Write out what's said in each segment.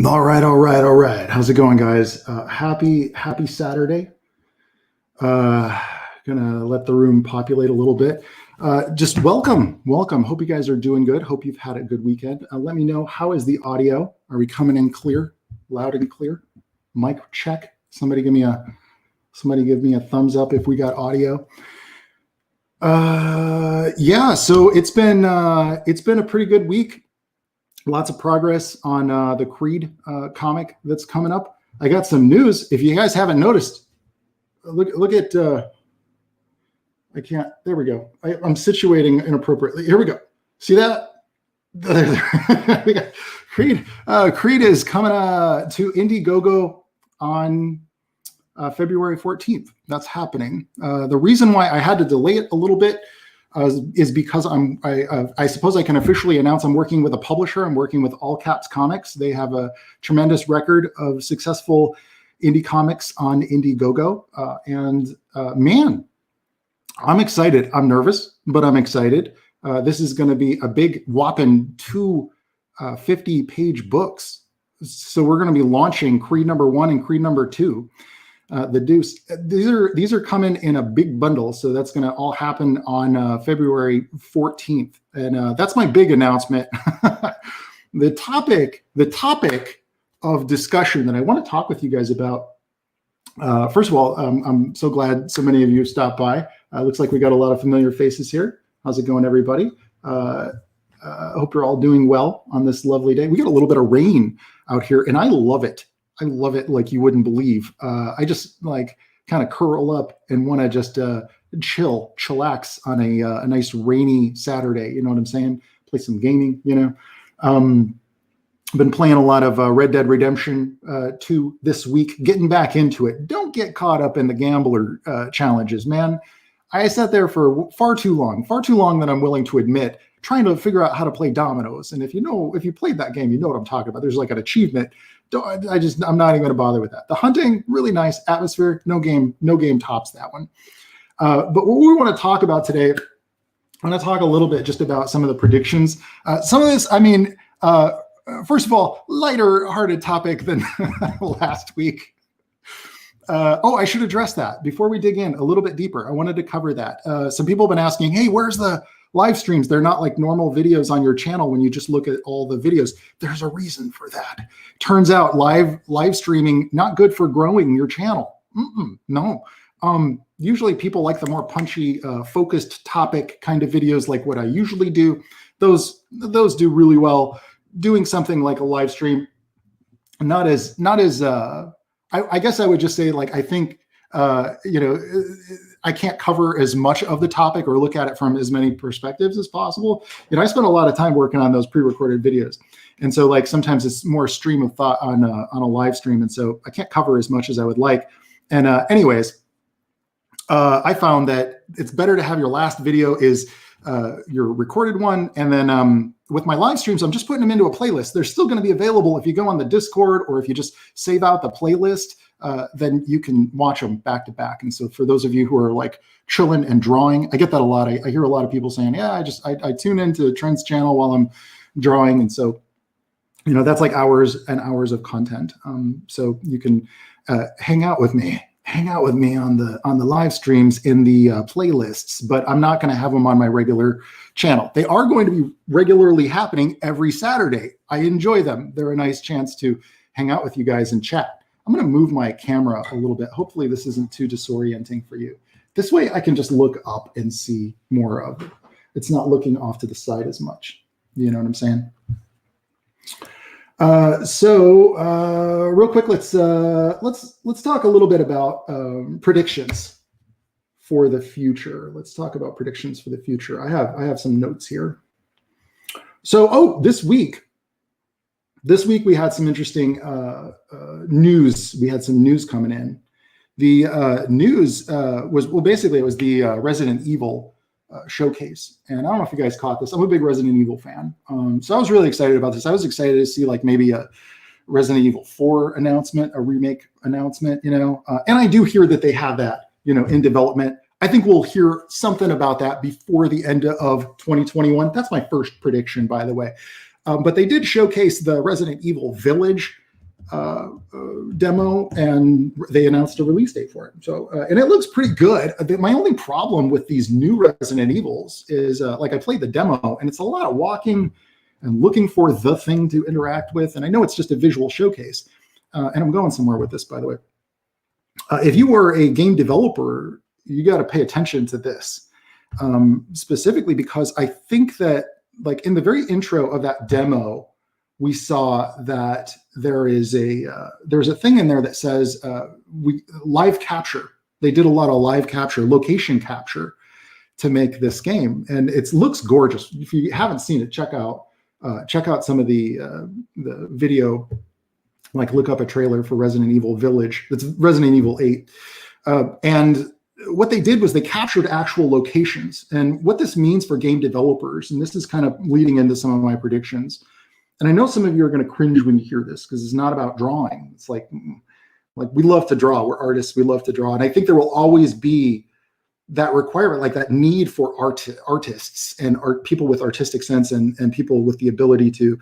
All right, all right, all right. How's it going, guys? Happy Saturday. Uh, Gonna let the room populate a little bit. Just welcome. Hope you guys are doing good. Hope you've had a good weekend. Let me know, how is the audio? Are we coming in clear, loud and clear? Mic check. Somebody give me a thumbs up if we got audio. Yeah. So it's been a pretty good week. Lots of progress on the Creed comic that's coming up. I got some news. If you guys haven't noticed, look at. I can't. There we go. I'm situating inappropriately. Here we go. See that? We got Creed. Creed is coming to Indiegogo on February 14th. That's happening. The reason why I had to delay it a little bit is because I suppose I can officially announce I'm working with a publisher. I'm working with All Caps Comics. They have a tremendous record of successful indie comics on Indiegogo. Man, I'm excited. I'm nervous, but I'm excited. This is going to be a big whopping 50-page books. So we're going to be launching Creed #1 and Creed #2. The Deuce. These are coming in a big bundle, so that's going to all happen on February 14th, and that's my big announcement. The topic of discussion that I want to talk with you guys about. First of all, I'm so glad so many of you stopped by. Looks like we got a lot of familiar faces here. How's it going, everybody? Hope you're all doing well on this lovely day. We got a little bit of rain out here, and I love it. I love it like you wouldn't believe. I just like kind of curl up and want to just chillax on a nice rainy Saturday. You know what I'm saying? Play some gaming, you know. Been playing a lot of Red Dead Redemption 2 this week, getting back into it. Don't get caught up in the gambler challenges, man. I sat there for far too long than I'm willing to admit, trying to figure out how to play dominoes. And if you played that game, you know what I'm talking about. There's like an achievement. I'm not even going to bother with that. The hunting, really nice atmosphere. No game tops that one. But what we want to talk about today, I want to talk a little bit just about some of the predictions. Some of this, first of all, lighter-hearted topic than last week. I should address that before we dig in a little bit deeper. I wanted to cover that. Some people have been asking, hey, where's the live streams? They're not like normal videos on your channel when you just look at all the videos. There's a reason for that. Turns out live streaming, not good for growing your channel. No. Usually people like the more punchy, focused topic kind of videos like what I usually do. Those do really well. Doing something like a live stream, not as I guess I would just say, like, I think, I can't cover as much of the topic or look at it from as many perspectives as possible. I spend a lot of time working on those pre-recorded videos. And so like sometimes it's more stream of thought on a live stream. And so I can't cover as much as I would like. And anyways, I found that it's better to have your last video is your recorded one. And then with my live streams, I'm just putting them into a playlist. They're still going to be available if you go on the Discord, or if you just save out the playlist, then you can watch them back to back. And so for those of you who are like chilling and drawing, I get that a lot. I hear a lot of people saying, yeah, I tune into Trent's channel while I'm drawing. And so, that's like hours and hours of content. So you can hang out with me on the live streams in the playlists, but I'm not going to have them on my regular channel. They are going to be regularly happening every Saturday. I enjoy them. They're a nice chance to hang out with you guys and chat. I'm going to move my camera a little bit. Hopefully this isn't too disorienting for you. This way I can just look up and see more of it. It's not looking off to the side as much. You know what I'm saying? Real quick, let's talk a little bit about predictions for the future. Let's talk about predictions for the future. I have some notes here. So, this week we had some interesting news. We had some news coming in. The news was the Resident Evil showcase. And I don't know if you guys caught this. I'm a big Resident Evil fan. So I was really excited about this. I was excited to see like maybe a Resident Evil 4 announcement, a remake announcement, and I do hear that they have that, in development. I think we'll hear something about that before the end of 2021. That's my first prediction, by the way. But they did showcase the Resident Evil Village demo, and they announced a release date for it. So, and it looks pretty good. My only problem with these new Resident Evils is, like, I played the demo, and it's a lot of walking and looking for the thing to interact with. And I know it's just a visual showcase. And I'm going somewhere with this, by the way. If you were a game developer, you got to pay attention to this, specifically because I think that, like, in the very intro of that demo, we saw that there's a thing in there that says live capture. They did a lot of live capture, location capture, to make this game, and it looks gorgeous. If you haven't seen it, check out some of the video. Like, look up a trailer for Resident Evil Village. That's Resident Evil 8, and what they did was they captured actual locations. And what this means for game developers, and this is kind of leading into some of my predictions. And I know some of you are going to cringe when you hear this because it's not about drawing. It's like we love to draw. We're artists. We love to draw. And I think there will always be that requirement, like that need for artists and people with artistic sense and people with the ability to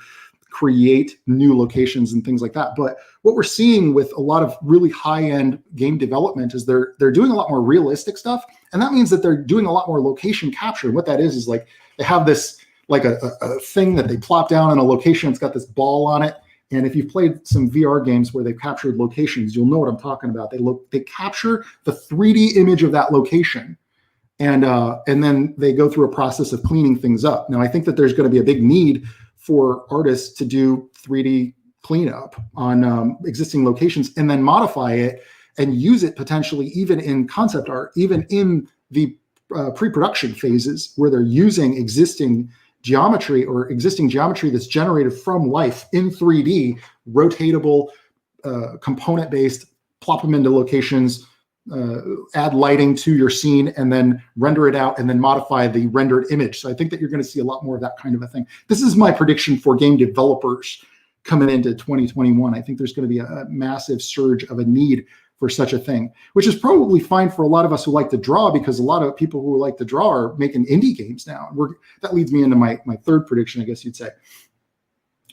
create new locations and things like that. But what we're seeing with a lot of really high-end game development is they're doing a lot more realistic stuff. And that means that they're doing a lot more location capture. And what that is like they have this, like a thing that they plop down in a location. It's got this ball on it. And if you've played some VR games where they've captured locations, you'll know what I'm talking about. They capture the 3D image of that location, and then they go through a process of cleaning things up. Now, I think that there's going to be a big need for artists to do 3D cleanup on existing locations and then modify it and use it potentially even in concept art, even in the pre-production phases where they're using existing geometry that's generated from life in 3D, rotatable, component-based, plop them into locations, add lighting to your scene, and then render it out and then modify the rendered image. So I think that you're going to see a lot more of that kind of a thing. This is my prediction for game developers coming into 2021. I think there's going to be a massive surge of a need for such a thing, which is probably fine for a lot of us who like to draw, because a lot of people who like to draw are making indie games now. That leads me into my third prediction, I guess you'd say.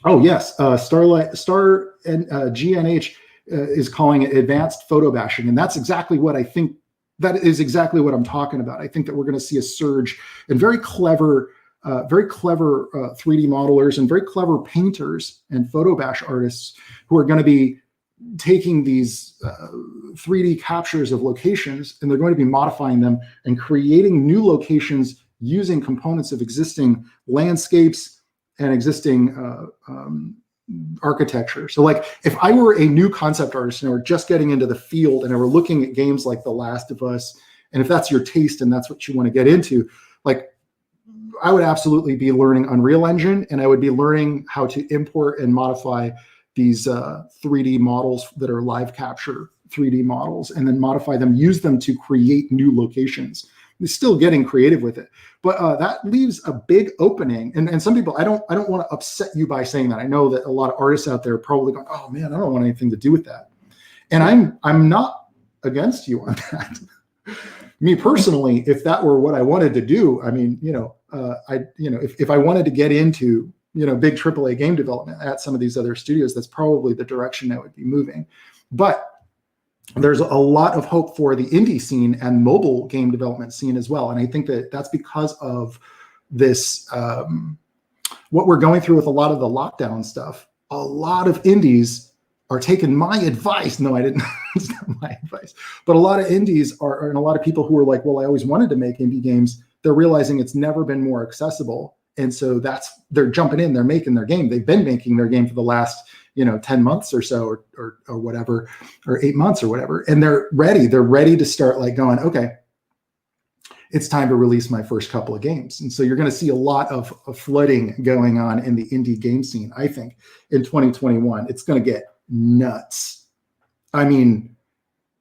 Oh yes, GNH is calling it advanced photo bashing, and that's exactly what I think. That is exactly what I'm talking about. I think that we're going to see a surge in very clever 3D modelers and very clever painters and photo bash artists who are going to be taking these 3D captures of locations, and they're going to be modifying them and creating new locations using components of existing landscapes and existing architecture. So, like, if I were a new concept artist and I were just getting into the field and I were looking at games like The Last of Us, and if that's your taste and that's what you want to get into, like, I would absolutely be learning Unreal Engine, and I would be learning how to import and modify these 3D models that are live capture 3D models, and then modify them, use them to create new locations. We're still getting creative with it, but that leaves a big opening. And some people, I don't want to upset you by saying that. I know that a lot of artists out there are probably going, "Oh man, I don't want anything to do with that." And I'm not against you on that. Me personally, if that were what I wanted to do, I mean, if I wanted to get into big AAA game development at some of these other studios, that's probably the direction I would be moving. But there's a lot of hope for the indie scene and mobile game development scene as well. And I think that that's because of this, what we're going through with a lot of the lockdown stuff. A lot of indies are taking my advice. No, I didn't. It's not my advice. But a lot of indies and a lot of people who are like, well, I always wanted to make indie games, they're realizing it's never been more accessible. And so they're jumping in, they're making their game. They've been making their game for the last 10 months or so, or whatever, or 8 months or whatever. And they're ready to start, like, going, okay, it's time to release my first couple of games. And so you're going to see a lot of flooding going on in the indie game scene, I think, in 2021. It's going to get nuts. I mean,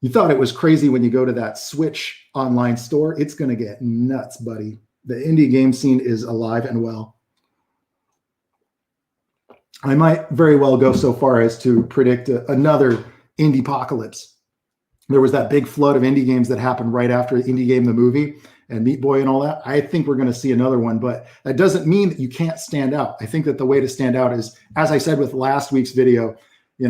you thought it was crazy when you go to that Switch online store. It's going to get nuts, buddy. The indie game scene is alive and well. I might very well go so far as to predict another indie apocalypse. There was that big flood of indie games that happened right after Indie Game the movie and Meat Boy and all that. I think we're going to see another one, but that doesn't mean that you can't stand out. I think that the way to stand out is, as I said with last week's video,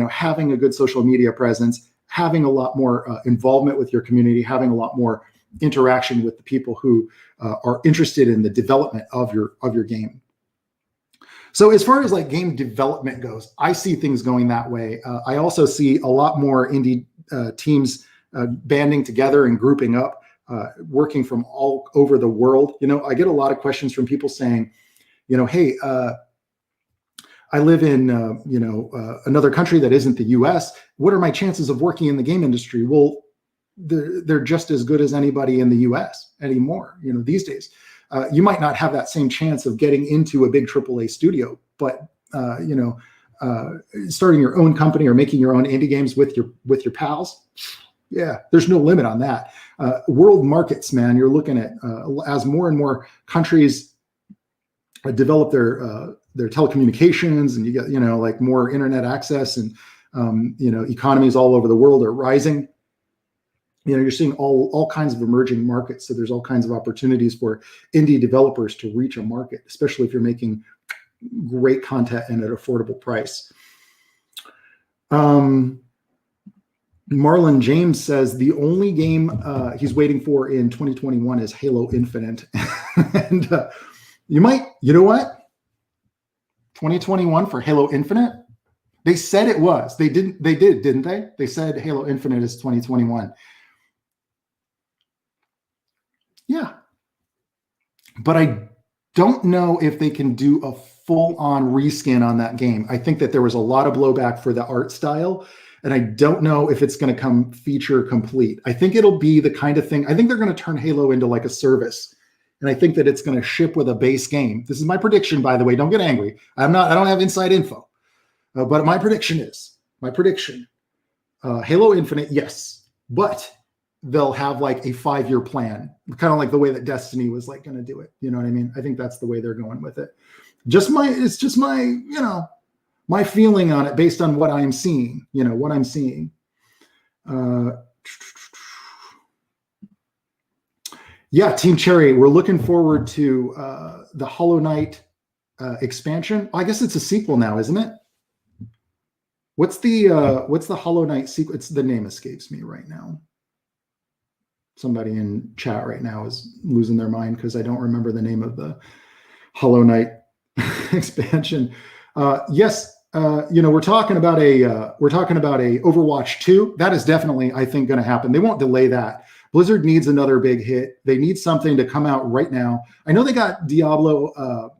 having a good social media presence, having a lot more involvement with your community, having a lot more interaction with the people who are interested in the development of your game. So as far as like game development goes, I see things going that way. I also see a lot more indie teams banding together and grouping up, working from all over the world. I get a lot of questions from people saying, hey, I live in another country that isn't the US. What are my chances of working in the game industry? Well, they're just as good as anybody in the US anymore, these days. You might not have that same chance of getting into a big AAA studio, but starting your own company or making your own indie games with your pals, yeah, there's no limit on that. World markets, man, you're looking at as more and more countries develop their telecommunications, and you get like more internet access, and economies all over the world are rising. You're seeing all kinds of emerging markets. So there's all kinds of opportunities for indie developers to reach a market, especially if you're making great content and at an affordable price. Marlon James says the only game he's waiting for in 2021 is Halo Infinite. And you know what? 2021 for Halo Infinite? They said it was. They did, didn't they? They said Halo Infinite is 2021. Yeah. But I don't know if they can do a full-on reskin on that game. I think that there was a lot of blowback for the art style, and I don't know if it's going to come feature complete. I think it'll be the kind of thing, I think they're going to turn Halo into like a service. And I think that it's going to ship with a base game. This is my prediction, by the way. Don't get angry. I don't have inside info. But my prediction is, Halo Infinite, yes. But they'll have like a 5-year plan, kind of like the way that Destiny was like going to do it. You know what I mean? I think that's the way they're going with it. It's just my, my feeling on it based on what I'm seeing, Yeah, Team Cherry, we're looking forward to the Hollow Knight expansion. I guess it's a sequel now, isn't it? What's the Hollow Knight sequel? The name escapes me right now. Somebody in chat right now is losing their mind because I don't remember the name of the Hollow Knight expansion. Yes, we're talking about a Overwatch 2. That is definitely, I think, going to happen. They won't delay that. Blizzard needs another big hit. They need something to come out right now. I know they got Diablo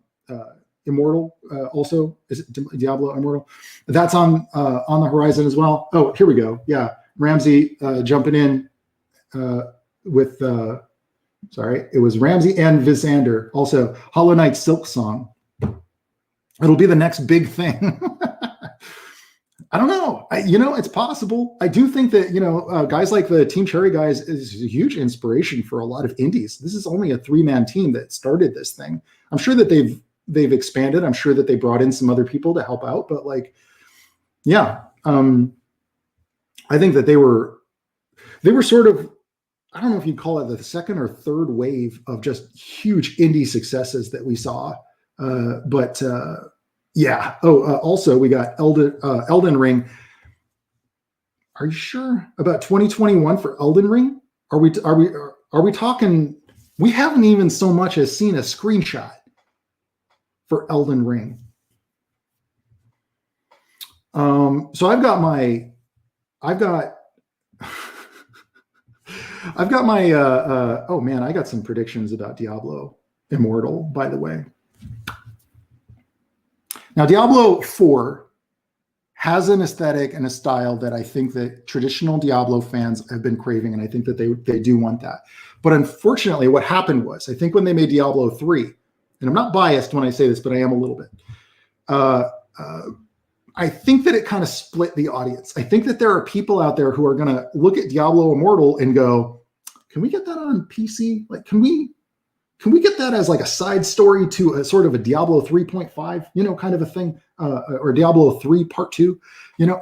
Immortal also. Is it Diablo Immortal? That's on the horizon as well. Oh, here we go. Yeah, Ramsey jumping in with sorry, it was Ramsey and Visander. Also, Hollow Knight Silk Song. It'll be the next big thing. I don't know. It's possible. I do think that, guys like the Team Cherry guys is a huge inspiration for a lot of indies. This is only a 3-man team that started this thing. I'm sure that they've expanded. I'm sure that they brought in some other people to help out, but I think that they were sort of, I don't know if you'd call it the second or third wave of just huge indie successes that we saw. Yeah. Also we got Elden Ring. Are you sure about 2021 for Elden Ring? Are we talking? We haven't even so much as seen a screenshot for Elden Ring. So I've got my oh man, I got some predictions about Diablo Immortal, by the way. Now, Diablo 4 has an aesthetic and a style that I think that traditional Diablo fans have been craving, and I think that they do want that. But unfortunately, what happened was, I think when they made Diablo 3, and I'm not biased when I say this, but I am a little bit, I think that it kind of split the audience. I think that there are people out there who are going to look at Diablo Immortal and go, can we get that on PC? Like, can we get that as like a side story to a sort of a Diablo 3.5, kind of a thing, or Diablo 3 Part 2?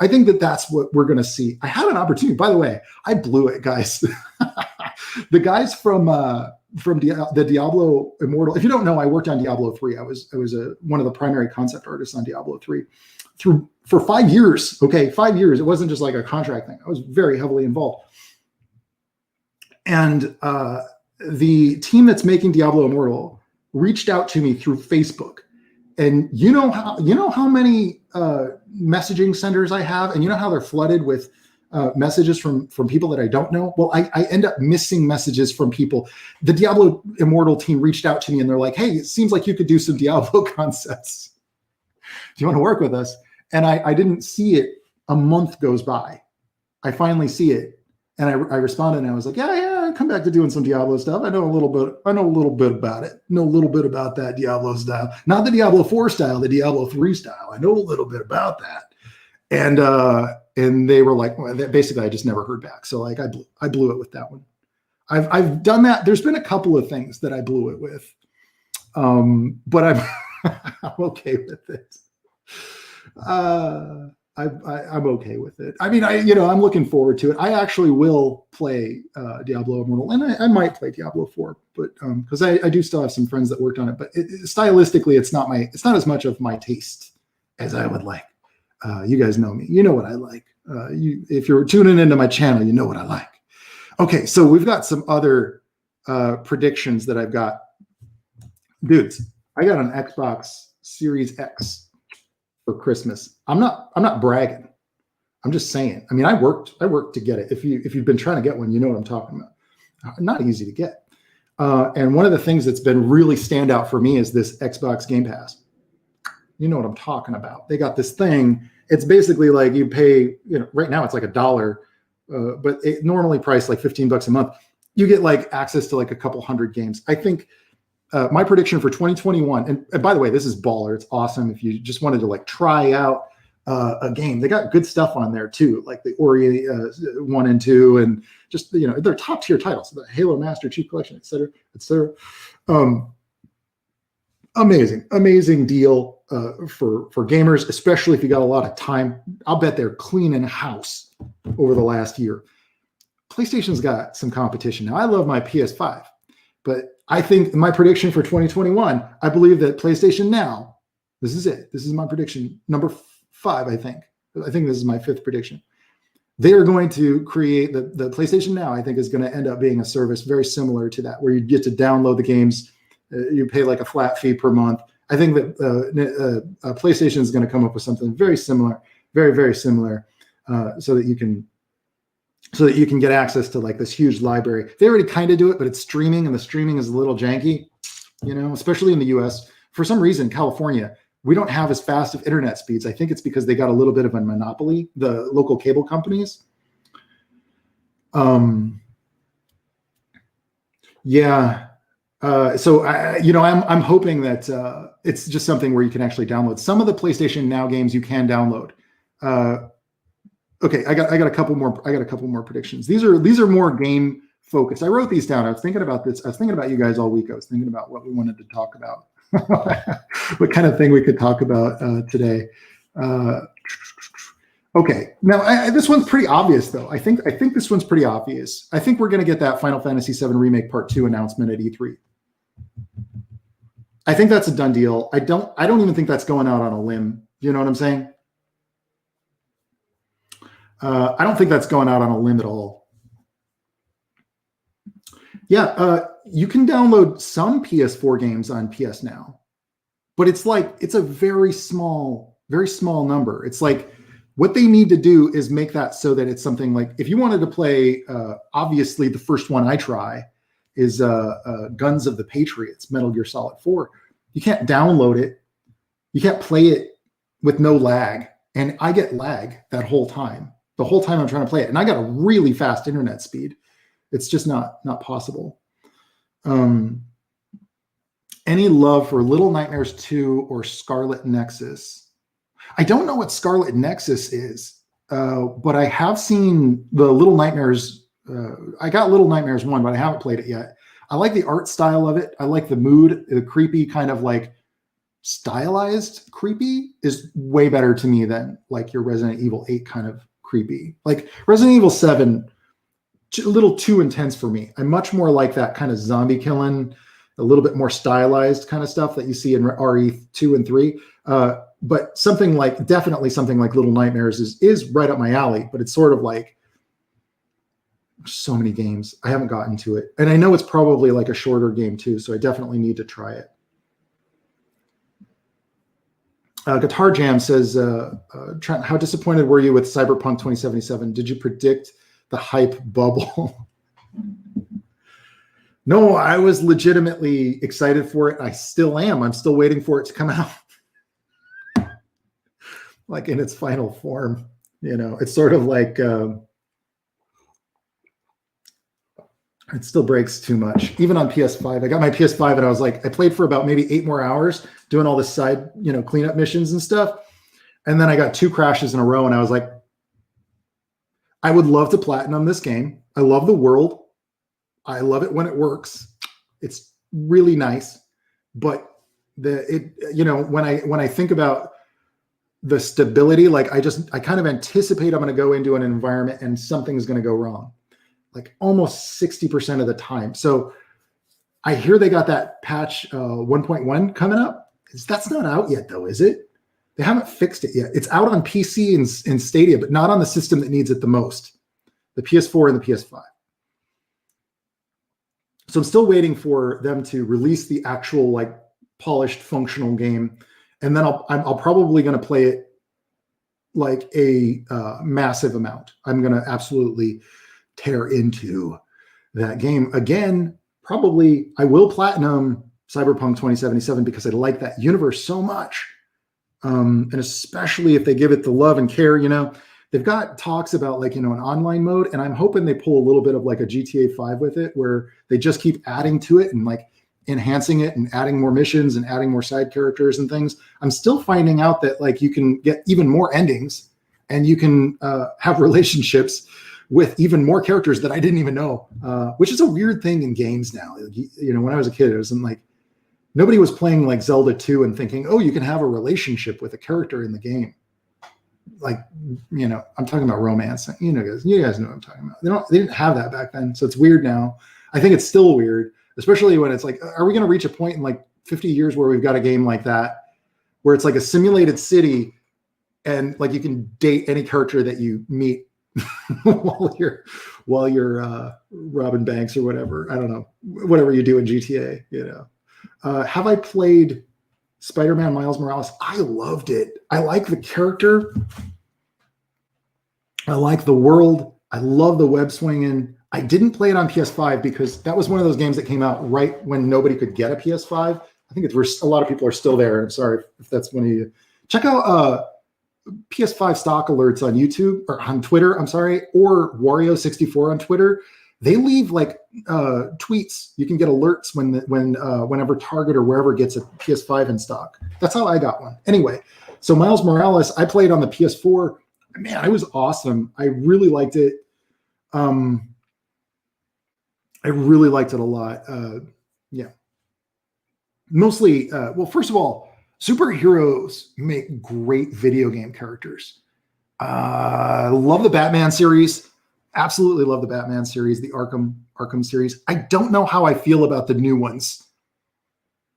I think that that's what we're going to see. I had an opportunity. By the way, I blew it, guys. The guys from the Diablo Immortal. If you don't know, I worked on Diablo 3. I was one of the primary concept artists on Diablo 3 for 5 years. Okay, 5 years. It wasn't just like a contract thing. I was very heavily involved. And the team that's making Diablo Immortal reached out to me through Facebook. And you know how many messaging centers I have, and you know how they're flooded with messages from people that I don't know. Well, I end up missing messages from people. The Diablo Immortal team reached out to me and they're like, "Hey, it seems like you could do some Diablo concepts. Do you want to work with us?" And I didn't see it. A month goes by. I finally see it, and I responded, and I was like, "Yeah, come back to doing some Diablo stuff. I know a little bit about it. Know a little bit about that Diablo style, not the Diablo 4 style, the Diablo 3 style. I know a little bit about that." And they were like, well, basically, I just never heard back. So like, I blew it with that one. I've done that. There's been a couple of things that I blew it with, but I'm I'm okay with it. I'm okay with it. I mean, I'm looking forward to it. I actually will play Diablo Immortal, and I might play Diablo 4, but because I do still have some friends that worked on it. But stylistically, it's not as much of my taste as I would like. You guys know me. You know what I like. If you're tuning into my channel, you know what I like. Okay, so we've got some other predictions that I've got. Dudes, I got an Xbox Series X for Christmas. I'm not bragging. I'm just saying. I mean, I worked to get it. If you've been trying to get one, you know what I'm talking about. Not easy to get. And one of the things that's been really standout for me is this Xbox Game Pass. You know what I'm talking about. They got this thing. It's basically like you pay, right now it's like $1, but it normally priced like $15 a month. You get like access to like a couple hundred games. I think my prediction for 2021, and by the way, this is baller. It's awesome. If you just wanted to like try out a game, they got good stuff on there too, like the Ori 1 and 2, and just they're top tier titles, the Halo Master Chief Collection, et cetera, et cetera. Amazing deal for gamers, especially if you got a lot of time. I'll bet they're cleaning house over the last year. PlayStation's got some competition now. I love my PS5, but I think my prediction for 2021, I believe that PlayStation Now, this is it. This is my prediction, number 5, I think. I think this is my 5th prediction. They are going to create the PlayStation Now, I think, is going to end up being a service very similar to that, where you get to download the games. You pay like a flat fee per month. I think that PlayStation is going to come up with something very similar, very, very similar, so that you can get access to like this huge library. They already kind of do it, but it's streaming, and the streaming is a little janky, especially in the US. For some reason, California, we don't have as fast of internet speeds. I think it's because they got a little bit of a monopoly, the local cable companies. Yeah. So I'm hoping that it's just something where you can actually download some of the PlayStation Now games. You can download. Okay, I got a couple more predictions. These are more game focused. I wrote these down. I was thinking about this. I was thinking about you guys all week. I was thinking about what we wanted to talk about, what kind of thing we could talk about today. Okay, now this one's pretty obvious, though. I think this one's pretty obvious. I think we're going to get that Final Fantasy VII Remake Part 2 announcement at E3. I think that's a done deal. I don't even think that's going out on a limb. You know what I'm saying? I don't think that's going out on a limb at all. Yeah, you can download some PS4 games on PS Now, but it's a very small number. It's like, what they need to do is make that so that it's something like, if you wanted to play, obviously the first one I try is Guns of the Patriots, Metal Gear Solid 4. You can't download it. You can't play it with no lag. And I get lag the whole time I'm trying to play it. And I got a really fast internet speed. It's just not possible. Any love for Little Nightmares 2 or Scarlet Nexus? I don't know what Scarlet Nexus is, but I have seen the Little Nightmares. I got Little Nightmares 1, but I haven't played it yet. I like the art style of it. I like the mood. The creepy kind of like stylized creepy is way better to me than like your Resident Evil 8 kind of creepy. Like Resident Evil 7, a little too intense for me. I much more like that kind of zombie killing, a little bit more stylized kind of stuff that you see in RE2 and 3. but definitely something like Little Nightmares is right up my alley, but it's sort of like so many games. I haven't gotten to it. And I know it's probably like a shorter game too, so I definitely need to try it. Guitar Jam says, Trent, how disappointed were you with Cyberpunk 2077? Did you predict the hype bubble? No, I was legitimately excited for it. I still am. I'm still waiting for it to come out. Like in its final form. It's sort of like, it still breaks too much. Even on PS5, I got my PS5 and I was like, I played for about maybe 8 more hours doing all the side, cleanup missions and stuff. And then I got 2 crashes in a row and I was like, I would love to platinum this game. I love the world. I love it when it works. It's really nice. But when I think about the stability, like I kind of anticipate I'm going to go into an environment and something's going to go wrong. Like almost 60% of the time. So I hear they got that patch 1.1 coming up. That's not out yet though, is it? They haven't fixed it yet. It's out on PC and Stadia, but not on the system that needs it the most, the PS4 and the PS5. So I'm still waiting for them to release the actual like polished functional game. And then I'll probably going to play it like a massive amount. I'm going to absolutely tear into that game again. Probably I will platinum Cyberpunk 2077 because I like that universe so much, and especially if they give it the love and care. They've got talks about like an online mode, and I'm hoping they pull a little bit of like a GTA 5 with it, where they just keep adding to it and like enhancing it and adding more missions and adding more side characters and things. I'm still finding out that like you can get even more endings and you can have relationships with even more characters that I didn't even know, which is a weird thing in games now. When I was a kid, it wasn't like nobody was playing like Zelda 2 and thinking, oh, you can have a relationship with a character in the game. Like, I'm talking about romance. You guys know what I'm talking about. They didn't have that back then. So it's weird now. I think it's still weird, especially when it's like, are we going to reach a point in like 50 years where we've got a game like that, where it's like a simulated city and like you can date any character that you meet while you're robbing banks or whatever. I don't know, whatever you do in GTA. Have I played Spider-Man Miles Morales? I loved it. I like the character. I like the world. I love the web swinging. I didn't play it on PS5 because that was one of those games that came out right when nobody could get a PS5. I think a lot of people are still there. I'm sorry if that's one of you. Check out PS5 stock alerts on YouTube or on Twitter, or Wario64 on Twitter. They leave like tweets. You can get alerts whenever Target or wherever gets a PS5 in stock. That's how I got one. Anyway, so Miles Morales, I played on the PS4. Man, it was awesome. I really liked it. I really liked it a lot. Yeah. Mostly, well, first of all, superheroes make great video game characters. Love the Batman series. Absolutely love the Batman series, the Arkham series. I don't know how I feel about the new ones.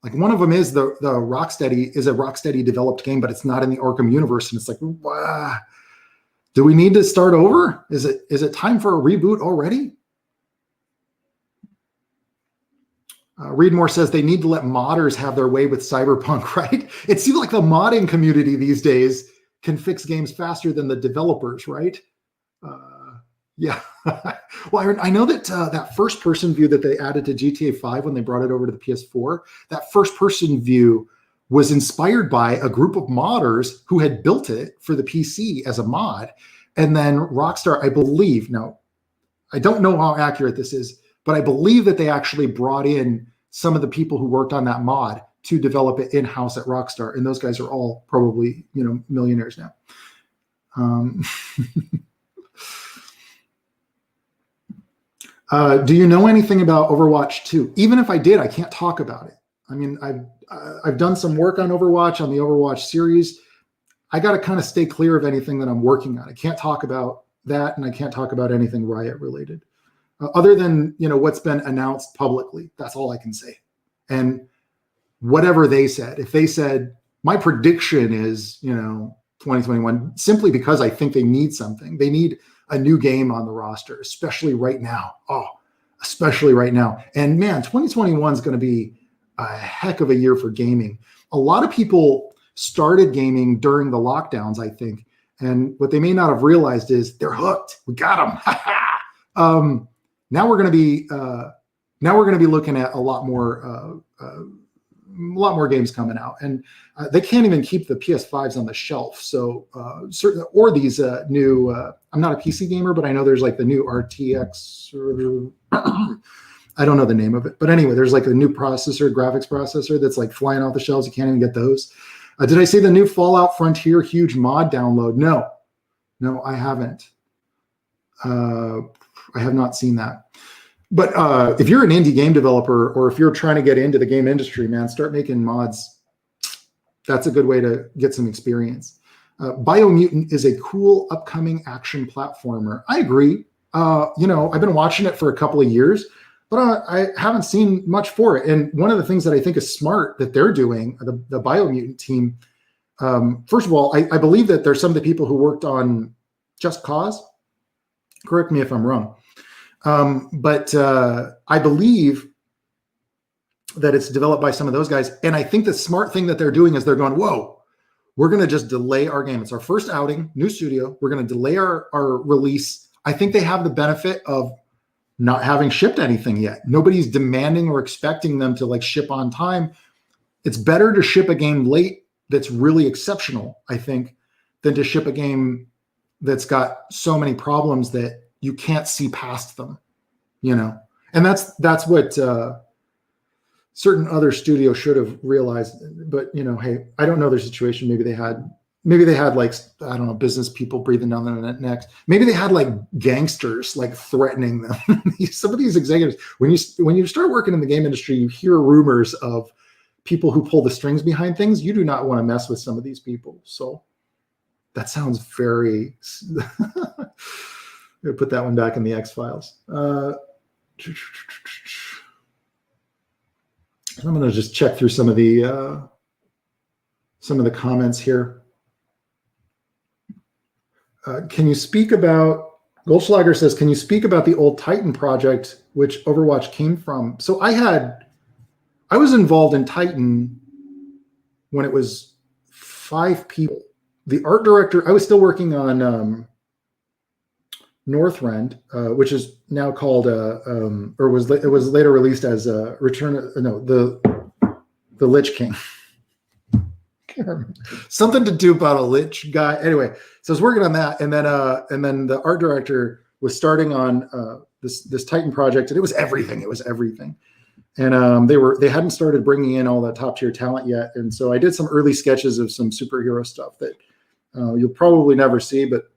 Like one of them is the Rocksteady developed game, but it's not in the Arkham universe. And it's like, wow, do we need to start over? Is it time for a reboot already? Readmore says they need to let modders have their way with Cyberpunk, right? It seems like the modding community these days can fix games faster than the developers, right? Yeah. Well, I know that that first-person view that they added to GTA 5 when they brought it over to the PS4, that first-person view was inspired by a group of modders who had built it for the PC as a mod. And then Rockstar, I believe, now, I don't know how accurate this is, but I believe that they actually brought in some of the people who worked on that mod to develop it in-house at Rockstar. And those guys are all probably, millionaires now. Do you know anything about Overwatch 2? Even if I did, I can't talk about it. I mean, I've done some work on Overwatch, on the Overwatch series. I got to kind of stay clear of anything that I'm working on. I can't talk about that, and I can't talk about anything Riot related. Other than, what's been announced publicly. That's all I can say. And whatever they said, if they said, my prediction is, 2021, simply because I think they need something. They need a new game on the roster, especially right now. Especially right now. And man, 2021 is going to be a heck of a year for gaming. A lot of people started gaming during the lockdowns, I think. And what they may not have realized is they're hooked. We got them. Now we're going to be looking at a lot more games coming out, and they can't even keep the PS5s on the shelf. So certain, or these new. I'm not a PC gamer, but I know there's like the new RTX. I don't know the name of it, but anyway, there's like a new graphics processor that's like flying off the shelves. You can't even get those. Did I say the new Fallout Frontier huge mod download? No, I haven't. I have not seen that. But if you're an indie game developer, or if you're trying to get into the game industry, man, start making mods. That's a good way to get some experience. Biomutant is a cool upcoming action platformer. I agree. I've been watching it for a couple of years, but I haven't seen much for it. And one of the things that I think is smart that they're doing, the Biomutant team, first of all, I believe that there's some of the people who worked on Just Cause. Correct me if I'm wrong. But I believe that it's developed by some of those guys. And I think the smart thing that they're doing is they're going, whoa, we're going to just delay our game. It's our first outing, new studio. We're going to delay our release. I think they have the benefit of not having shipped anything yet. Nobody's demanding or expecting them to like ship on time. It's better to ship a game late that's really exceptional, I think, than to ship a game that's got so many problems that you can't see past them, and that's what certain other studios should have realized. But hey, I don't know their situation. Maybe they had like, I don't know, business people breathing down their necks. Maybe they had like gangsters like threatening them. Some of these executives, when you start working in the game industry, you hear rumors of people who pull the strings behind things. You do not want to mess with some of these people. So that sounds very. Put that one back in the X-Files. I'm going to just check through some of the comments here. Can you speak about, Goldschlager says, can you speak about the old Titan project, which Overwatch came from? So I was involved in Titan when it was 5 people. The art director, I was still working on Northrend, which is now called, it was later released as the Lich King. Something to do about a Lich guy. Anyway, so I was working on that, and then the art director was starting on this Titan project, and it was everything. And they hadn't started bringing in all that top tier talent yet, and so I did some early sketches of some superhero stuff that you'll probably never see, but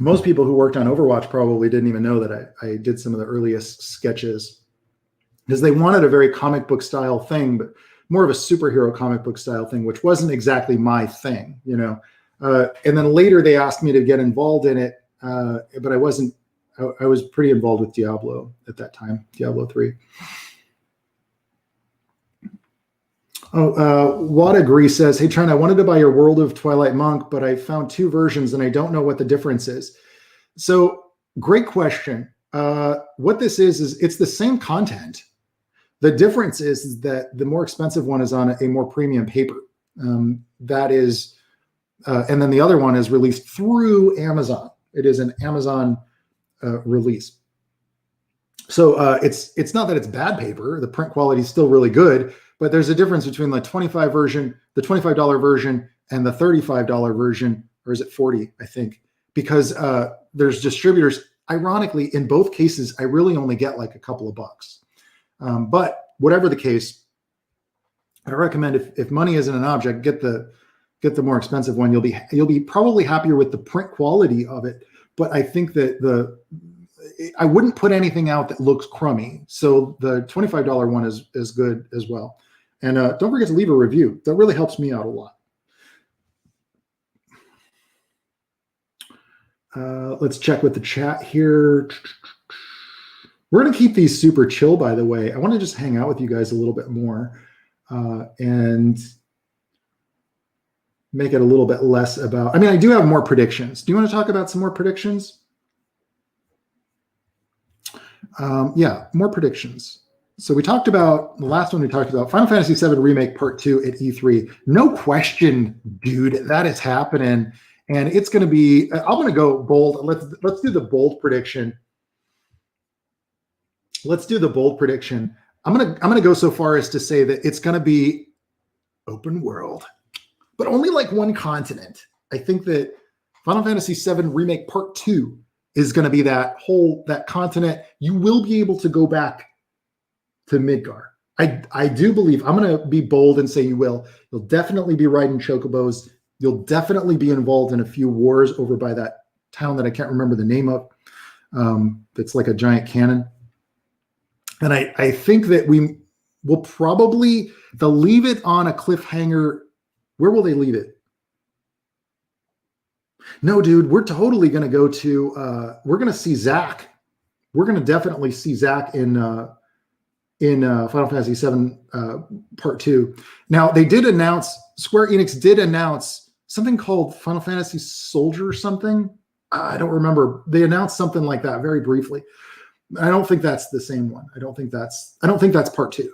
most people who worked on Overwatch probably didn't even know that I did some of the earliest sketches, because they wanted a very comic book style thing, but more of a superhero comic book style thing, which wasn't exactly my thing, And then later they asked me to get involved in it, but I wasn't. I was pretty involved with Diablo at that time, Diablo 3. Wadagree says, hey, Trent, I wanted to buy your World of Twilight Monk, but I found 2 versions and I don't know what the difference is. So great question. What this is it's the same content. The difference is that the more expensive one is on a more premium paper. That is, and then the other one is released through Amazon. It is an Amazon release. So it's not that it's bad paper. The print quality is still really good, but there's a difference between the $25 version, the $25 version, and the $35 version, or is it 40? I think, because there's distributors. Ironically, in both cases, I really only get like a couple of bucks. But whatever the case, I recommend if money isn't an object, get the more expensive one. You'll be probably happier with the print quality of it. But I think that I wouldn't put anything out that looks crummy. So the $25 one is good as well. And don't forget to leave a review. That really helps me out a lot. Let's check with the chat here. We're going to keep these super chill, by the way. I want to just hang out with you guys a little bit more. and make it a little bit less about, I mean, I do have more predictions. Do you want to talk about some more predictions? Yeah, more predictions. So we talked about, the last one we talked about, Final Fantasy VII Remake Part 2 at E3. No question, dude, that is happening. And it's going to be, I'm going to go bold. Let's do the bold prediction. Let's do the bold prediction. I'm going to go so far as to say that it's going to be open world, but only like one continent. I think that Final Fantasy VII Remake Part 2 is going to be that continent. You will be able to go back to Midgar. I do believe, I'm going to be bold and say you will. You'll definitely be riding chocobos. You'll definitely be involved in a few wars over by that town that I can't remember the name of. That's like a giant cannon. And I think that we will probably, they'll leave it on a cliffhanger. Where will they leave it? No, dude, we're totally going to go to, we're going to see Zack. We're going to definitely see Zack in Final Fantasy VII Part 2. Now, they did announce, Square Enix did announce something called Final Fantasy Soldier something. I don't remember. They announced something like that very briefly. I don't think that's the same one. I don't think that's Part 2.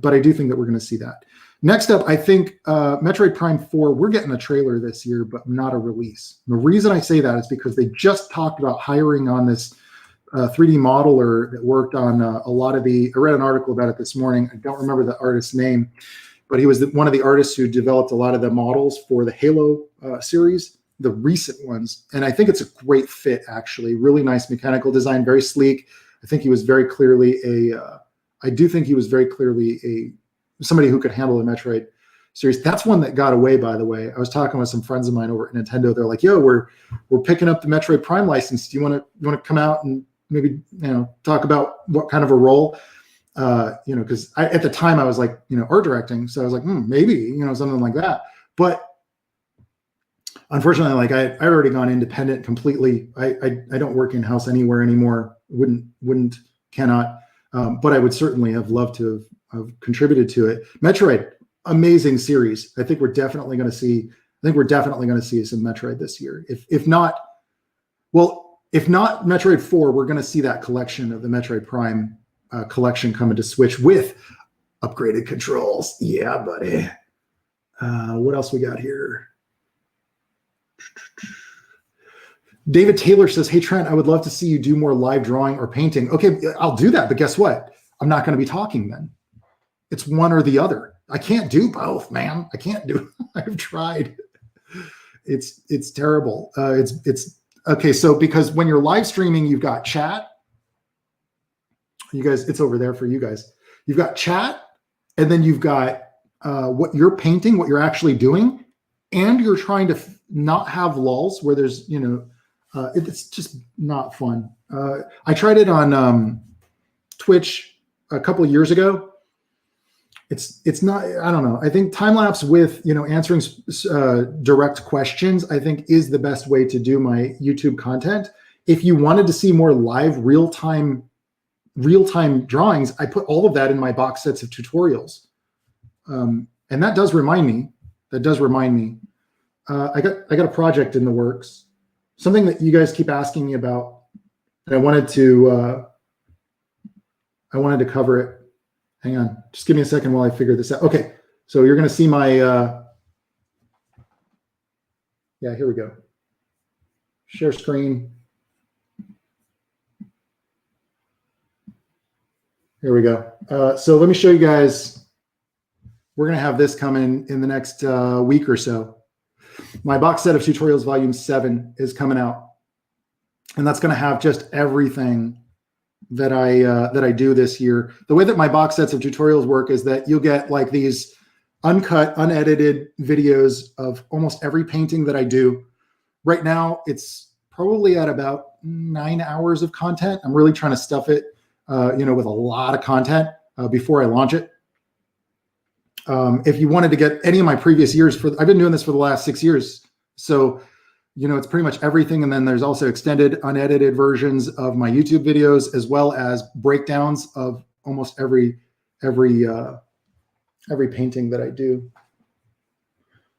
But I do think that we're going to see that. Next up, I think Metroid Prime 4, we're getting a trailer this year, but not a release. The reason I say that is because they just talked about hiring on this 3D modeler that worked on a lot of I read an article about it this morning. I don't remember the artist's name, but he was one of the artists who developed a lot of the models for the Halo series, the recent ones. And I think it's a great fit, actually. Really nice mechanical design, very sleek. I think he was very clearly somebody who could handle the Metroid series. That's one that got away, by the way. I was talking with some friends of mine over at Nintendo. They're like, "Yo, we're picking up the Metroid Prime license. Do you want to come out and maybe talk about what kind of a role?" Because at the time I was like, art directing, so I was like, maybe something like that. But unfortunately, like I already gone independent completely. I don't work in house anywhere anymore. Cannot. But I would certainly have loved to have contributed to it. Metroid, amazing series. I think we're definitely going to see some Metroid this year. If not Metroid 4, we're going to see that collection of the Metroid Prime collection coming to Switch with upgraded controls. Yeah, buddy. What else we got here? David Taylor says, "Hey, Trent, I would love to see you do more live drawing or painting." Okay, I'll do that. But guess what? I'm not going to be talking then. It's one or the other. I can't do both, man. I can't do. I've tried. It's terrible. It's okay. So because when you're live streaming, you've got chat. You guys, it's over there for you guys. You've got chat, and then you've got what you're painting, what you're actually doing, and you're trying to not have lulls where there's it's just not fun. I tried it on Twitch a couple of years ago. It's not, I don't know. I think time lapse with, answering direct questions, I think is the best way to do my YouTube content. If you wanted to see more live real-time drawings, I put all of that in my box sets of tutorials. And that does remind me, I got a project in the works, something that you guys keep asking me about. And I wanted to cover it. Hang on, just give me a second while I figure this out. Okay, so you're going to see my, yeah, here we go. Share screen. Here we go. So let me show you guys. We're going to have this coming in the next week or so. My box set of tutorials, volume 7, is coming out. And that's going to have just everything that I do this year. The way that my box sets of tutorials work is that you'll get like these uncut, unedited videos of almost every painting that I do. Right now, it's probably at about 9 hours of content. I'm really trying to stuff it, with a lot of content before I launch it. If you wanted to get any of my previous years, I've been doing this for the last 6 years. So, it's pretty much everything. And then there's also extended, unedited versions of my YouTube videos, as well as breakdowns of almost every every painting that I do.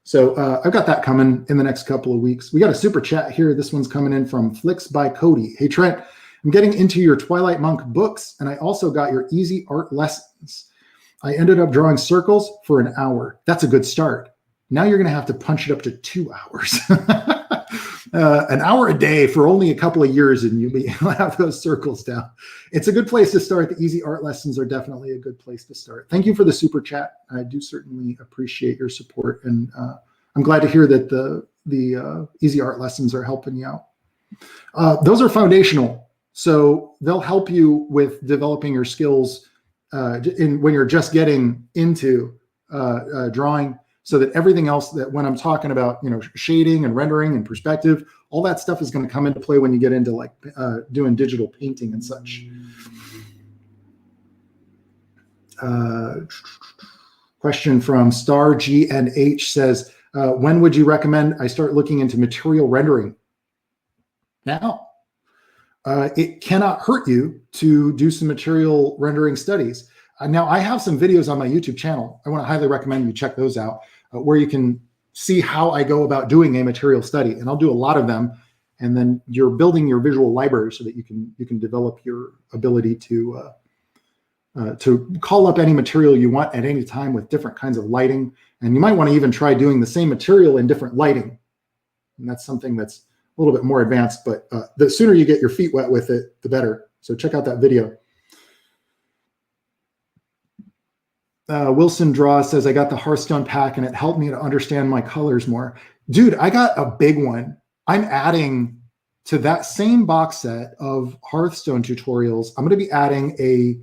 So I've got that coming in the next couple of weeks. We got a super chat here. This one's coming in from Flicks by Cody. Hey, Trent, I'm getting into your Twilight Monk books, and I also got your easy art lessons. I ended up drawing circles for an hour. That's a good start. Now you're going to have to punch it up to 2 hours. An hour a day for only a couple of years, and you'll have those circles down. It's a good place to start. The easy art lessons are definitely a good place to start. Thank you for the super chat. I do certainly appreciate your support, and I'm glad to hear that the easy art lessons are helping you out. Those are foundational, so they'll help you with developing your skills when you're just getting into drawing, so that everything else that when I'm talking about, shading and rendering and perspective, all that stuff is going to come into play when you get into like doing digital painting and such. Question from Star GNH says, when would you recommend I start looking into material rendering? Now. It cannot hurt you to do some material rendering studies. Now, I have some videos on my YouTube channel. I want to highly recommend you check those out, where you can see how I go about doing a material study. And I'll do a lot of them. And then you're building your visual library so that you can develop your ability to call up any material you want at any time with different kinds of lighting. And you might want to even try doing the same material in different lighting. And that's something that's a little bit more advanced, but the sooner you get your feet wet with it, the better. So check out that video. Wilson Draw says, I got the Hearthstone pack and it helped me to understand my colors more. Dude, I got a big one. I'm adding to that same box set of Hearthstone tutorials. I'm going to be adding a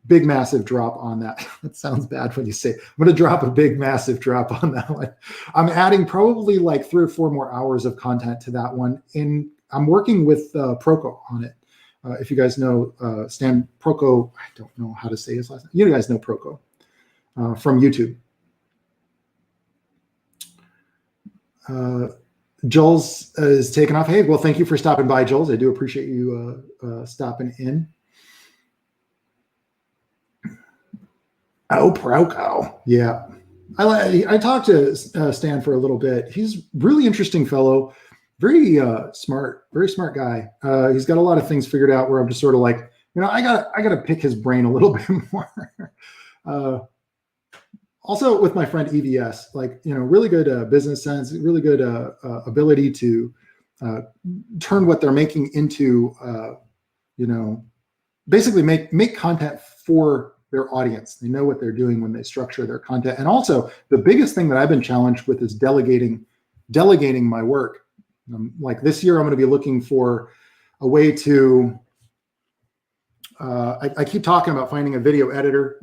big, massive drop on that. That sounds bad when you say it. I'm going to drop a big, massive drop on that one. I'm adding probably like 3 or 4 more hours of content to that one. And I'm working with Proco on it. If you guys know Stan Proco, I don't know how to say his last name. You guys know Proco from YouTube. Jules is taking off. Hey, well, thank you for stopping by, Jules. I do appreciate you stopping in. Oh, Proco. Yeah. I talked to Stan for a little bit. He's a really interesting fellow, very smart guy. He's got a lot of things figured out where I'm just sort of like, I gotta pick his brain a little bit more. Also with my friend EVS, like, really good business sense, really good ability to turn what they're making into, basically make content for their audience. They know what they're doing when they structure their content. And also the biggest thing that I've been challenged with is delegating my work. Like this year, I'm going to be looking for a way to, I keep talking about finding a video editor,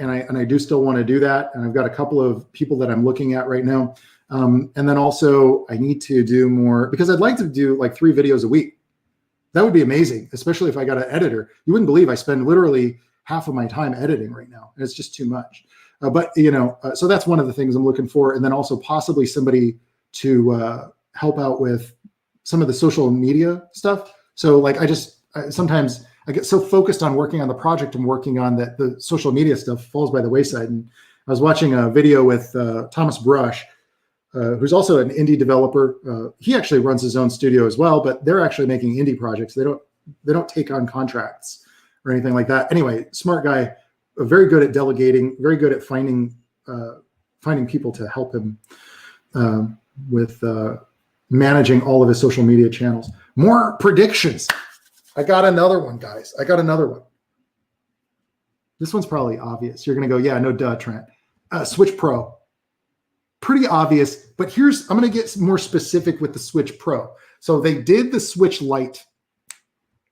and I do still want to do that. And I've got a couple of people that I'm looking at right now. And then also I need to do more, because I'd like to do like 3 videos a week. That would be amazing, especially if I got an editor. You wouldn't believe I spend literally half of my time editing right now, and it's just too much. But so that's one of the things I'm looking for, and then also possibly somebody to help out with some of the social media stuff. So like sometimes I get so focused on working on the project I'm working on that the social media stuff falls by the wayside. And I was watching a video with Thomas Brush, who's also an indie developer. He actually runs his own studio as well, but they're actually making indie projects. They don't take on contracts or anything like that. Anyway, smart guy, very good at delegating, very good at finding people to help him with managing all of his social media channels. More predictions. I got another one, guys. I got another one. This one's probably obvious. You're going to go, yeah, no duh, Trent. Switch Pro. Pretty obvious, but I'm going to get more specific with the Switch Pro. So they did the Switch Lite.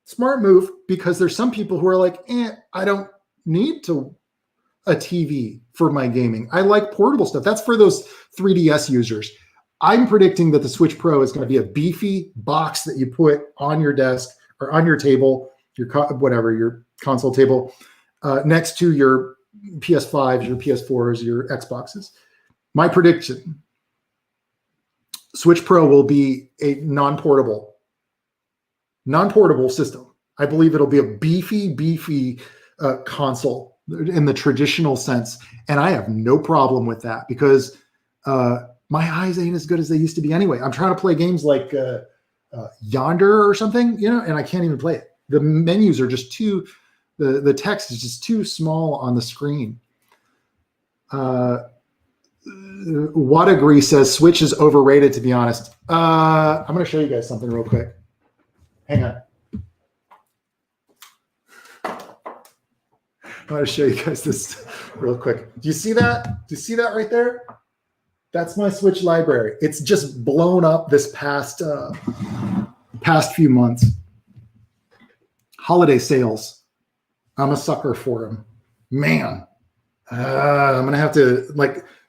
Smart move, because there's some people who are like, I don't need a TV for my gaming. I like portable stuff. That's for those 3DS users. I'm predicting that the Switch Pro is going to be a beefy box that you put on your desk or on your table, your console table, next to your PS5s, your PS4s, your Xboxes. My prediction, Switch Pro will be a non-portable system. I believe it'll be a beefy console in the traditional sense. And I have no problem with that because my eyes ain't as good as they used to be anyway. I'm trying to play games like Yonder or something, and I can't even play it. The menus are just the text is just too small on the screen. Whatagree says Switch is overrated, to be honest. I'm going to show you guys something real quick. Hang on. I'm going to show you guys this real quick. Do you see that? Do you see that right there? That's my Switch library. It's just blown up this past few months. Holiday sales. I'm a sucker for them. Man, I'm going to have to,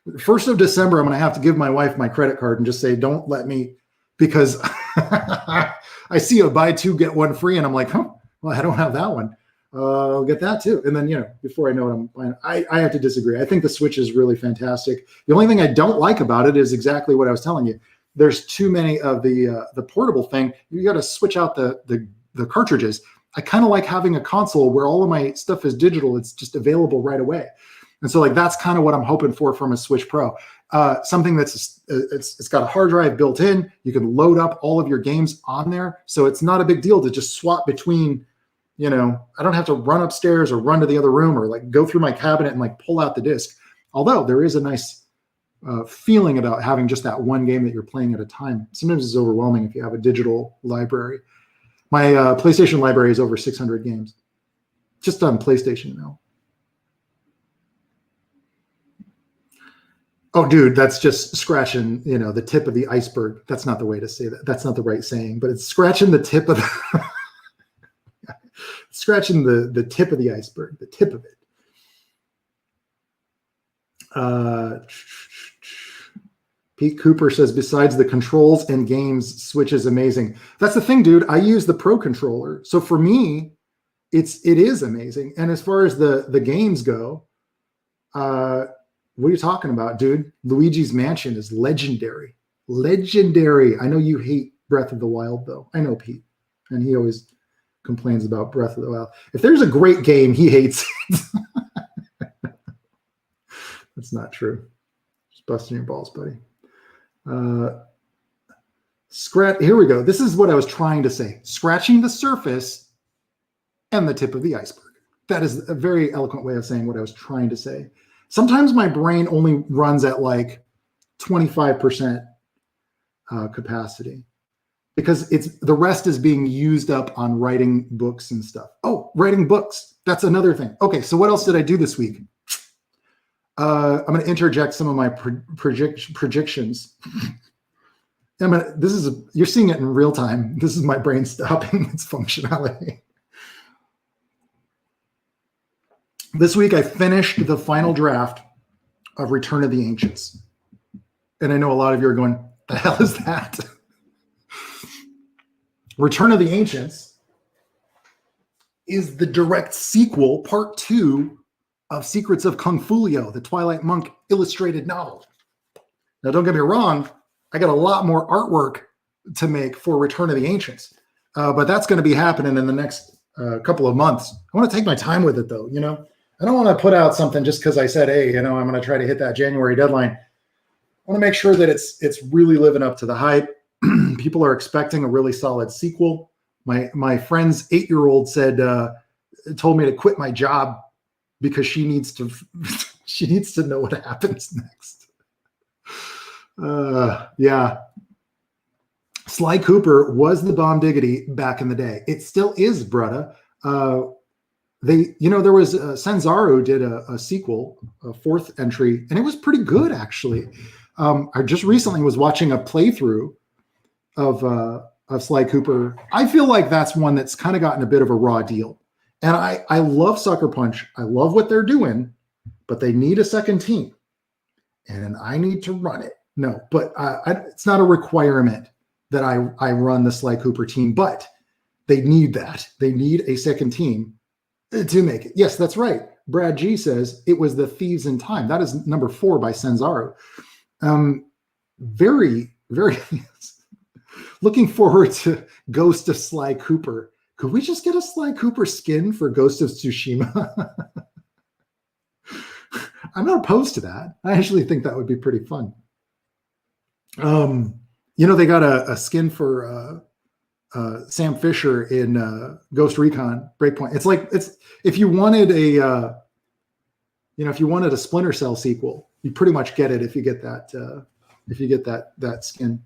1st of December, I'm going to have to give my wife my credit card and just say, don't let me, because I see a buy two, get one free. And I'm like, well, I don't have that one. I'll get that too. And then, before I know it, I'm buying. I have to disagree. I think the Switch is really fantastic. The only thing I don't like about it is exactly what I was telling you. There's too many of the portable thing. You got to switch out the cartridges. I kind of like having a console where all of my stuff is digital. It's just available right away. And so that's kind of what I'm hoping for from a Switch Pro. Something that's it's got a hard drive built in. You can load up all of your games on there. So it's not a big deal to just swap between, I don't have to run upstairs or run to the other room or go through my cabinet and pull out the disc. Although there is a nice feeling about having just that one game that you're playing at a time. Sometimes it's overwhelming if you have a digital library. My PlayStation library is over 600 games, just on PlayStation now. Oh, dude, that's just scratching, the tip of the iceberg. That's not the way to say that. That's not the right saying, but it's scratching the tip of the scratching the tip of the iceberg, the tip of it. Pete Cooper says, besides the controls and games, Switch is amazing. That's the thing, dude. I use the Pro controller. So for me, it is amazing. And as far as the games go, what are you talking about, dude? Luigi's Mansion is legendary. Legendary. I know you hate Breath of the Wild, though. I know Pete. And he always complains about Breath of the Wild. If there's a great game, he hates it. That's not true. Just busting your balls, buddy. Here we go. This is what I was trying to say. Scratching the surface and the tip of the iceberg. That is a very eloquent way of saying what I was trying to say. Sometimes my brain only runs at 25% capacity because the rest is being used up on writing books and stuff. Oh, writing books. That's another thing. Okay, so what else did I do this week? I'm going to interject some of my projections. You're seeing it in real time. This is my brain stopping its functionality. This week, I finished the final draft of Return of the Ancients. And I know a lot of you are going, the hell is that? Return of the Ancients is the direct sequel, part 2 of Secrets of Kung Fulio, the Twilight Monk illustrated novel. Now, don't get me wrong, I got a lot more artwork to make for Return of the Ancients, but that's going to be happening in the next couple of months. I want to take my time with it, though. I don't want to put out something just because I said, hey, I'm going to try to hit that January deadline. I want to make sure that it's really living up to the hype. People are expecting a really solid sequel. My friend's 8-year-old told me to quit my job because she needs to know what happens next. Yeah. Sly Cooper was the bomb diggity back in the day. It still is, brother. There was Sanzaru did a sequel, a 4th entry, and it was pretty good, actually. I just recently was watching a playthrough of Sly Cooper. I feel like that's one that's kind of gotten a bit of a raw deal. And I love Sucker Punch. I love what they're doing, but they need a second team. And I need to run it. No, but it's not a requirement that I run the Sly Cooper team, but they need that. They need a second team to make it. Yes, that's right. Brad G says it was The Thieves in Time. That is number 4 by Sanzaru. Very, very looking forward to Ghost of Sly Cooper. Could we just get a Sly Cooper skin for Ghost of Tsushima? I'm not opposed to that. I actually think that would be pretty fun. They got a skin for Sam Fisher in Ghost Recon Breakpoint. It's if you wanted if you wanted a Splinter Cell sequel, you pretty much get it if you get that that skin.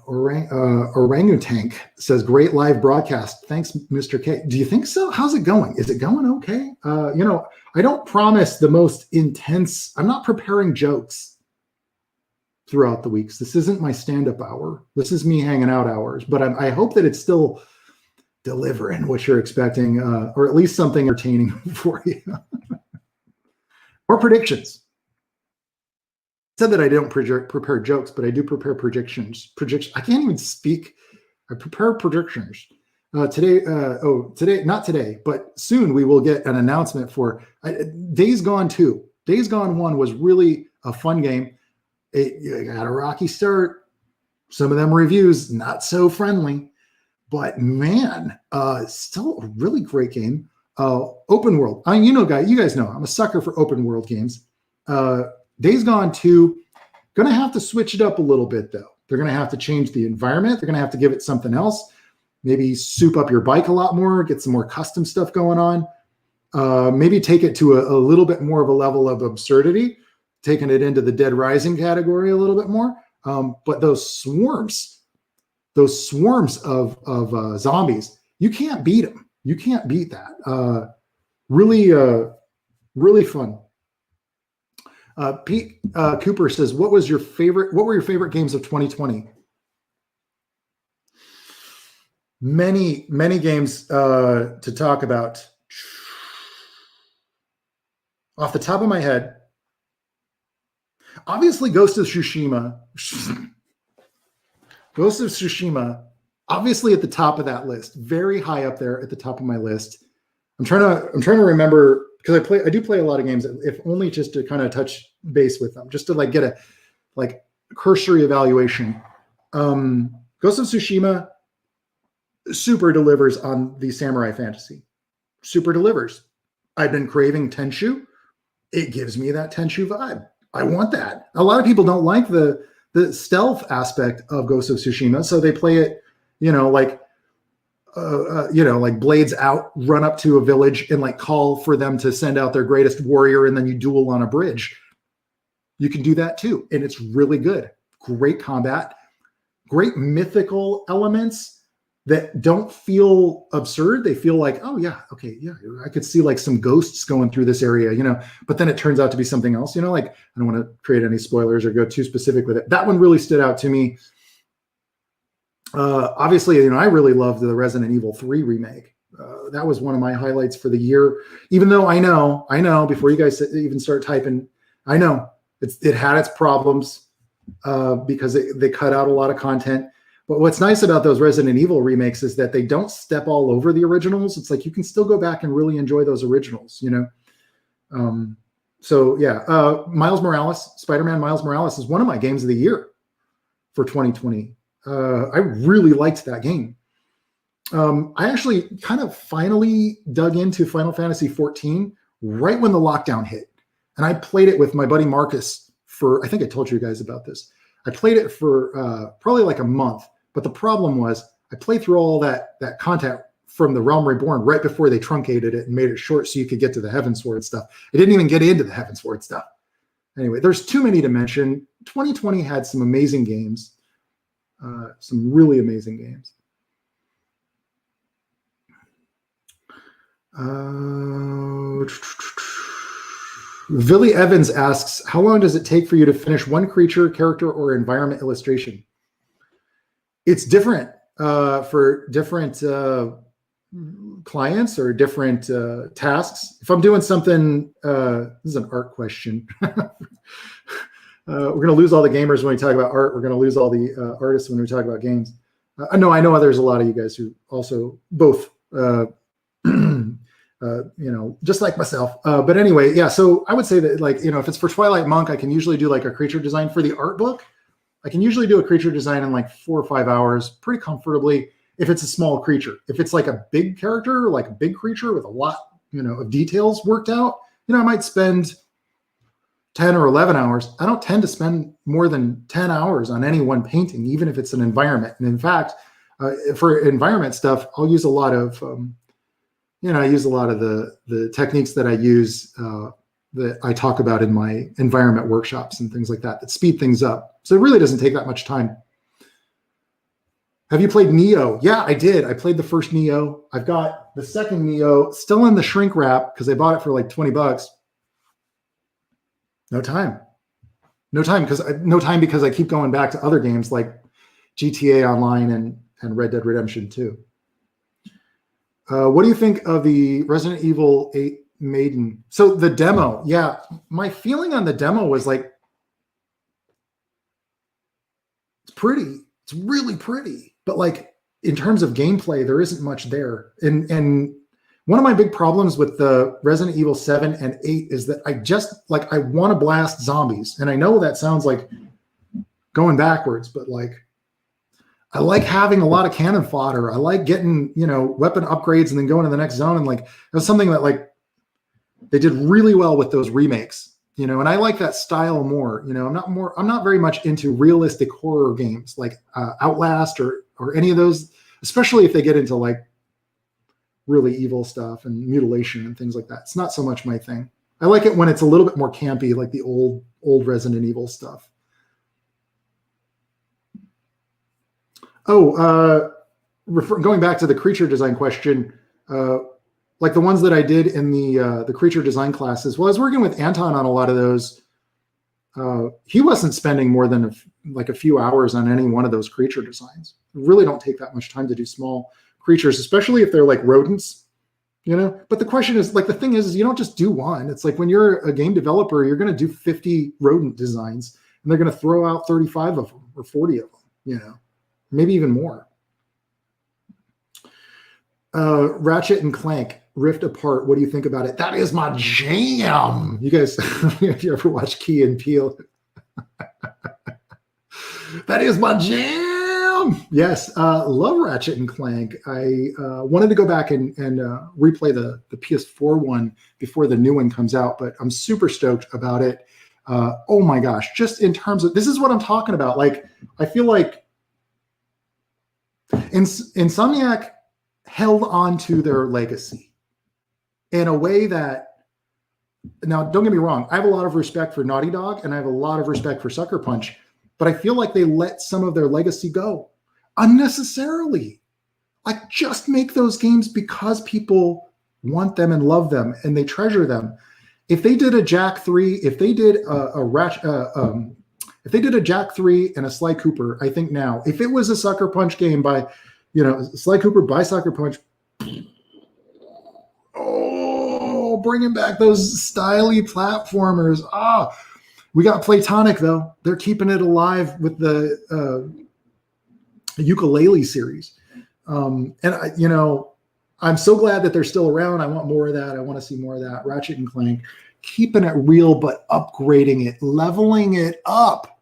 Orangutan says, great live broadcast. Thanks, Mr. K. Do you think so? How's it going? Is it going okay? I don't promise the most intense. I'm not preparing jokes throughout the weeks. This isn't my stand-up hour. This is me hanging out hours. But I hope that it's still delivering what you're expecting, or at least something entertaining for you. Or predictions. Said that I don't prepare jokes, but I do prepare predictions. I can't even speak. I prepare predictions. Today, not today, but soon we will get an announcement for Days Gone 2. Days Gone 1 was really a fun game. It got a rocky start. Some of them reviews, not so friendly, but man, still a really great game. Open world. You guys know I'm a sucker for open world games. Days Gone 2, going to have to switch it up a little bit, though. They're going to have to change the environment. They're going to have to give it something else. Maybe soup up your bike a lot more, get some more custom stuff going on. Maybe take it to a little bit more of a level of absurdity, taking it into the Dead Rising category a little bit more. But those swarms of zombies, you can't beat them. You can't beat that. Really fun. Pete Cooper says, what were your favorite games of 2020? Many games to talk about. Off the top of my head, obviously Ghost of Tsushima. Ghost of Tsushima, obviously at the top of that list, very high up there at the top of my list. I'm trying to remember, because I do play a lot of games, if only just to kind of touch base with them, just to get a cursory evaluation. Ghost of Tsushima super delivers on the samurai fantasy. Super delivers. I've been craving Tenchu. It gives me that Tenchu vibe. I want that. A lot of people don't like the stealth aspect of Ghost of Tsushima, so they play it, like blades out, run up to a village and call for them to send out their greatest warrior, and then you duel on a bridge. You can do that too, and it's really good. Great combat, great mythical elements that don't feel absurd. They feel like, oh yeah, okay, yeah, I could see some ghosts going through this area, but then it turns out to be something else, I don't want to create any spoilers or go too specific with it. That one really stood out to me. Obviously, I really loved the Resident Evil 3 remake. That was one of my highlights for the year, even though I know before you guys even start typing, I know it had its problems because they cut out a lot of content. But what's nice about those Resident Evil remakes is that they don't step all over the originals. It's you can still go back and really enjoy those originals, So yeah, Miles Morales, Spider-Man Miles Morales is one of my games of the year for 2020. I really liked that game. I actually kind of finally dug into Final Fantasy 14 right when the lockdown hit. And I played it with my buddy Marcus I think I told you guys about this. I played it for probably a month. But the problem was I played through all that content from the Realm Reborn right before they truncated it and made it short so you could get to the Heavensward stuff. I didn't even get into the Heavensward stuff. Anyway, there's too many to mention. 2020 had some amazing games, some really amazing games. Billy Evans asks, how long does it take for you to finish one creature, character, or environment illustration? It's different for different clients or different tasks. If I'm doing something, this is an art question. We're going to lose all the gamers when we talk about art. We're going to lose all the artists when we talk about games. I know there's a lot of you guys who also both, just like myself. But anyway, yeah. So I would say that if it's for Twilight Monk, I can usually do a creature design for the art book. I can usually do a creature design in 4 or 5 hours pretty comfortably if it's a small creature. If it's a big character, a big creature with a lot of details worked out, I might spend 10 or 11 hours. I don't tend to spend more than 10 hours on any one painting, even if it's an environment. And in fact, for environment stuff, I'll use a lot of, I use a lot of the techniques that I use that I talk about in my environment workshops and things like that speed things up. So it really doesn't take that much time. Have you played Neo? Yeah, I did. I played the first Neo. I've got the second Neo still in the shrink wrap because I bought it for like $20. No time because I keep going back to other games like GTA Online and Red Dead Redemption 2. What do you think of the Resident Evil 8 Maiden? So the demo, yeah, my feeling on the demo was like, it's pretty. It's really pretty. But like in terms of gameplay, there isn't much there. And one of my big problems with the Resident Evil 7 and 8 is that I want to blast zombies. And I know that sounds like going backwards, but like, I like having a lot of cannon fodder. I like getting, weapon upgrades and then going to the next zone. And like, that's something that like they did really well with those remakes, and I like that style more. I'm not very much into realistic horror games like Outlast or any of those, especially if they get into like really evil stuff and mutilation and things like that. It's not so much my thing. I like it when it's a little bit more campy, like the old Resident Evil stuff. Oh, going back to the creature design question, like the ones that I did in the creature design classes. Well, I was working with Anton on a lot of those. He wasn't spending more than a few hours on any one of those creature designs. Really don't take that much time to do small creatures, especially if they're like rodents, But the question is, like, the thing is you don't just do one. It's like when you're a game developer, you're going to do 50 rodent designs, and they're going to throw out 35 of them or 40 of them, maybe even more. Ratchet and Clank Rift Apart. What do you think about it? That is my jam. You guys, if you ever watch Key and Peele, that is my jam. Yes, love Ratchet and Clank. I wanted to go back and replay the PS4 one before the new one comes out, but I'm super stoked about it. Oh my gosh, just in terms of, this is what I'm talking about. Like, I feel like Insomniac held on to their legacy in a way that, now don't get me wrong, I have a lot of respect for Naughty Dog and I have a lot of respect for Sucker Punch, but I feel like they let some of their legacy go unnecessarily. Like, just make those games because people want them and love them and they treasure them. If they did a Jack 3, if they did if they did a Jack 3 and a Sly Cooper, I think now, if it was a Sucker Punch game by, Sly Cooper by Sucker Punch, bringing back those styly platformers. We got Platonic, though. They're keeping it alive with the Ukulele series. And, I'm so glad that they're still around. I want more of that. I want to see more of that. Ratchet and Clank, keeping it real, but upgrading it, leveling it up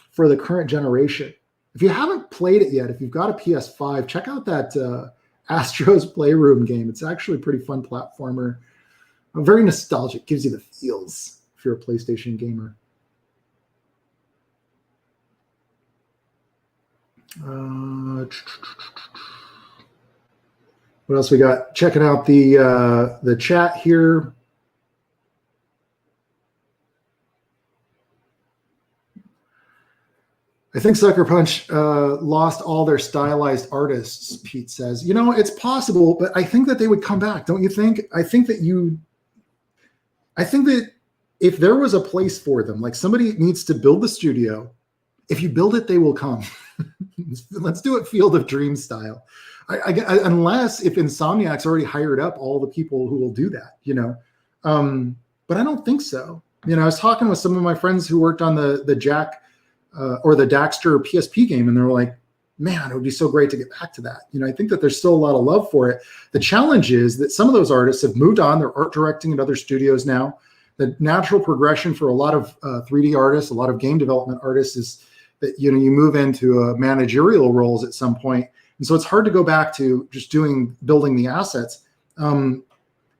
for the current generation. If you haven't played it yet, if you've got a PS5, check out that Astro's Playroom game. It's actually a pretty fun platformer. Very nostalgic, gives you the feels if you're a PlayStation gamer. What else we got? Checking out the chat here. I think Sucker Punch lost all their stylized artists, Pete says. It's possible, but I think that they would come back, don't you think? I think that if there was a place for them, like somebody needs to build the studio. If you build it, they will come. Let's do it Field of Dreams style. Unless if Insomniac's already hired up all the people who will do that, but I don't think so. I was talking with some of my friends who worked on the Jack or the Daxter PSP game, and they were like, man, it would be so great to get back to that. I think that there's still a lot of love for it. The challenge is that some of those artists have moved on. They're art directing at other studios now. The natural progression for a lot of 3D artists, a lot of game development artists is that, you move into managerial roles at some point. And so it's hard to go back to just building the assets.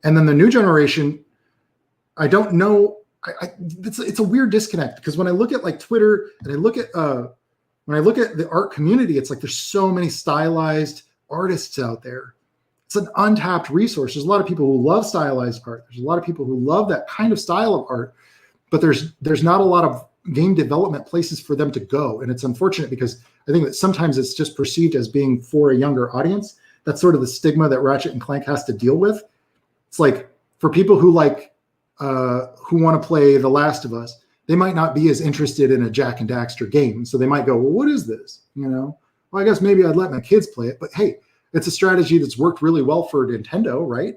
And then the new generation, I don't know. It's a weird disconnect, because when I look at like Twitter and I look at when I look at the art community, it's like there's so many stylized artists out there. It's an untapped resource. There's a lot of people who love stylized art. There's a lot of people who love that kind of style of art, but there's not a lot of game development places for them to go. And it's unfortunate, because I think that sometimes it's just perceived as being for a younger audience. That's sort of the stigma that Ratchet and Clank has to deal with. It's like for people who who want to play The Last of Us, they might not be as interested in a Jack and Daxter game. So they might go, well, what is this? Well, I guess maybe I'd let my kids play it, but hey, it's a strategy that's worked really well for Nintendo, right?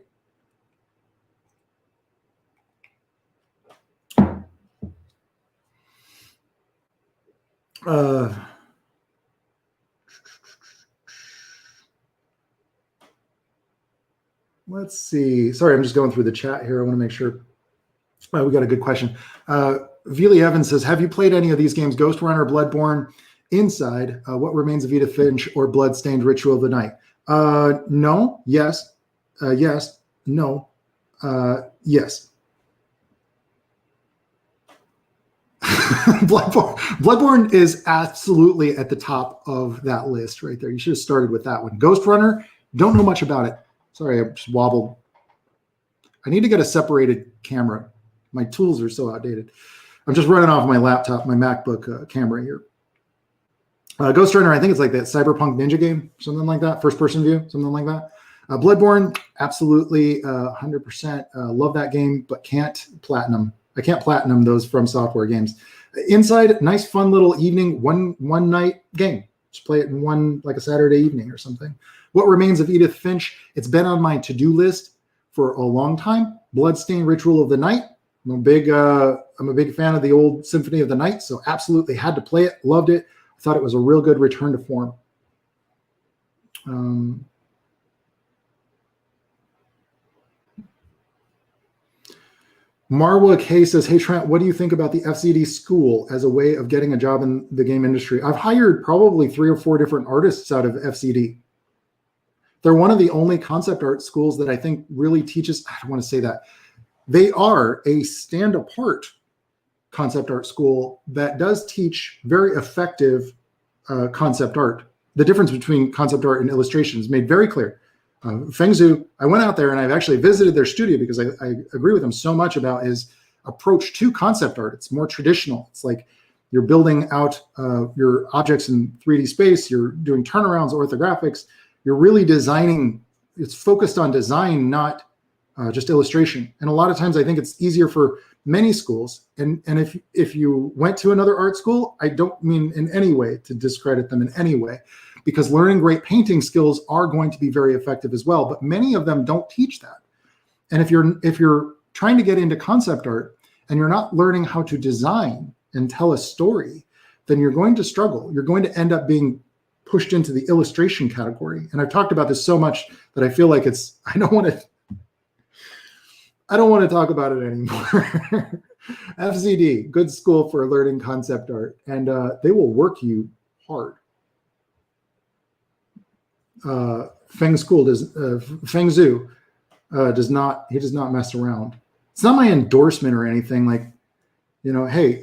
Let's see. Sorry, I'm just going through the chat here. I want to make sure. We got a good question. Vili Evans says, have you played any of these games, Ghost Runner, Bloodborne, Inside, What Remains of Edith Finch, or Bloodstained Ritual of the Night? No, yes, yes, no, yes. Bloodborne is absolutely at the top of that list right there. You should have started with that one. Ghost Runner, don't know much about it. Sorry, I just wobbled. I need to get a separated camera. My tools are so outdated. I'm just running off my laptop, my MacBook camera here. Ghost Runner, I think it's like that Cyberpunk Ninja game, something like that, first-person view, something like that. Bloodborne, absolutely, 100%. Love that game, but can't platinum. I can't platinum those From Software games. Inside, nice, fun little evening, one night game. Just play it in like a Saturday evening or something. What Remains of Edith Finch? It's been on my to-do list for a long time. Bloodstained Ritual of the Night. I'm a big fan of the old Symphony of the Night, so absolutely had to play it. Loved it. I thought it was a real good return to form. Marwa K says, hey, Trent, what do you think about the FCD school as a way of getting a job in the game industry? I've hired probably 3 or 4 different artists out of FCD. They're one of the only concept art schools that I think really teaches, I don't want to say that. They are a stand-apart concept art school that does teach very effective concept art. The difference between concept art and illustration is made very clear. Feng Zhu, I went out there and I've actually visited their studio because I agree with them so much about his approach to concept art. It's more traditional. It's like you're building out your objects in 3D space. You're doing turnarounds, orthographics. You're really designing. It's focused on design, not just illustration. And a lot of times I think it's easier for many schools. And if you went to another art school, I don't mean in any way to discredit them in any way, because learning great painting skills are going to be very effective as well. But many of them don't teach that. And if you're trying to get into concept art and you're not learning how to design and tell a story, then you're going to struggle. You're going to end up being pushed into the illustration category. And I've talked about this so much that I feel like I don't want to talk about it anymore. FCD, good school for learning concept art, and they will work you hard. Feng Zhu does not mess around. It's not my endorsement or anything. Like, hey,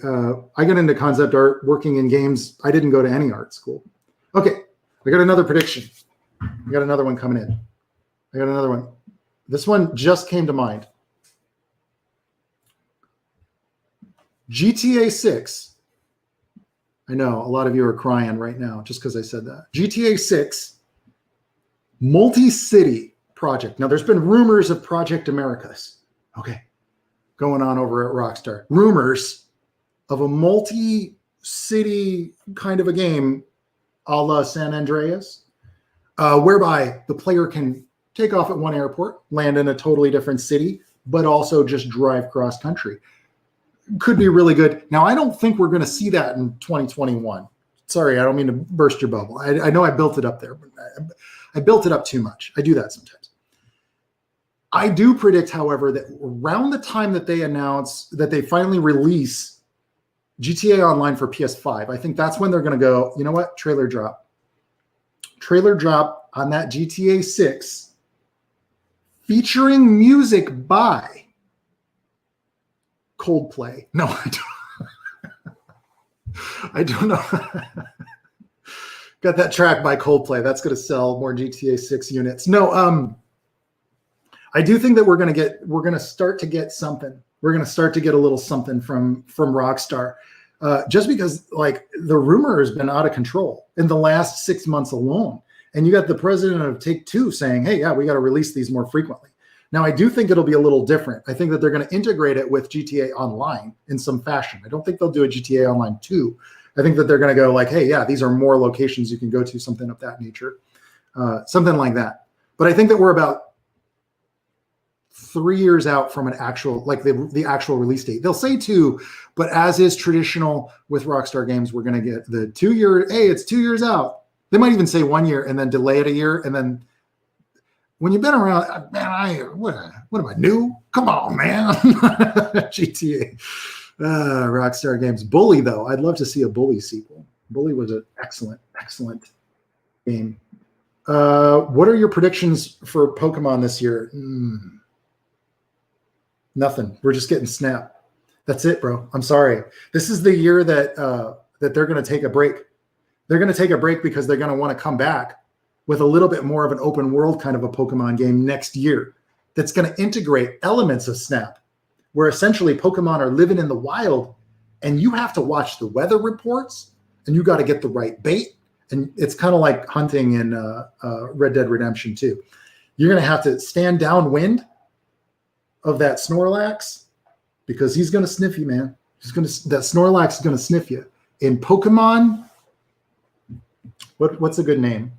I got into concept art working in games. I didn't go to any art school. Okay, I got another prediction. I got another one coming in. I got another one. This one just came to mind. GTA 6. I know a lot of you are crying right now just because I said that. GTA 6 multi-city project. Now, there's been rumors of Project Americas. Okay, going on over at Rockstar. Rumors of a multi-city kind of a game a la San Andreas, whereby the player can take off at one airport, land in a totally different city, but also just drive cross country. Could be really good. Now, I don't think we're going to see that in 2021. Sorry, I don't mean to burst your bubble. I know I built it up there, but I built it up too much. I do that sometimes. I do predict, however, that around the time that they announce that they finally release GTA Online for PS5, I think that's when they're going to go, you know what, trailer drop. Trailer drop on that GTA 6 featuring music by Coldplay. No, I don't know. Got that track by Coldplay. That's going to sell more GTA 6 units. No, I do think that we're going to start to get something. We're going to start to get a little something from Rockstar, just because like the rumor has been out of control in the last 6 months alone. And you got the president of Take-Two saying, hey, yeah, we got to release these more frequently. Now, I do think it'll be a little different. I think that they're going to integrate it with GTA Online in some fashion. I don't think they'll do a GTA Online 2. I think that they're going to go like, hey, yeah, these are more locations you can go to, something of that nature, something like that. But I think that we're about 3 years out from an actual, like the actual release date. They'll say 2, but as is traditional with Rockstar Games, we're going to get the 2 year, hey, it's 2 years out. They might even say 1 year and then delay it a year. And then when you've been around, man, what am I, new? Come on, man. GTA. Rockstar Games. Bully, though. I'd love to see a Bully sequel. Bully was an excellent, excellent game. What are your predictions for Pokemon this year? Nothing. We're just getting Snap. That's it, bro. I'm sorry. This is the year that they're going to take a break. They're going to take a break because they're going to want to come back with a little bit more of an open world kind of a Pokemon game next year that's going to integrate elements of Snap, where essentially Pokemon are living in the wild and you have to watch the weather reports and you got to get the right bait. And it's kind of like hunting in Red Dead Redemption 2. You're going to have to stand downwind of that Snorlax because he's going to sniff you, man. That Snorlax is going to sniff you. In Pokemon, what's a good name?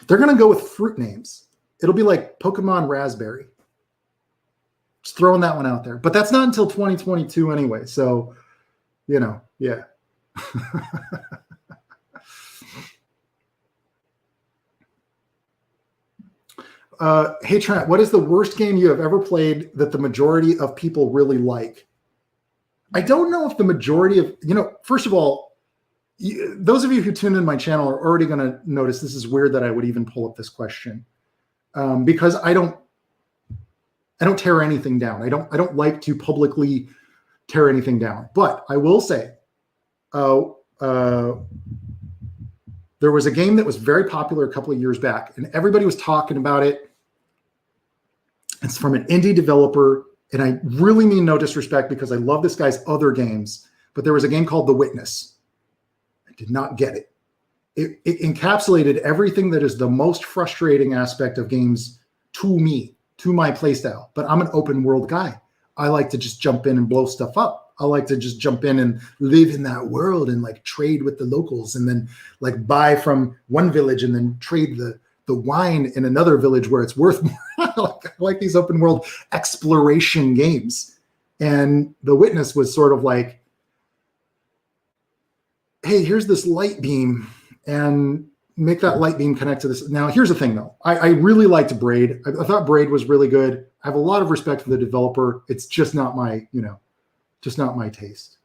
They're going to go with fruit names. It'll be like Pokemon Raspberry. Just throwing that one out there. But that's not until 2022 anyway. So, yeah. Hey, Trent, what is the worst game you have ever played that the majority of people really like? I don't know if the majority of, first of all, those of you who tune in my channel are already going to notice this is weird that I would even pull up this question, because I don't tear anything down. I don't like to publicly tear anything down. But I will say, there was a game that was very popular a couple of years back, and everybody was talking about it. It's from an indie developer, and I really mean no disrespect because I love this guy's other games. But there was a game called The Witness. I did not get it. It encapsulated everything that is the most frustrating aspect of games to me, to my playstyle. But I'm an open world guy. I like to just jump in and blow stuff up. I like to just jump in and live in that world and like trade with the locals and then like buy from one village and then trade the wine in another village where it's worth more. I like these open world exploration games. And The Witness was sort of like, hey, here's this light beam and make that light beam connect to this. Now, here's the thing, though. I really liked Braid. I thought Braid was really good. I have a lot of respect for the developer. It's just not my, just not my taste,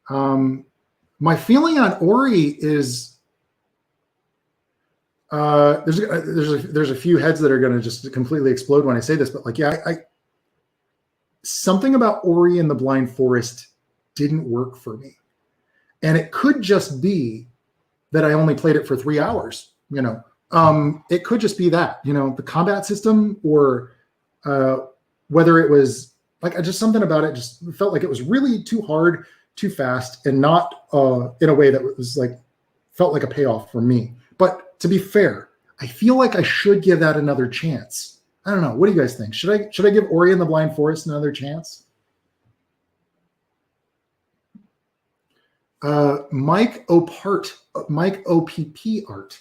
My feeling on Ori is there's a few heads that are going to just completely explode when I say this, but like, yeah, something about Ori and the Blind Forest didn't work for me. And it could just be that I only played it for 3 hours, it could just be that, the combat system or whether it was like just something about it just felt like it was really too hard, too fast, and not in a way that was like, felt like a payoff for me. But to be fair, I feel like I should give that another chance. I don't know. What do you guys think? Should I give Ori and the Blind Forest another chance? Mike OPP Art.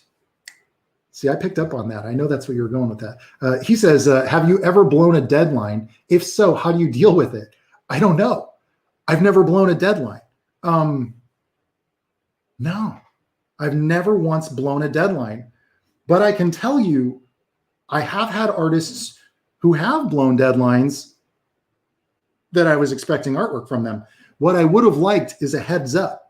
See, I picked up on that. I know that's where you're going with that. He says, have you ever blown a deadline? If so, how do you deal with it? I don't know. I've never blown a deadline. No, I've never once blown a deadline. But I can tell you, I have had artists who have blown deadlines that I was expecting artwork from them. What I would have liked is a heads up.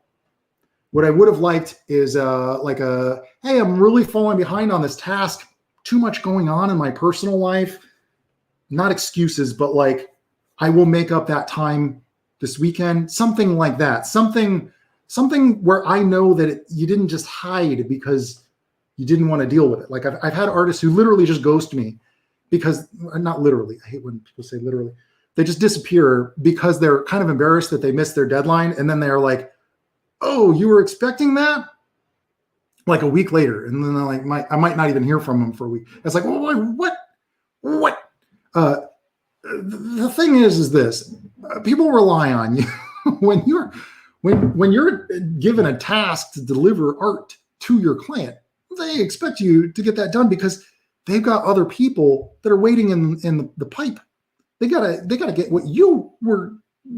What I would have liked is hey, I'm really falling behind on this task. too much going on in my personal life. Not excuses, but like, I will make up that time this weekend, something like that. Something where I know that you didn't just hide because you didn't want to deal with it. Like I've had artists who literally just ghost me because, not literally, I hate when people say literally, they just disappear because they're kind of embarrassed that they missed their deadline. And then they're like, oh, you were expecting that? Like a week later. And then they're like, I might not even hear from them for a week. It's like, well, what? The thing is this, people rely on you when you're given a task to deliver art to your client. They expect you to get that done because they've got other people that are waiting in the pipe. They gotta get what you were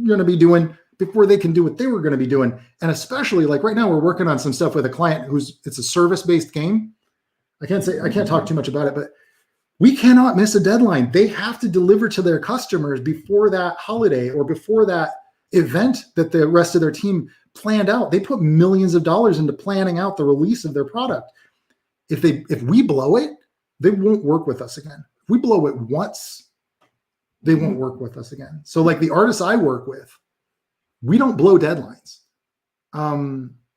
going to be doing before they can do what they were going to be doing. And especially like right now, we're working on some stuff with a client it's a service-based game. I can't talk too much about it, but we cannot miss a deadline. They have to deliver to their customers before that holiday or before that event that the rest of their team planned out. They put millions of dollars into planning out the release of their product. If we blow it, they won't work with us again. If we blow it once, they won't work with us again. So like the artists I work with, we don't blow deadlines.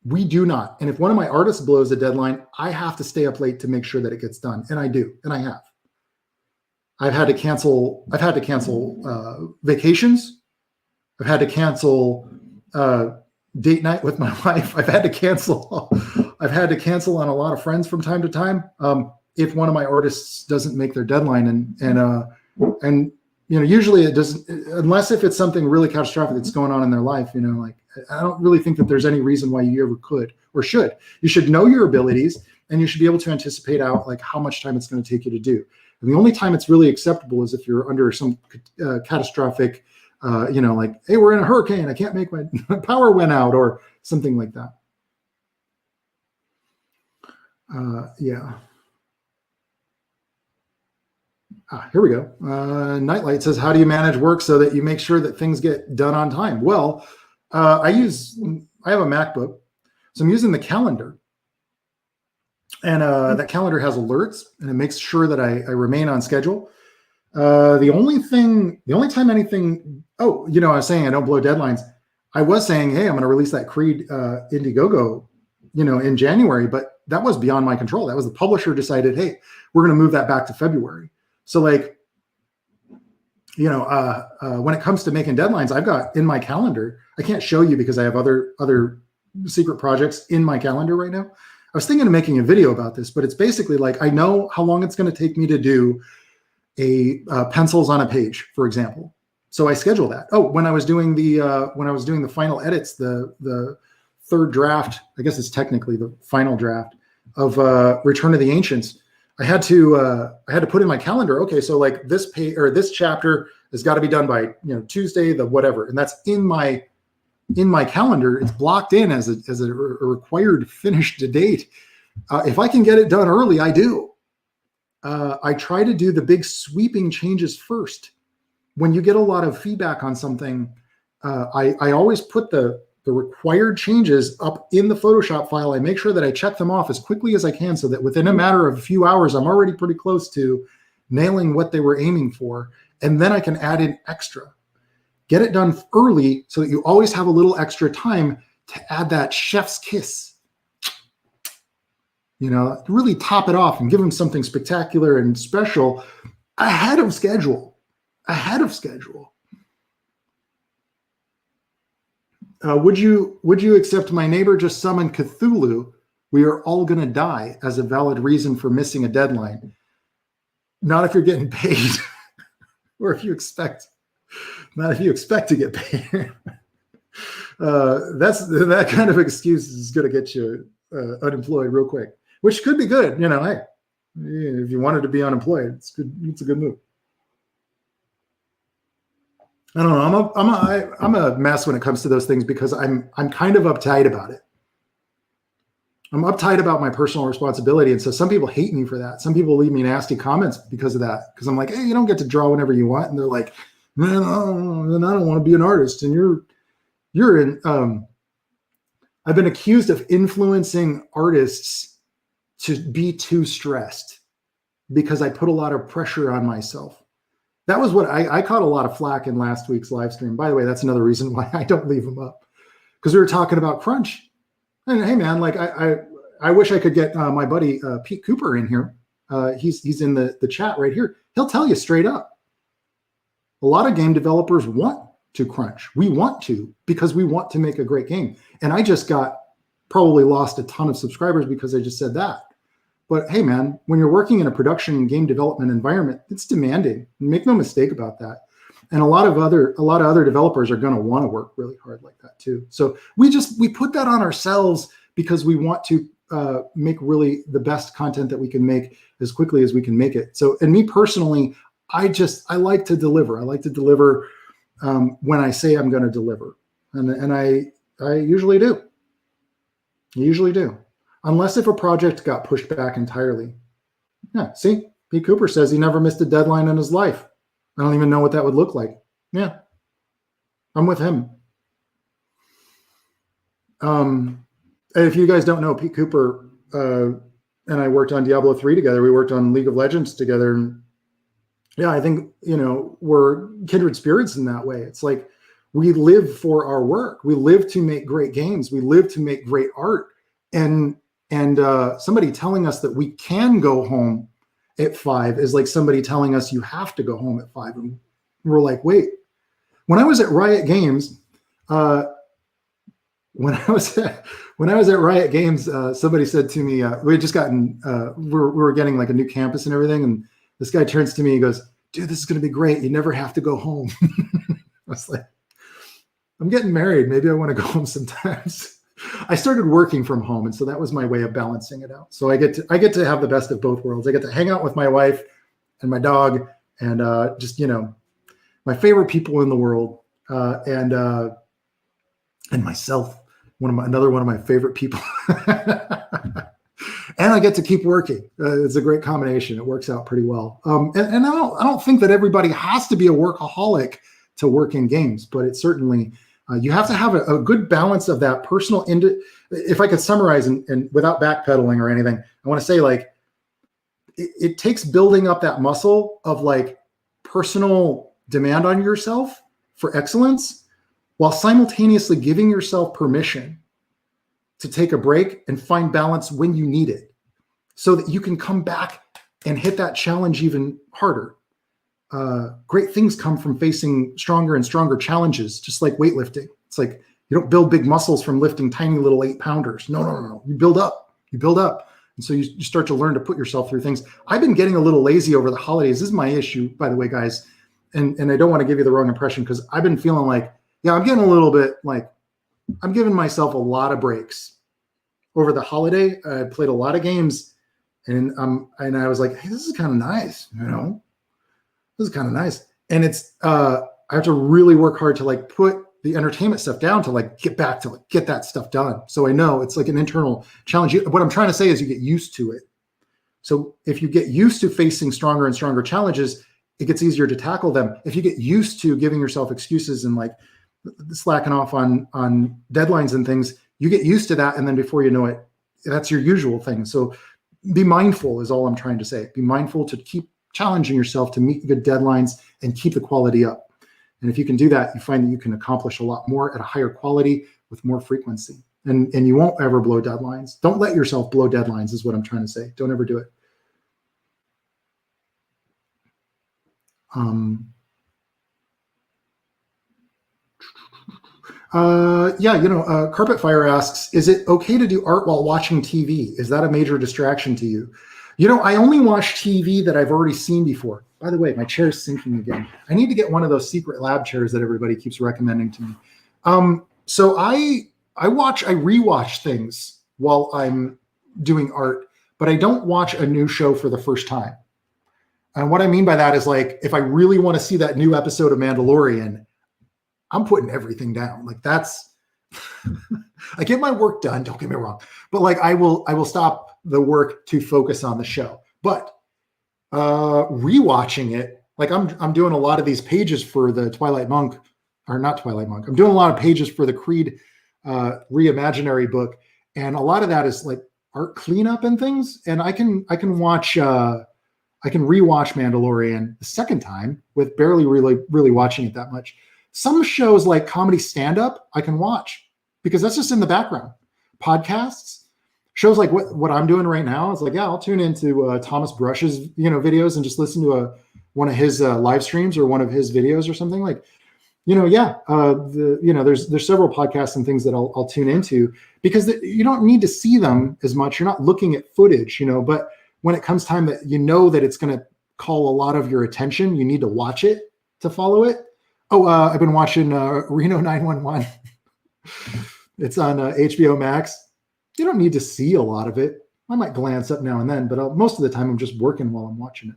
We do not. And if one of my artists blows a deadline, I have to stay up late to make sure that it gets done. And I do, and I have. I've had to cancel vacations. I've had to cancel date night with my wife. I've had to cancel on a lot of friends from time to time. If one of my artists doesn't make their deadline and usually it doesn't, unless if it's something really catastrophic that's going on in their life, like I don't really think that there's any reason why you ever could or should. You should know your abilities and you should be able to anticipate out like how much time it's going to take you to do. And the only time it's really acceptable is if you're under some catastrophic, like, hey, we're in a hurricane. I can't make my power went out or something like that. Yeah. Here we go. Nightlight says, how do you manage work so that you make sure that things get done on time? Well, I have a MacBook, so I'm using the calendar. And that calendar has alerts, and it makes sure that I remain on schedule. The only time anything, I was saying I don't blow deadlines. I was saying, hey, I'm going to release that Creed Indiegogo, in January, but that was beyond my control. That was the publisher decided, hey, we're going to move that back to February. So like, when it comes to making deadlines, I've got in my calendar, I can't show you because I have other secret projects in my calendar right now. I was thinking of making a video about this, but it's basically like, I know how long it's going to take me to do a pencils on a page, for example. So I schedule that. Oh, when I was doing the final edits, the third draft, I guess it's technically the final draft of Return of the Ancients, I had to put in my calendar. Okay, so like this page or this chapter has got to be done by Tuesday, the whatever, and that's in my calendar. It's blocked in as a required finished date. If I can get it done early, I do. I try to do the big sweeping changes first. When you get a lot of feedback on something, I always put the required changes up in the Photoshop file. I make sure that I check them off as quickly as I can so that within a matter of a few hours, I'm already pretty close to nailing what they were aiming for. And then I can add in extra. Get it done early so that you always have a little extra time to add that chef's kiss. Really top it off and give them something spectacular and special ahead of schedule. Would you accept my neighbor just summoned Cthulhu? We are all going to die as a valid reason for missing a deadline. Not if you're getting paid or if you expect. Not if you expect to get paid. That kind of excuse is going to get you unemployed real quick, which could be good. Hey, if you wanted to be unemployed, it's good. It's a good move. I don't know. I'm a mess when it comes to those things because I'm kind of uptight about it. I'm uptight about my personal responsibility, and so some people hate me for that. Some people leave me nasty comments because of that. Because I'm like, hey, you don't get to draw whenever you want, and they're like, man, I don't want to be an artist, and you're in. I've been accused of influencing artists to be too stressed. because I put a lot of pressure on myself. That was what I caught a lot of flack in last week's live stream. By the way, that's another reason why I don't leave them up, because we were talking about crunch. And hey, man, like I wish I could get my buddy Pete Cooper in here. He's in the chat right here. He'll tell you straight up. A lot of game developers want to crunch. We want to, because we want to make a great game. And I just probably lost a ton of subscribers because I just said that. But hey, man, when you're working in a production game development environment, it's demanding. Make no mistake about that. And a lot of other developers are going to want to work really hard like that too. So we put that on ourselves because we want to make really the best content that we can make as quickly as we can make it. So, and me personally, I like to deliver. I like to deliver when I say I'm going to deliver, and I usually do. I usually do. Unless if a project got pushed back entirely. Yeah, see, Pete Cooper says he never missed a deadline in his life. I don't even know what that would look like. Yeah, I'm with him. If you guys don't know, Pete Cooper and I worked on Diablo 3 together. We worked on League of Legends together. And yeah, I think, we're kindred spirits in that way. It's like we live for our work. We live to make great games. We live to make great art. And somebody telling us that we can go home at 5 is like somebody telling us you have to go home at 5. And we're like, wait. When I was at Riot Games, somebody said to me, we had just gotten, we were getting like a new campus and everything. And this guy turns to me, he goes, dude, this is going to be great. You never have to go home. I was like, I'm getting married. Maybe I want to go home sometimes. I started working from home, and so that was my way of balancing it out. So I get to have the best of both worlds. I get to hang out with my wife and my dog, and just my favorite people in the world, and myself, another one of my favorite people, and I get to keep working. It's a great combination. It works out pretty well. And I don't think that everybody has to be a workaholic to work in games, but it certainly. You have to have a good balance of that personal. If I could summarize and without backpedaling or anything, I want to say like it takes building up that muscle of like personal demand on yourself for excellence, while simultaneously giving yourself permission to take a break and find balance when you need it, so that you can come back and hit that challenge even harder. Great things come from facing stronger and stronger challenges, just like weightlifting. It's like you don't build big muscles from lifting tiny little 8-pounders. No. You build up. And so you start to learn to put yourself through things. I've been getting a little lazy over the holidays. This is my issue, by the way, guys. And I don't want to give you the wrong impression, because I've been feeling like, yeah, I'm getting a little bit like I'm giving myself a lot of breaks over the holiday. I played a lot of games, and I was like, hey, this is kind of nice, This is kind of nice. And it's I have to really work hard to like put the entertainment stuff down to like get back to like get that stuff done. So I know it's like an internal challenge. What I'm trying to say is you get used to it. So if you get used to facing stronger and stronger challenges, it gets easier to tackle them. If you get used to giving yourself excuses and like slacking off on deadlines and things, you get used to that. And then before you know it, that's your usual thing. So be mindful is all I'm trying to say. Be mindful to keep challenging yourself to meet good deadlines and keep the quality up. And if you can do that, you find that you can accomplish a lot more at a higher quality with more frequency. And you won't ever blow deadlines. Don't let yourself blow deadlines is what I'm trying to say. Don't ever do it. Carpet Fire asks, is it okay to do art while watching TV? Is that a major distraction to you? I only watch TV that I've already seen before. By the way, my chair is sinking again. I need to get one of those secret lab chairs that everybody keeps recommending to me. So I rewatch things while I'm doing art, but I don't watch a new show for the first time. And what I mean by that is like, if I really want to see that new episode of Mandalorian, I'm putting everything down. Like that's, I get my work done. Don't get me wrong, but like I will stop the work to focus on the show. But rewatching it, like I'm doing a lot of these pages for the Twilight Monk, or not Twilight Monk. I'm doing a lot of pages for the Creed Reimaginary book, and a lot of that is like art cleanup and things. And I can watch I can rewatch Mandalorian the second time with barely really watching it that much. Some shows like comedy stand-up, I can watch because that's just in the background. Podcasts, shows like what I'm doing right now, is like, yeah, I'll tune into Thomas Brush's videos and just listen to one of his live streams or one of his videos or something like. There's several podcasts and things that I'll tune into because you don't need to see them as much. You're not looking at footage, but when it comes time that that it's going to call a lot of your attention, you need to watch it to follow it. Oh, I've been watching Reno 911. It's on HBO Max. You don't need to see a lot of it. I might glance up now and then, but most of the time I'm just working while I'm watching it.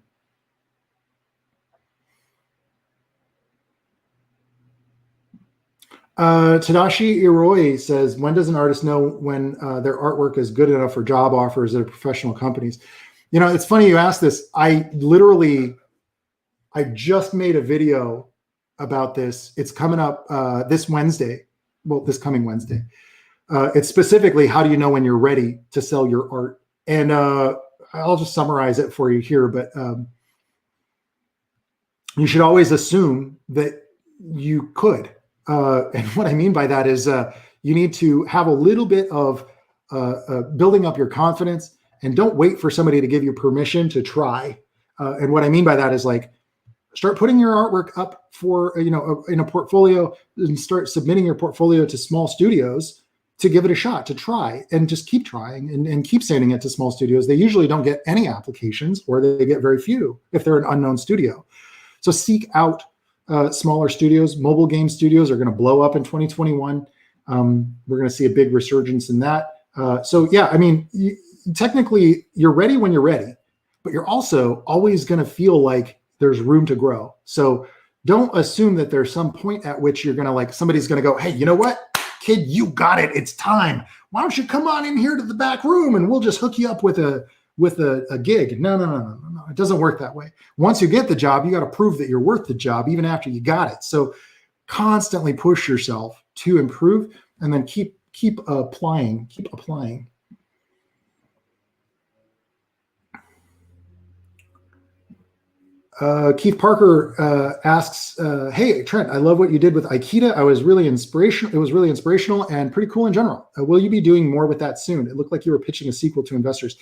Tadashi Iroi says, when does an artist know when their artwork is good enough for job offers at professional companies? It's funny you asked this. I just made a video about this. It's coming up this Wednesday. Well, this coming Wednesday. It's specifically, how do you know when you're ready to sell your art? And I'll just summarize it for you here, but you should always assume that you could. And what I mean by that is you need to have a little bit of building up your confidence, and don't wait for somebody to give you permission to try. And what I mean by that is like, start putting your artwork up for, in a portfolio, and start submitting your portfolio to small studios to give it a shot, to try, and just keep trying and keep sending it to small studios. They usually don't get any applications, or they get very few if they're an unknown studio. So seek out smaller studios. Mobile game studios are going to blow up in 2021. We're going to see a big resurgence in that. Technically you're ready when you're ready, but you're also always going to feel like there's room to grow. So don't assume that there's some point at which you're going to somebody's going to go, hey, you know what, kid, you got it. It's time. Why don't you come on in here to the back room and we'll just hook you up with a gig. No. It doesn't work that way. Once you get the job, you got to prove that you're worth the job even after you got it. So constantly push yourself to improve, and then keep applying. Keith Parker asks, hey, Trent, I love what you did with Aikido. It was really inspirational and pretty cool in general. Will you be doing more with that soon? It looked like you were pitching a sequel to investors.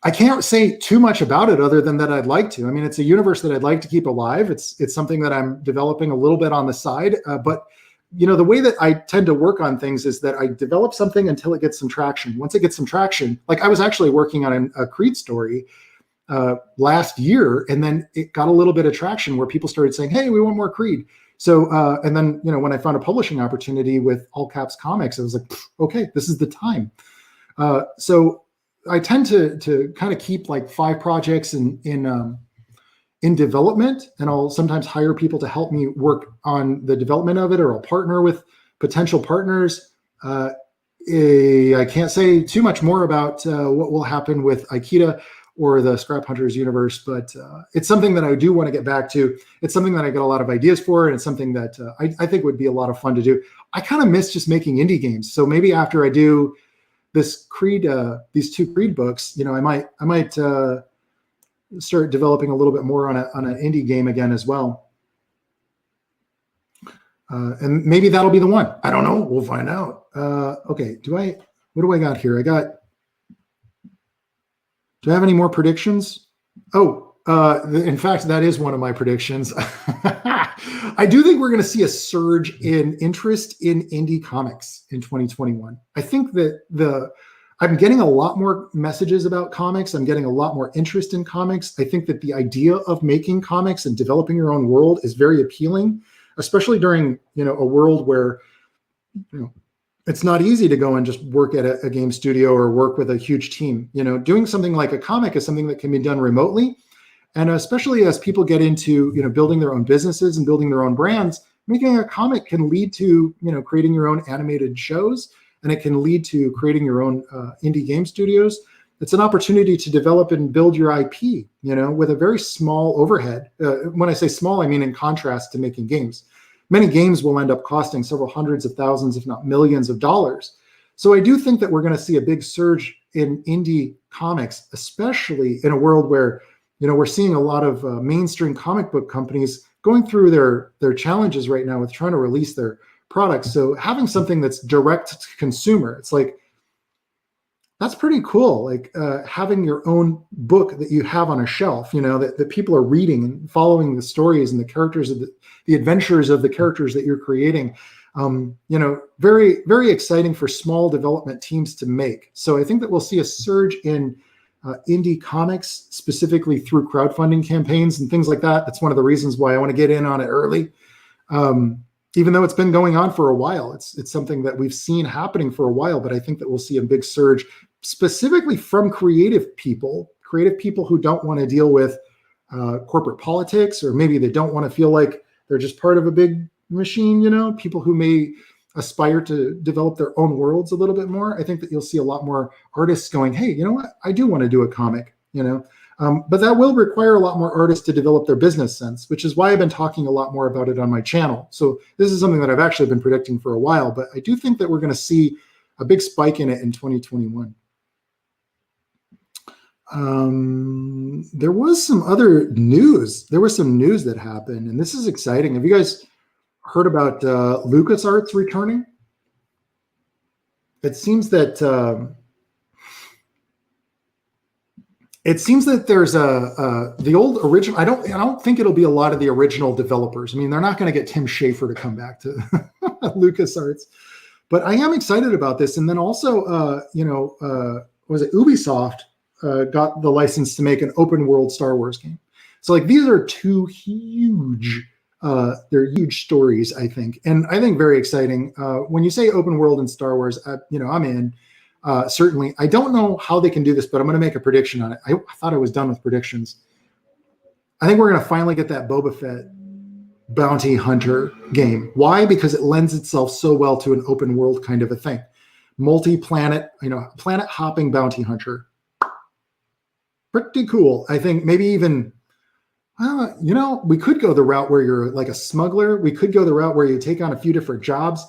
I can't say too much about it other than that I'd like to. I mean, it's a universe that I'd like to keep alive. It's something that I'm developing a little bit on the side. But the way that I tend to work on things is that I develop something until it gets some traction. Once it gets some traction, like I was actually working on a Creed story last year, and then it got a little bit of traction where people started saying, hey, we want more Creed. So, and then, when I found a publishing opportunity with All Caps Comics, I was like, okay, this is the time. So I tend to kind of keep like 5 projects in development, and I'll sometimes hire people to help me work on the development of it, or I'll partner with potential partners. I can't say too much more about what will happen with Aikido or the Scrap Hunters universe, but it's something that I do want to get back to. It's something that I got a lot of ideas for, and it's something that I think would be a lot of fun to do. I kind of miss just making indie games. So maybe after I do this Creed, these 2 Creed books, I might start developing a little bit more on an indie game again as well. And maybe that'll be the one. I don't know. We'll find out. Okay. What do I got here? Do I have any more predictions? Oh, in fact, that is one of my predictions. I do think we're going to see a surge in interest in indie comics in 2021. I think that I'm getting a lot more messages about comics. I'm getting a lot more interest in comics. I think that the idea of making comics and developing your own world is very appealing, especially during, a world where, it's not easy to go and just work at a game studio or work with a huge team. Doing something like a comic is something that can be done remotely. And especially as people get into, building their own businesses and building their own brands, making a comic can lead to, creating your own animated shows, and it can lead to creating your own indie game studios. It's an opportunity to develop and build your IP, with a very small overhead. When I say small, I mean in contrast to making games. Many games will end up costing several hundreds of thousands, if not millions of dollars. So I do think that we're going to see a big surge in indie comics, especially in a world where, we're seeing a lot of mainstream comic book companies going through their challenges right now with trying to release their products. So having something that's direct to consumer, it's like, that's pretty cool. Like having your own book that you have on a shelf, that people are reading and following the stories and the characters of the adventures of the characters that you're creating. Very, very exciting for small development teams to make. So I think that we'll see a surge in indie comics, specifically through crowdfunding campaigns and things like that. That's one of the reasons why I want to get in on it early. Even though it's been going on for a while, it's something that we've seen happening for a while, but I think that we'll see a big surge specifically from creative people who don't want to deal with corporate politics, or maybe they don't want to feel like they're just part of a big machine, people who may aspire to develop their own worlds a little bit more. I think that you'll see a lot more artists going, hey, you know what? I do want to do a comic, but that will require a lot more artists to develop their business sense, which is why I've been talking a lot more about it on my channel. So this is something that I've actually been predicting for a while, but I do think that we're going to see a big spike in it in 2021. There was some other news. There was some news that happened, and this is exciting. Have you guys heard about LucasArts returning? It seems that there's the old original. I don't think it'll be a lot of the original developers. I mean, they're not going to get Tim Schafer to come back to LucasArts, but I am excited about this. And then also, was it Ubisoft got the license to make an open world Star Wars game. So like these are two huge, they're huge stories, I think, and I think very exciting. When you say open world in Star Wars, I'm in. Certainly, I don't know how they can do this, but I'm going to make a prediction on it. I thought I was done with predictions. I think we're going to finally get that Boba Fett bounty hunter game. Why? Because it lends itself so well to an open world kind of a thing. Multi-planet, planet hopping bounty hunter. Pretty cool. I think maybe even, we could go the route where you're like a smuggler. We could go the route where you take on a few different jobs,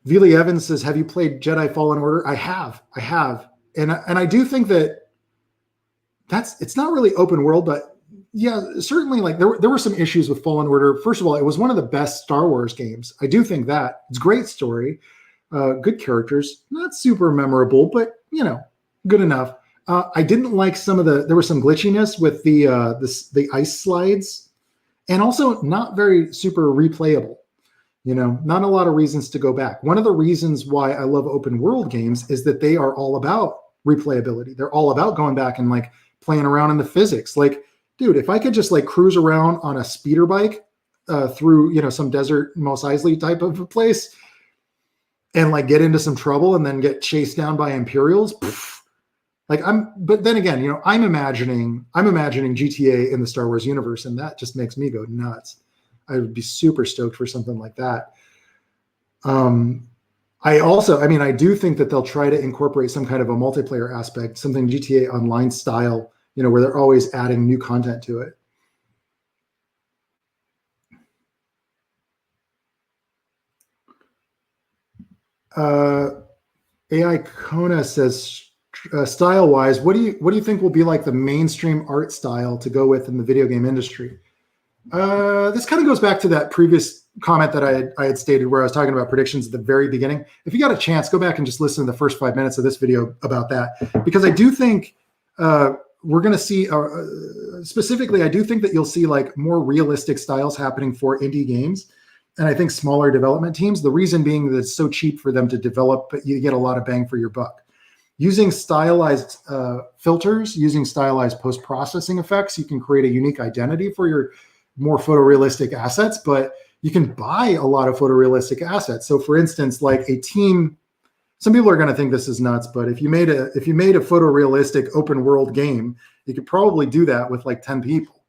Vili Evans says, have you played Jedi Fallen Order? I have. And I do think that it's not really open world, but yeah, certainly like there were some issues with Fallen Order. First of all, it was one of the best Star Wars games. I do think that it's a great story. Good characters, not super memorable, but good enough. I didn't like there was some glitchiness with the ice slides, and also not very super replayable. Not a lot of reasons to go back. One of the reasons why I love open world games is that they are all about replayability. They're all about going back and like playing around in the physics. Like, dude, if I could just like cruise around on a speeder bike through some desert Mos Eisley type of a place, and like get into some trouble and then get chased down by Imperials. But then again, I'm imagining GTA in the Star Wars universe, and that just makes me go nuts. I would be super stoked for something like that. I do think that they'll try to incorporate some kind of a multiplayer aspect, something GTA Online style, where they're always adding new content to it. AI Kona says, style-wise, what do you think will be like the mainstream art style to go with in the video game industry? This kind of goes back to that previous comment that I had stated where I was talking about predictions at the very beginning. If you got a chance, go back and just listen to the first 5 minutes of this video about that, because I do think we're going to see, specifically, I do think that you'll see like more realistic styles happening for indie games. And I think smaller development teams, the reason being that it's so cheap for them to develop, but you get a lot of bang for your buck. Using stylized filters, using stylized post-processing effects, you can create a unique identity for your more photorealistic assets, but you can buy a lot of photorealistic assets. So for instance, like a team, some people are going to think this is nuts, but if you made a photorealistic open world game, you could probably do that with like 10 people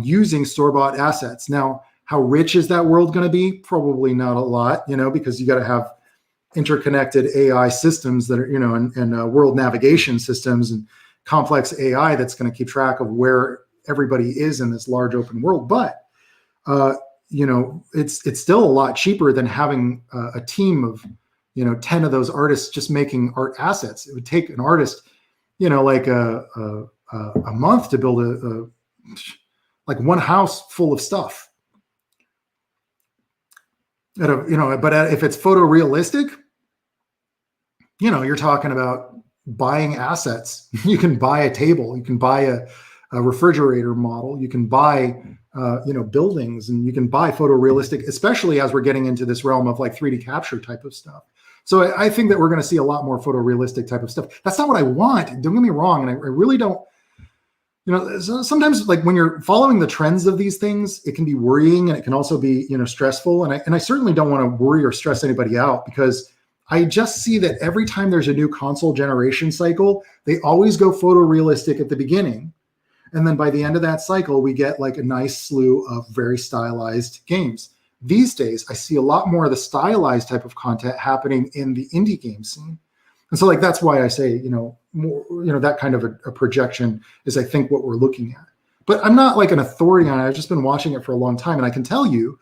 using store-bought assets. Now, how rich is that world going to be? Probably not a lot, because you got to have interconnected AI systems that are, and world navigation systems and complex AI that's going to keep track of where everybody is in this large open world. But, it's still a lot cheaper than having a team of, 10 of those artists just making art assets. It would take an artist, like a month to build like one house full of stuff. But if it's photorealistic, you're talking about buying assets. You can buy a table, you can buy a refrigerator model, you can buy buildings, and you can buy photorealistic, especially as we're getting into this realm of like 3D capture type of stuff. So I think that we're going to see a lot more photorealistic type of stuff. That's not what I want. Don't get me wrong. And I really don't, sometimes like when you're following the trends of these things, it can be worrying, and it can also be, stressful. And I certainly don't want to worry or stress anybody out, because I just see that every time there's a new console generation cycle, they always go photorealistic at the beginning. And then by the end of that cycle, we get like a nice slew of very stylized games. These days, I see a lot more of the stylized type of content happening in the indie game scene. And so like, that's why I say, more, that kind of a projection is, I think, what we're looking at. But I'm not like an authority on it. I've just been watching it for a long time. And I can tell you,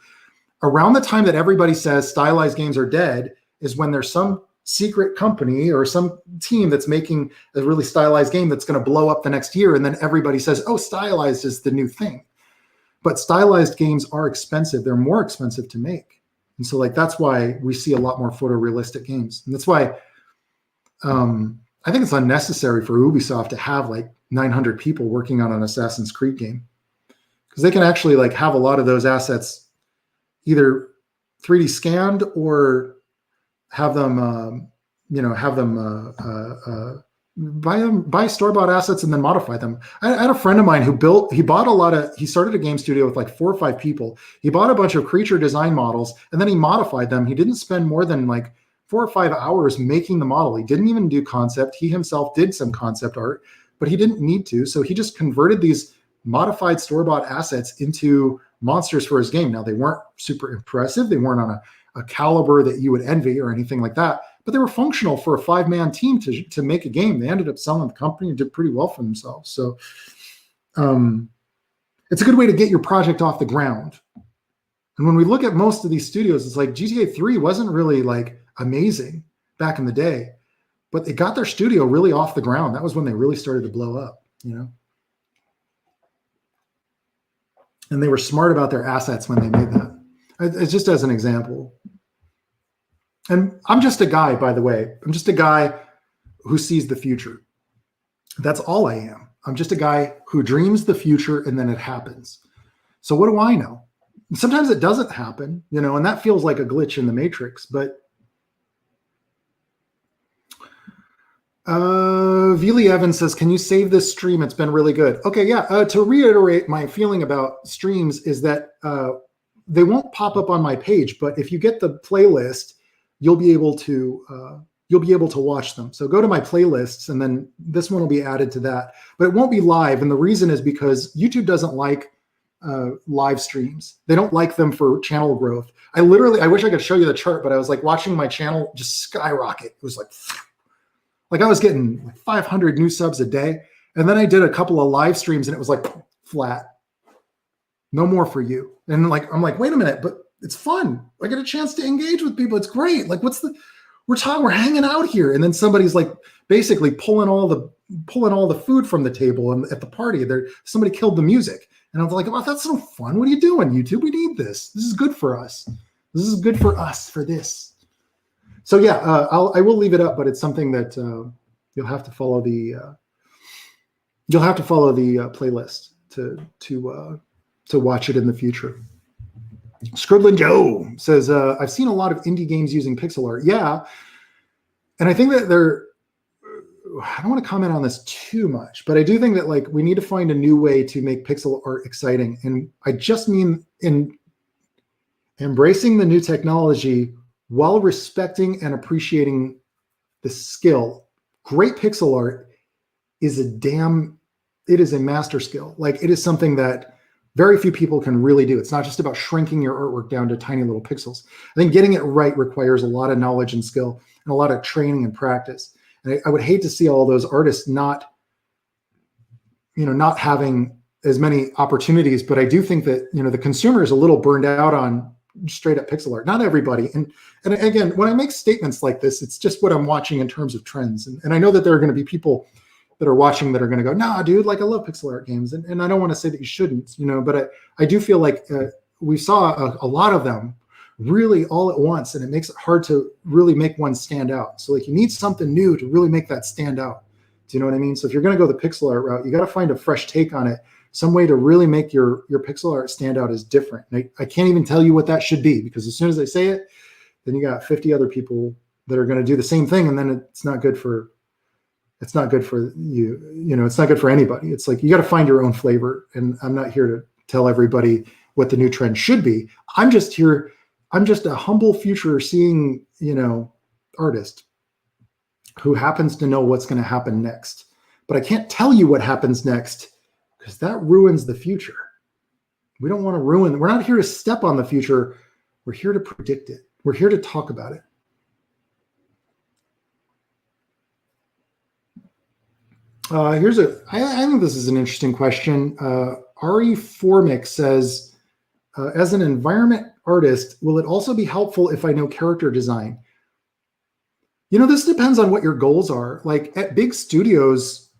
around the time that everybody says stylized games are dead is when there's some secret company or some team that's making a really stylized game that's going to blow up the next year. And then everybody says, oh, stylized is the new thing. But stylized games are expensive. They're more expensive to make. And so like, that's why we see a lot more photorealistic games. And that's why I think it's unnecessary for Ubisoft to have like 900 people working on an Assassin's Creed game, because they can actually like have a lot of those assets either 3D scanned or have them, buy store-bought assets and then modify them. I had a friend of mine who he started a game studio with like 4 or 5 people. He bought a bunch of creature design models and then he modified them. He didn't spend more than like 4 or 5 hours making the model. He didn't even do concept. He himself did some concept art, but he didn't need to. So he just converted these modified store-bought assets into monsters for his game. Now, they weren't super impressive. They weren't on a caliber that you would envy or anything like that, but they were functional for a 5-man team to make a game. They ended up selling the company and did pretty well for themselves. So it's a good way to get your project off the ground. And when we look at most of these studios, it's like GTA 3 wasn't really like amazing back in the day, but they got their studio really off the ground. That was when they really started to blow up, And they were smart about their assets when they made that. It's just as an example. And I'm just a guy, by the way. I'm just a guy who sees the future. That's all I am. I'm just a guy who dreams the future and then it happens. So what do I know? Sometimes it doesn't happen, and that feels like a glitch in the matrix. But Vili Evans says, can you save this stream? It's been really good. Okay, yeah. To reiterate, my feeling about streams is that they won't pop up on my page, but if you get the playlist, you'll be able to watch them. So go to my playlists, and then this one will be added to that. But it won't be live, and the reason is because YouTube doesn't like live streams. They don't like them for channel growth. I wish I could show you the chart, but I was like watching my channel just skyrocket. It was like I was getting like 500 new subs a day, and then I did a couple of live streams, and it was like flat. No more for you. And like, I'm like, wait a minute, but it's fun. I get a chance to engage with people. It's great. Like, we're hanging out here. And then somebody's like basically pulling all the food from the table and at the party. Somebody killed the music. And I was like, oh, that's so fun. What are you doing, YouTube? We need this. This is good for us. This is good for us for this. So yeah, I will leave it up, but it's something that you'll have to follow the playlist to watch it in the future. Scribbling Joe says, I've seen a lot of indie games using pixel art. Yeah. And I think that I don't want to comment on this too much, but I do think that like we need to find a new way to make pixel art exciting. And I just mean in embracing the new technology while respecting and appreciating the skill. Great pixel art is it is a master skill. Like, it is something that very few people can really do. It's not just about shrinking your artwork down to tiny little pixels. I think getting it right requires a lot of knowledge and skill and a lot of training and practice. And I would hate to see all those artists not having as many opportunities. But I do think that, the consumer is a little burned out on straight up pixel art. Not everybody. And again, when I make statements like this, it's just what I'm watching in terms of trends. And I know that there are going to be people that are watching that are going to go, nah, dude, like I love pixel art games. And I don't want to say that you shouldn't, but I do feel like we saw a lot of them really all at once, and it makes it hard to really make one stand out. So like you need something new to really make that stand out. Do you know what I mean? So if you're going to go the pixel art route, you got to find a fresh take on it, some way to really make your pixel art stand out as different. And I can't even tell you what that should be, because as soon as I say it, then you got 50 other people that are going to do the same thing, and then it's not good for you. It's not good for anybody. It's like you got to find your own flavor. And I'm not here to tell everybody what the new trend should be. I'm just a humble future seeing, artist who happens to know what's going to happen next. But I can't tell you what happens next, because that ruins the future. We don't want to ruin. We're not here to step on the future. We're here to predict it. We're here to talk about it. I think this is an interesting question. Ari Formick says, as an environment artist, will it also be helpful if I know character design? This depends on what your goals are. Like at big studios,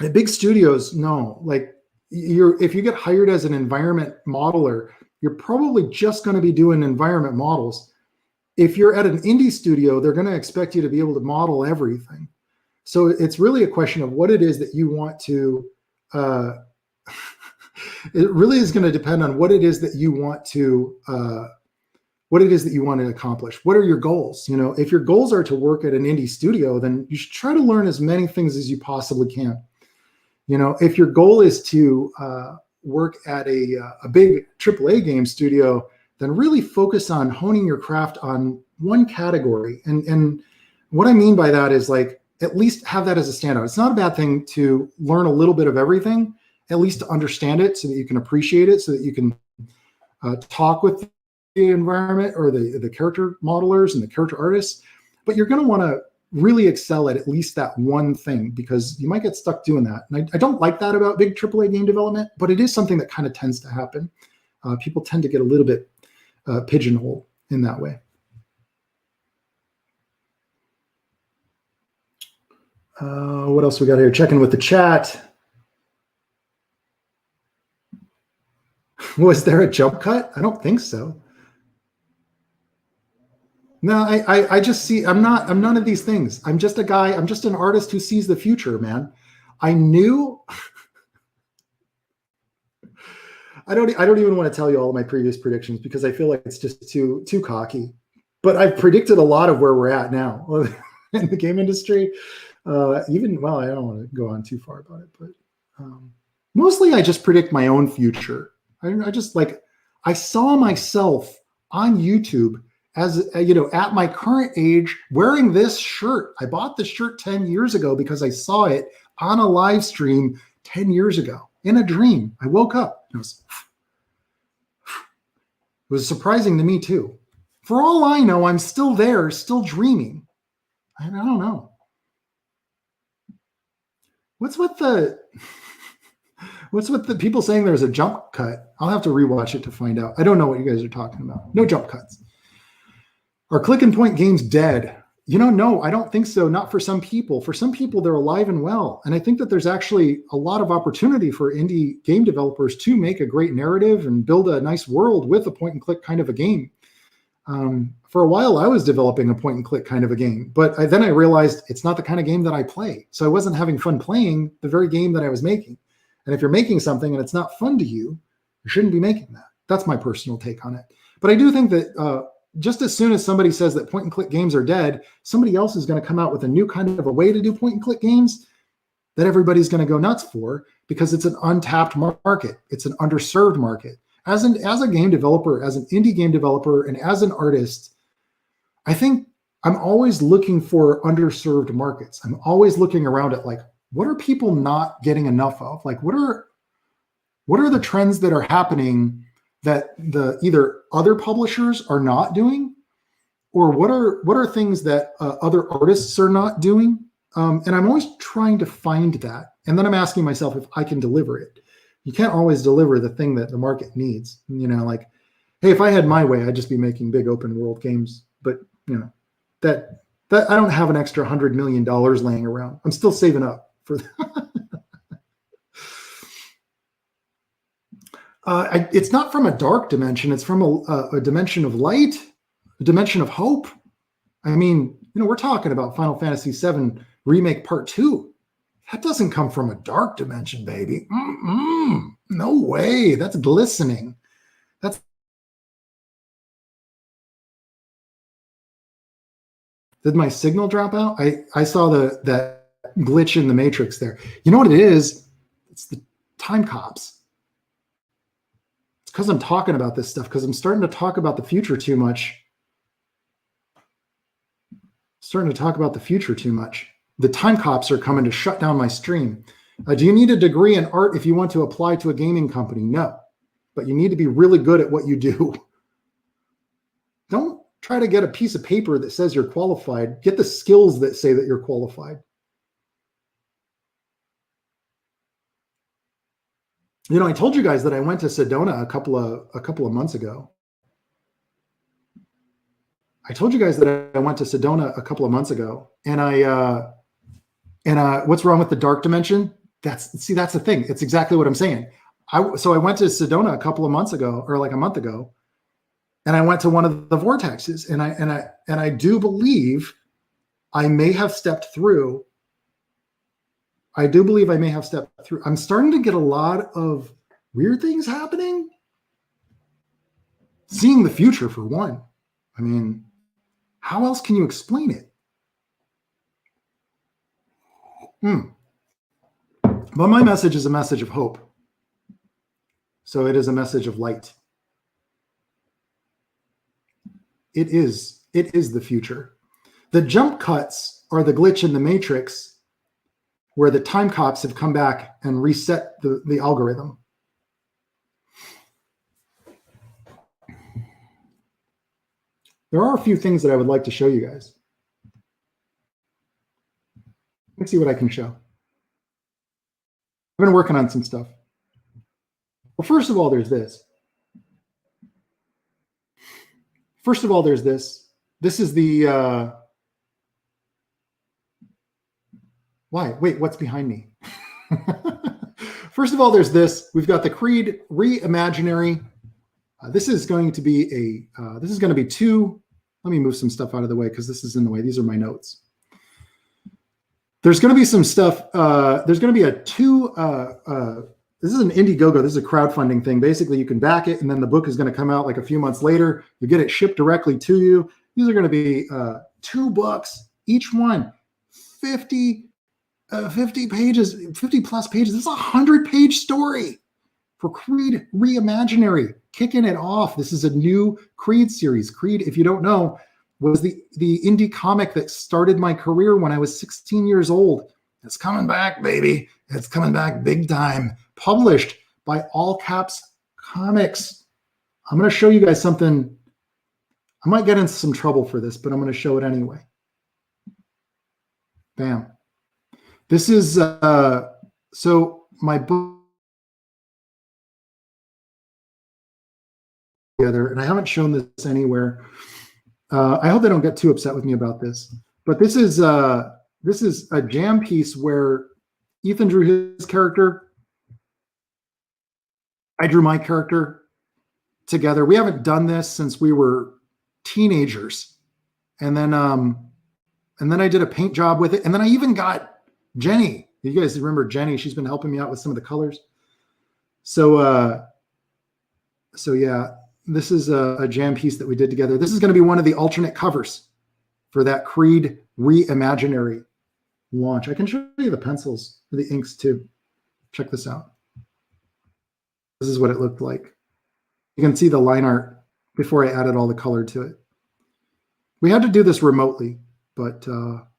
no. Like if you get hired as an environment modeler, you're probably just going to be doing environment models. If you're at an indie studio, they're going to expect you to be able to model everything. So it's really a question of what it is that you want to, it really is going to depend on what it is that you want to, accomplish. What are your goals? If your goals are to work at an indie studio, then you should try to learn as many things as you possibly can. If your goal is to work at a big AAA game studio, then really focus on honing your craft on one category. And what I mean by that is like, at least have that as a standout. It's not a bad thing to learn a little bit of everything, at least to understand it so that you can appreciate it, so that you can talk with the environment or the character modelers and the character artists. But you're going to want to really excel at least that one thing, because you might get stuck doing that. And I don't like that about big AAA game development, but it is something that kind of tends to happen. People tend to get a little bit pigeonholed in that way. What else we got here? Checking with the chat. Was there a jump cut? I don't think so. No, I just see, I'm none of these things. I'm just a guy, I'm just an artist who sees the future, man. I knew, I don't even want to tell you all of my previous predictions, because I feel like it's just too cocky. But I've predicted a lot of where we're at now in the game industry. I don't want to go on too far about it, but mostly I just predict my own future. I saw myself on YouTube as, at my current age wearing this shirt. I bought this shirt 10 years ago because I saw it on a live stream 10 years ago in a dream. I woke up. It was surprising to me too. For all I know, I'm still there, still dreaming. I don't know. What's with the people saying there's a jump cut? I'll have to rewatch it to find out. I don't know what you guys are talking about. No jump cuts. Are click and point games dead? No, I don't think so. Not for some people. For some people, they're alive and well. And I think that there's actually a lot of opportunity for indie game developers to make a great narrative and build a nice world with a point and click kind of a game. For a while, I was developing a point and click kind of a game, but then I realized it's not the kind of game that I play. So I wasn't having fun playing the very game that I was making. And if you're making something and it's not fun to you, you shouldn't be making that. That's my personal take on it. But I do think that just as soon as somebody says that point and click games are dead, somebody else is going to come out with a new kind of a way to do point and click games that everybody's going to go nuts for, because it's an untapped market. It's an underserved market. As a game developer, as an indie game developer, and as an artist, I think I'm always looking for underserved markets. I'm always looking around at like, what are people not getting enough of? Like, what are the trends that are happening that the either other publishers are not doing, or what are things that other artists are not doing? And I'm always trying to find that. And then I'm asking myself if I can deliver it. You can't always deliver the thing that the market needs. Like Hey, if I had my way, I'd just be making big open world games. But you know, that I don't have an extra $100 million laying around. I'm still saving up for that. It's not from a dark dimension. It's from a dimension of light, a dimension of hope. I mean, we're talking about Final Fantasy VII Remake Part 2. That doesn't come from a dark dimension, baby. No way. That's glistening. That's. Did my signal drop out? I saw that glitch in the matrix there. You know what it is? It's the time cops. It's because I'm talking about this stuff, because I'm starting to talk about the future too much. The time cops are coming to shut down my stream. Do you need a degree in art if you want to apply to a gaming company? No, but you need to be really good at what you do. Don't try to get a piece of paper that says you're qualified. Get the skills that say that you're qualified. I told you guys that I went to Sedona a couple of months ago. And what's wrong with the dark dimension? That's the thing. It's exactly what I'm saying. So I went to Sedona a couple of months ago, or like a month ago, and I went to one of the vortexes, and I do believe I may have stepped through. I'm starting to get a lot of weird things happening. Seeing the future, for one. I mean, how else can you explain it? But my message is a message of hope. So it is a message of light. It is the future. The jump cuts are the glitch in the matrix where the time cops have come back and reset the algorithm. There are a few things that I would like to show you guys. Let's see what I can show. I've been working on some stuff. Well, first of all, there's this. This is the... Why? Wait, what's behind me? First of all, there's this. We've got the Creed Reimaginary. This is going to be two. Let me move some stuff out of the way because this is in the way. These are my notes. There's going to be some stuff. There's going to be this is an Indiegogo. This is a crowdfunding thing. Basically, you can back it, and then the book is going to come out like a few months later. You get it shipped directly to you. These are going to be 2 books, each one 50 pages, 50 plus pages. This is a 100-page story for Creed Reimaginary, kicking it off. This is a new Creed series. Creed, if you don't know, was the indie comic that started my career when I was 16 years old. It's coming back, baby. It's coming back big time. Published by All Caps Comics. I'm going to show you guys something. I might get into some trouble for this, but I'm going to show it anyway. Bam. This is, so my book together, and I haven't shown this anywhere. I hope they don't get too upset with me about this, but this is a jam piece where Ethan drew his character. I drew my character together. We haven't done this since we were teenagers. And then I did a paint job with it. And then I even got Jenny. You guys remember Jenny? She's been helping me out with some of the colors. So yeah, this is a jam piece that we did together. This is going to be one of the alternate covers for that Creed Reimaginary launch. I can show you the pencils, the inks too. Check this out. This is what it looked like. You can see the line art before I added all the color to it. We had to do this remotely, but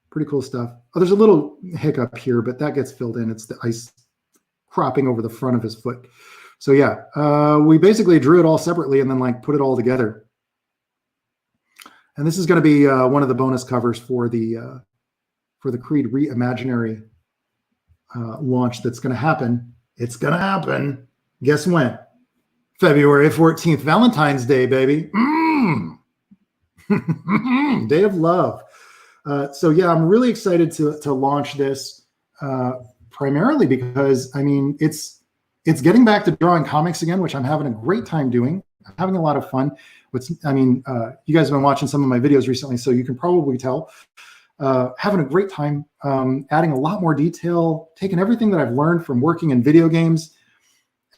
pretty cool stuff. Oh, there's a little hiccup here, but that gets filled in. It's the ice cropping over the front of his foot. So yeah, we basically drew it all separately and then like put it all together. And this is going to be one of the bonus covers for the Creed Reimaginary launch that's going to happen. It's going to happen. Guess when? February 14th, Valentine's Day, baby. Day of love. So yeah, I'm really excited to launch this, primarily because I mean it's getting back to drawing comics again, which I'm having a great time doing. I'm having a lot of fun. You guys have been watching some of my videos recently, so you can probably tell. Having a great time, adding a lot more detail, taking everything that I've learned from working in video games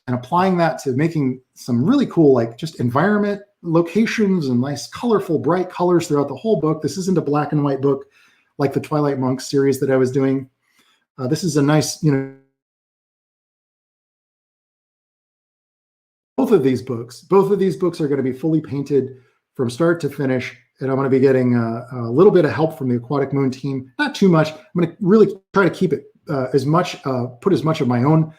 and applying that to making some really cool, like just environment, locations, and nice, colorful, bright colors throughout the whole book. This isn't a black and white book like the Twilight Monk series that I was doing. This is a nice, both of these books are going to be fully painted from start to finish. And I'm going to be getting a little bit of help from the Aquatic Moon team. Not too much. I'm going to really try to keep it put as much of my own,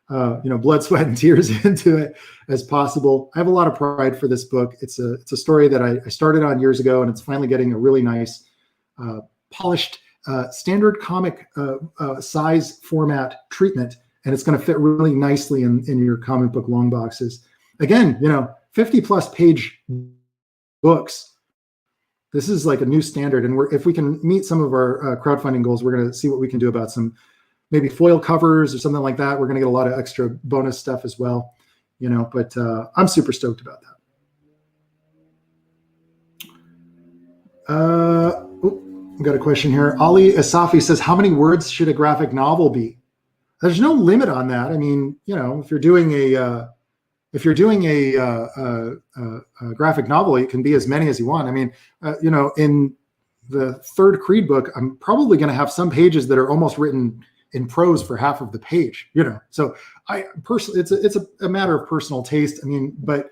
blood, sweat, and tears into it as possible. I have a lot of pride for this book. It's a story that I started on years ago, and it's finally getting a really nice, polished, standard comic size format treatment, and it's going to fit really nicely in your comic book long boxes. Again, 50 plus page books. This is like a new standard, and if we can meet some of our crowdfunding goals, we're going to see what we can do about some maybe foil covers or something like that. We're going to get a lot of extra bonus stuff as well, but I'm super stoked about that. I've got a question here. Ali Asafi says, how many words should a graphic novel be? There's no limit on that. I mean, if you're doing a graphic novel, it can be as many as you want. I mean, in the third Creed book, I'm probably going to have some pages that are almost written in prose for half of the page, So I personally, it's a matter of personal taste. I mean, but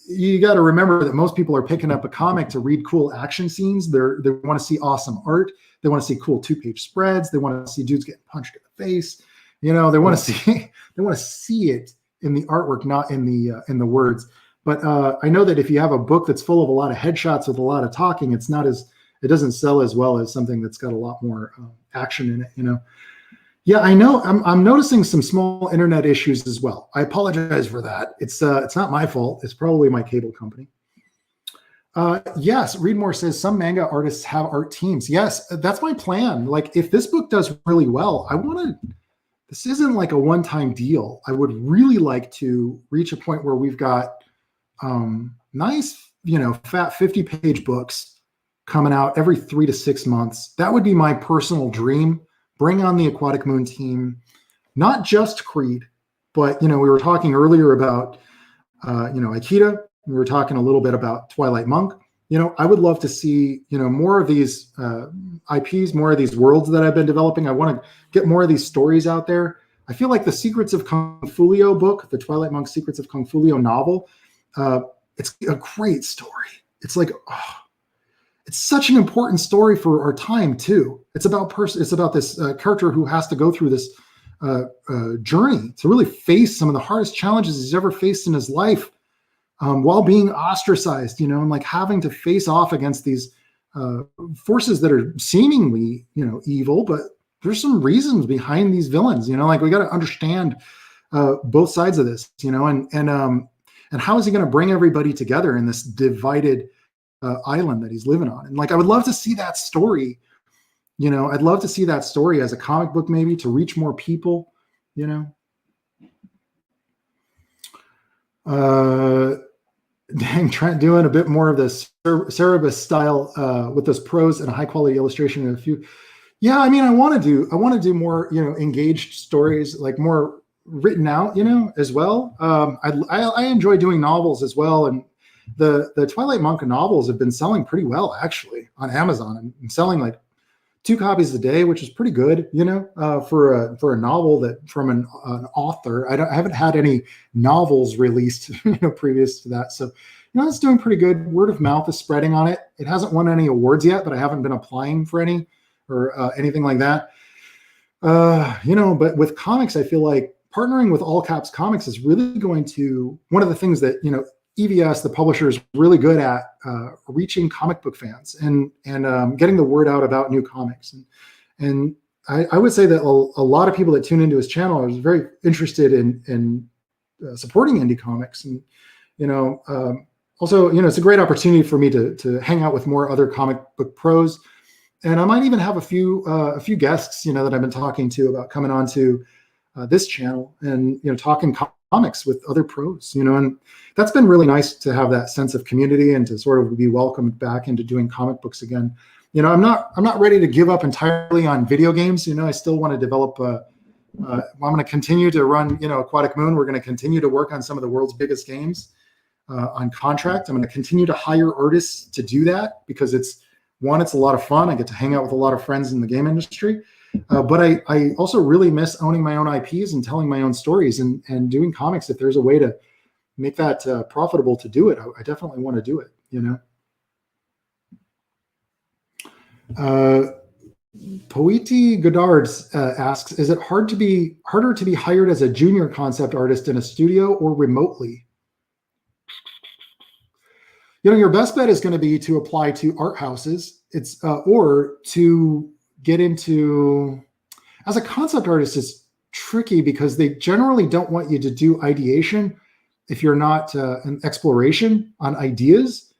you got to remember that most people are picking up a comic to read cool action scenes. They want to see awesome art. They want to see cool 2-page spreads. They want to see dudes getting punched in the face. They want to see it in the artwork, not in the words. But I know that if you have a book that's full of a lot of headshots with a lot of talking, it doesn't sell as well as something that's got a lot more action in it. Yeah, I know. I'm noticing some small internet issues as well. I apologize for that. It's not my fault. It's probably my cable company. Yes, Readmore says some manga artists have art teams. Yes, that's my plan. Like if this book does really well, this isn't like a one-time deal. I would really like to reach a point where we've got nice, fat 50-page books coming out every 3 to 6 months. That would be my personal dream. Bring on the Aquatic Moon team, not just Creed, but, we were talking earlier about, Aikida. We were talking a little bit about Twilight Monk. I would love to see, more of these IPs, more of these worlds that I've been developing. I want to get more of these stories out there. I feel like the Secrets of Kung Fulio book, the Twilight Monk Secrets of Kung Fulio novel, it's a great story. It's like, it's such an important story for our time too. It's about this character who has to go through this journey to really face some of the hardest challenges he's ever faced in his life, while being ostracized, and like having to face off against these forces that are seemingly, evil, but there's some reasons behind these villains. Like we got to understand both sides of this, and how is he going to bring everybody together in this divided island that he's living on? And like I would love to see that story. I'd love to see that story as a comic book, maybe to reach more people. Dang, Trent doing a bit more of this Cerebus style with this prose and a high quality illustration and a few. Yeah, I mean, I want to do more, engaged stories, like more written out, as well. I enjoy doing novels as well, and the Twilight Monk novels have been selling pretty well actually on Amazon. I'm selling like 2 copies a day, which is pretty good, for a novel that from an author. I haven't had any novels released, previous to that. So, it's doing pretty good. Word of mouth is spreading on it. It hasn't won any awards yet, but I haven't been applying for any or anything like that. But with comics, I feel like partnering with All Caps Comics is really going to, one of the things that, EVS, the publisher, is really good at reaching comic book fans and getting the word out about new comics. And I would say that a lot of people that tune into his channel are very interested in supporting indie comics. And, also, it's a great opportunity for me to hang out with more other comic book pros. And I might even have a few guests, that I've been talking to about coming on to this channel and, talking comics with other pros, and that's been really nice to have that sense of community and to sort of be welcomed back into doing comic books again. I'm not ready to give up entirely on video games. I still want to develop. I'm going to continue to run, Aquatic Moon. We're going to continue to work on some of the world's biggest games on contract. I'm going to continue to hire artists to do that because it's a lot of fun. I get to hang out with a lot of friends in the game industry. But I also really miss owning my own IPs and telling my own stories and doing comics. If there's a way to make that profitable to do it, I definitely want to do it, Poeti Godards asks, is it harder to be hired as a junior concept artist in a studio or remotely? Your best bet is going to be to apply to art houses. It's or to get into, as a concept artist, is tricky because they generally don't want you to do ideation if you're not an exploration on ideas.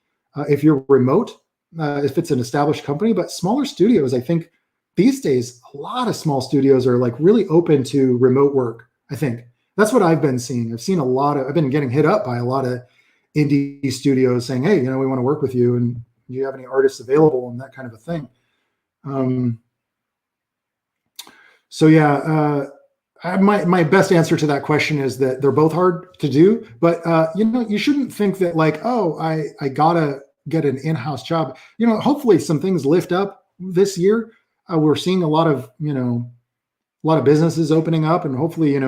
If you're remote, if it's an established company, but smaller studios, I think these days, a lot of small studios are like really open to remote work. I think that's what I've been seeing. I've been getting hit up by a lot of indie studios saying, hey, we want to work with you. And do you have any artists available and that kind of a thing? So yeah, my best answer to that question is that they're both hard to do, but you shouldn't think that like, oh, I gotta get an in-house job. Hopefully some things lift up this year. We're seeing a lot of businesses opening up, and hopefully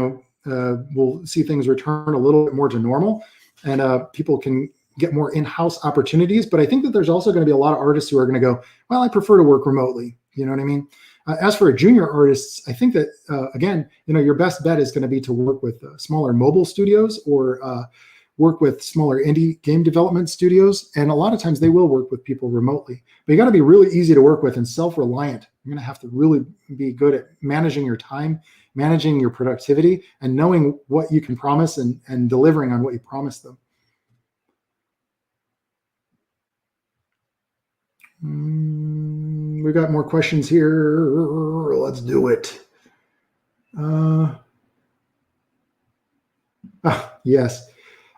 we'll see things return a little bit more to normal, and people can get more in-house opportunities. But I think that there's also going to be a lot of artists who are going to go, well, I prefer to work remotely. You know what I mean? As for junior artists, I think that, again, your best bet is going to be to work with smaller mobile studios or work with smaller indie game development studios. And a lot of times they will work with people remotely. But you got to be really easy to work with and self-reliant. You're going to have to really be good at managing your time, managing your productivity, and knowing what you can promise and delivering on what you promised them. We got more questions here. Let's do it. Yes.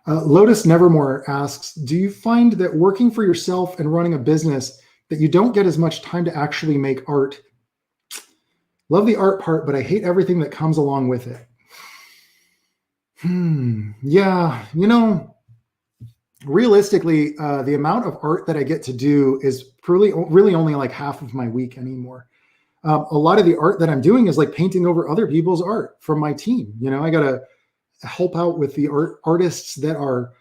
Lotus Nevermore asks, do you find that working for yourself and running a business that you don't get as much time to actually make art? Love the art part, but I hate everything that comes along with it. Yeah, realistically, the amount of art that I get to do is really only like half of my week anymore. A lot of the art that I'm doing is like painting over other people's art from my team. I got to help out with the artists that are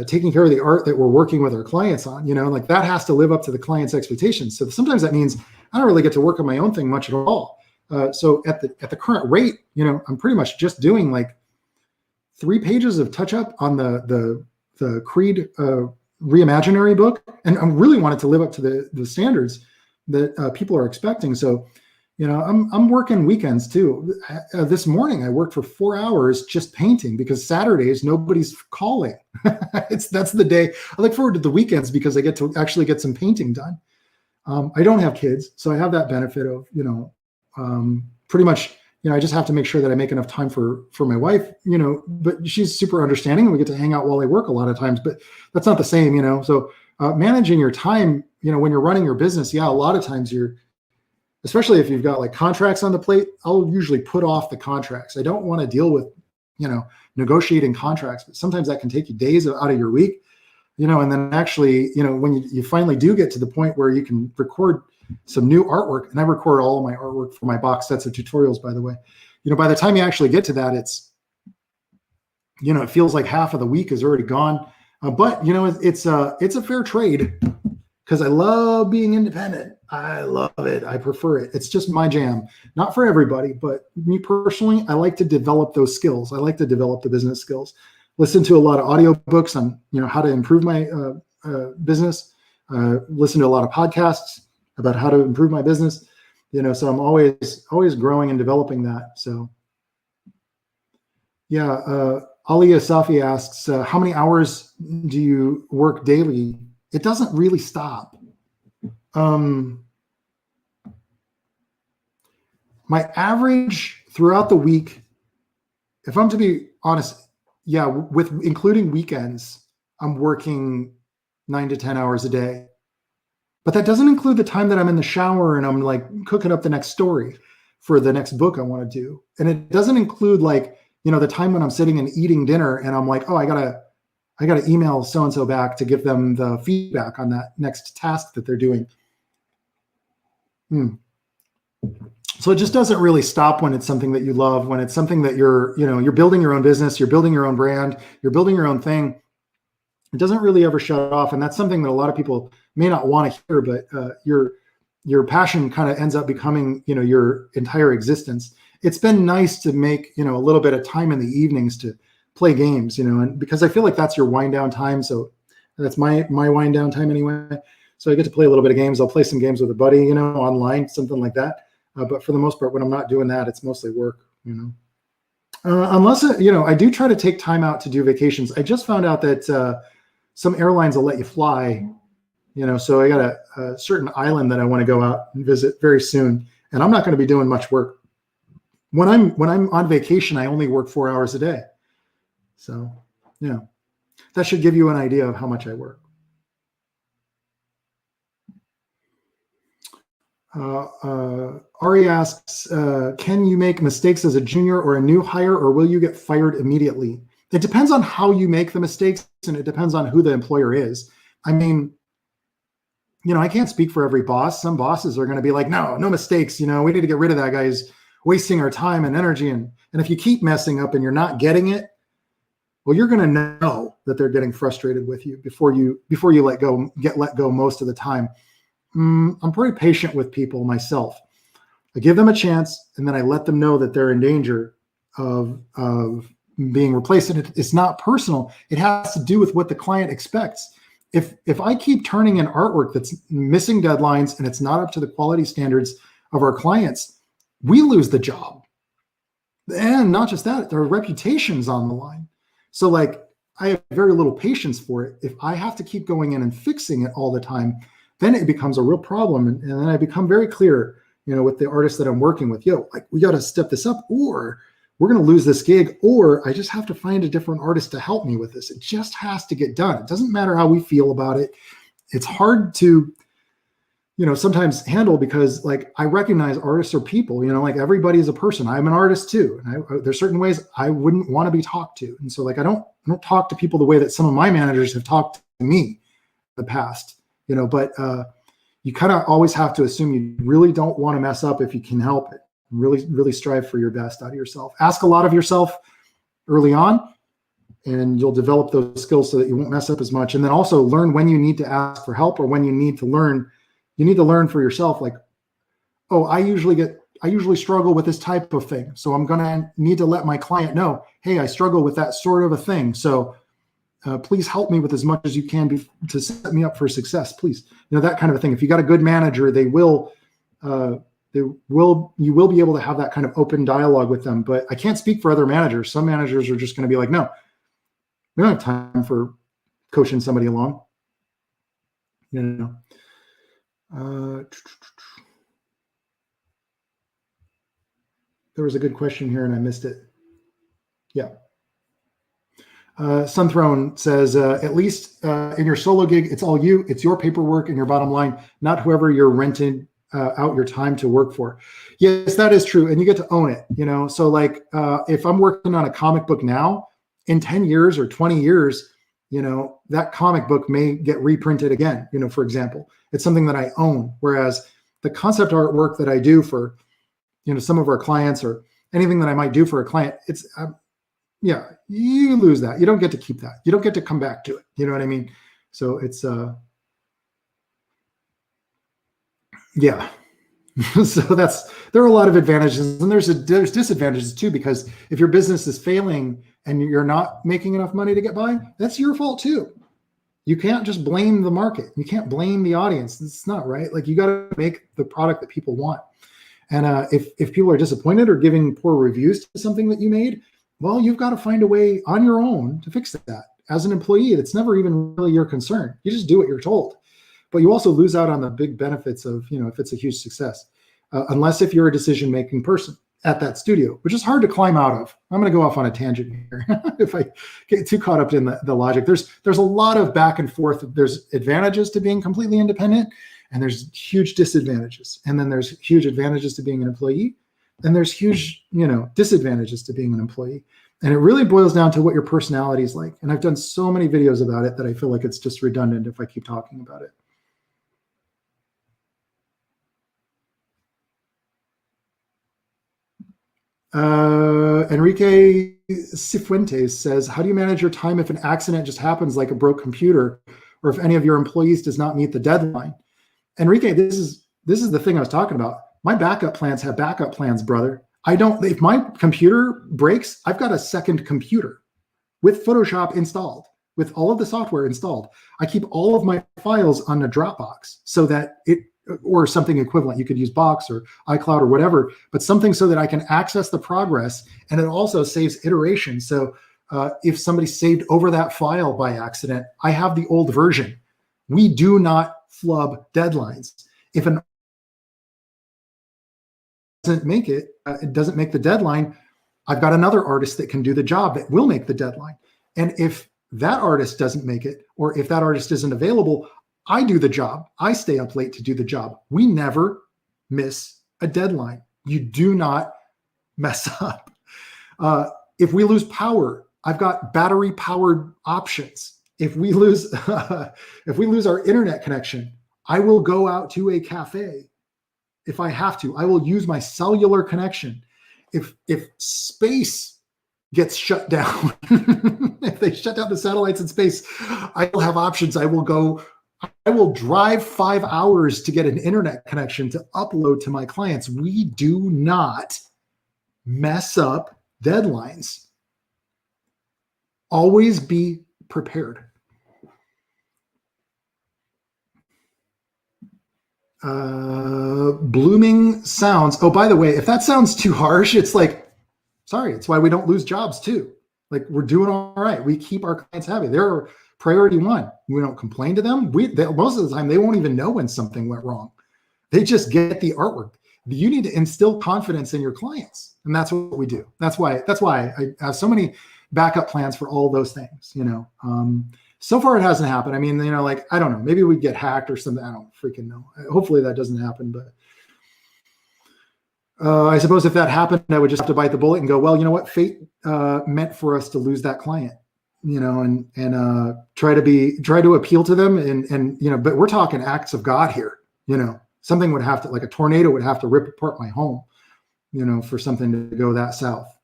taking care of the art that we're working with our clients on. Like that has to live up to the client's expectations. So sometimes that means I don't really get to work on my own thing much at all. So at the current rate, I'm pretty much just doing like 3 pages of touch up on the Creed Reimaginary book, and I really want it to live up to the standards that people are expecting. So, I'm working weekends too. This morning I worked for 4 hours just painting because Saturdays nobody's calling. That's the day I look forward to, the weekends, because I get to actually get some painting done. I don't have kids, so I have that benefit of pretty much. I just have to make sure that I make enough time for my wife, but she's super understanding, and we get to hang out while I work a lot of times, but that's not the same, So managing your time, when you're running your business, a lot of times especially if you've got like contracts on the plate, I'll usually put off the contracts. I don't want to deal with, negotiating contracts, but sometimes that can take you days out of your week, and then actually, when you finally do get to the point where you can record some new artwork, and I record all of my artwork for my box sets of tutorials, by the way, by the time you actually get to that, it's, it feels like half of the week is already gone. But it's a fair trade, because I love being independent. I love it. I prefer it. It's just my jam. Not for everybody, but me personally, I like to develop those skills. I like to develop the business skills. Listen to a lot of audiobooks on, how to improve my business. Listen to a lot of podcasts about how to improve my business, so I'm always growing and developing that. So Yeah. Ali Asafi asks, how many hours do you work daily? It doesn't really stop. My average throughout the week, if I'm to be honest, yeah, with including weekends, I'm working 9 to 10 hours a day. But that doesn't include the time that I'm in the shower and I'm like cooking up the next story for the next book I want to do. And it doesn't include like, the time when I'm sitting and eating dinner and I'm like, oh, I gotta email so-and-so back to give them the feedback on that next task that they're doing. So it just doesn't really stop when it's something that you love, when it's something that you're building your own business, you're building your own brand, you're building your own thing. It doesn't really ever shut off. And that's something that a lot of people may not want to hear, but your passion kind of ends up becoming, your entire existence. It's been nice to make, a little bit of time in the evenings to play games, and because I feel like that's your wind down time. So that's my wind down time anyway. So I get to play a little bit of games. I'll play some games with a buddy, online, something like that. But for the most part, when I'm not doing that, it's mostly work, unless, I do try to take time out to do vacations. I just found out that some airlines will let you fly, so I got a certain island that I want to go out and visit very soon. And I'm not going to be doing much work. When I'm on vacation, I only work 4 hours a day. So, that should give you an idea of how much I work. Ari asks, can you make mistakes as a junior or a new hire, or will you get fired immediately? It depends on how you make the mistakes, and it depends on who the employer is. I mean, I can't speak for every boss. Some bosses are going to be like, no mistakes. We need to get rid of that guy. He's wasting our time and energy. And if you keep messing up and you're not getting it, well, you're going to know that they're getting frustrated with you before you get let go most of the time. I'm pretty patient with people myself. I give them a chance, and then I let them know that they're in danger of being replaced. And it's not personal. It has to do with what the client expects. If I keep turning in artwork that's missing deadlines and it's not up to the quality standards of our clients, we lose the job. And not just that, their reputation's on the line. So like, I have very little patience for it. If I have to keep going in and fixing it all the time, then it becomes a real problem. And then I become very clear, with the artists that I'm working with, we got to step this up, or we're going to lose this gig, or I just have to find a different artist to help me with this. It just has to get done. It doesn't matter how we feel about it. It's hard to, sometimes handle, because like I recognize artists are people, like everybody is a person. I'm an artist too. And there's certain ways I wouldn't want to be talked to. And so like, I don't talk to people the way that some of my managers have talked to me in the past, but you kind of always have to assume you really don't want to mess up if you can help it. Really, really strive for your best out of yourself. Ask a lot of yourself early on, and you'll develop those skills so that you won't mess up as much. And then also learn when you need to ask for help, or when you need to learn. You need to learn for yourself, like, oh, I usually struggle with this type of thing. So I'm going to need to let my client know, hey, I struggle with that sort of a thing. So please help me with as much as you can to set me up for success, please. That kind of a thing. If you got a good manager, you will be able to have that kind of open dialogue with them. But I can't speak for other managers. Some managers are just going to be like, no, we don't have time for coaching somebody along. There was a good question here and I missed it. Yeah. Sunthrone says, at least in your solo gig, it's all you. It's your paperwork and your bottom line, not whoever you're renting out your time to work for. Yes, that is true. And you get to own it, So like if I'm working on a comic book now, in 10 years or 20 years, that comic book may get reprinted again, for example. It's something that I own. Whereas the concept artwork that I do for, some of our clients, or anything that I might do for a client, it's, you lose that. You don't get to keep that. You don't get to come back to it. You know what I mean? So it's, yeah. So there are a lot of advantages, and there's disadvantages too, because if your business is failing and you're not making enough money to get by, that's your fault too. You can't just blame the market. You can't blame the audience. It's not right. Like, you got to make the product that people want. And if people are disappointed or giving poor reviews to something that you made, well, you've got to find a way on your own to fix that. As an employee, it's never even really your concern. You just do what you're told. But you also lose out on the big benefits of, if it's a huge success, unless if you're a decision-making person at that studio, which is hard to climb out of. I'm going to go off on a tangent here if I get too caught up in the logic. There's a lot of back and forth. There's advantages to being completely independent, and there's huge disadvantages. And then there's huge advantages to being an employee, and there's huge, disadvantages to being an employee. And it really boils down to what your personality is like. And I've done so many videos about it that I feel like it's just redundant if I keep talking about it. Enrique Cifuentes says, how do you manage your time if an accident just happens, like a broke computer, or if any of your employees does not meet the deadline? Enrique, this is the thing I was talking about. My backup plans have backup plans, brother. If my computer breaks, I've got a second computer with Photoshop installed, with all of the software installed. I keep all of my files on a Dropbox so that or something equivalent. You could use Box or iCloud or whatever, but something so that I can access the progress, and it also saves iteration. So if somebody saved over that file by accident, I have the old version. We do not flub deadlines. If an doesn't make it, it doesn't make the deadline, I've got another artist that can do the job that will make the deadline. And if that artist doesn't make it, or if that artist isn't available, I do the job. I stay up late to do the job. We never miss a deadline. You do not mess up. If we lose power, I've got battery powered options. If we lose our internet connection, I will go out to a cafe. If I have to, I will use my cellular connection. If space gets shut down, if they shut down the satellites in space, I will have options. I will drive 5 hours to get an internet connection to upload to my clients. We do not mess up deadlines. Always be prepared. Blooming sounds. Oh, by the way, if that sounds too harsh, it's like, sorry, it's why we don't lose jobs too. Like, we're doing all right. We keep our clients happy. They're priority one. We don't complain to them. Most of the time, they won't even know when something went wrong. They just get the artwork. You need to instill confidence in your clients. And that's what we do. That's why I have so many backup plans for all those things, So far, it hasn't happened. I mean, I don't know, maybe we get hacked or something. I don't freaking know. Hopefully that doesn't happen. But I suppose if that happened, I would just have to bite the bullet and go, well, you know what? Fate meant for us to lose that client, and try to appeal to them. And but we're talking acts of God here. Something would have to, like a tornado would have to rip apart my home, for something to go that south,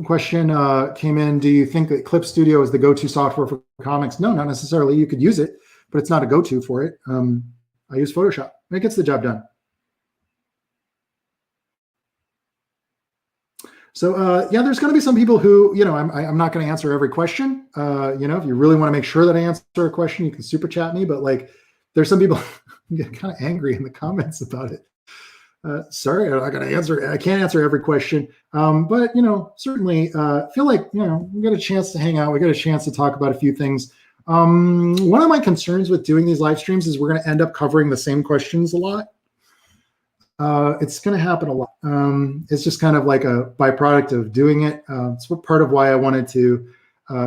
Question came in. Do you think that Clip Studio is the go-to software for comics? No, not necessarily. You could use it, but it's not a go-to for it. I use Photoshop. It gets the job done. So yeah, there's going to be some people who, I'm not going to answer every question. If you really want to make sure that I answer a question, you can super chat me. But there's some people get kind of angry in the comments about it. Sorry, I'm not going to answer. I can't answer every question. But certainly feel like we got a chance to hang out. We got a chance to talk about a few things. One of my concerns with doing these live streams is we're going to end up covering the same questions a lot. It's going to happen a lot. It's just kind of like a byproduct of doing it. It's part of why I wanted to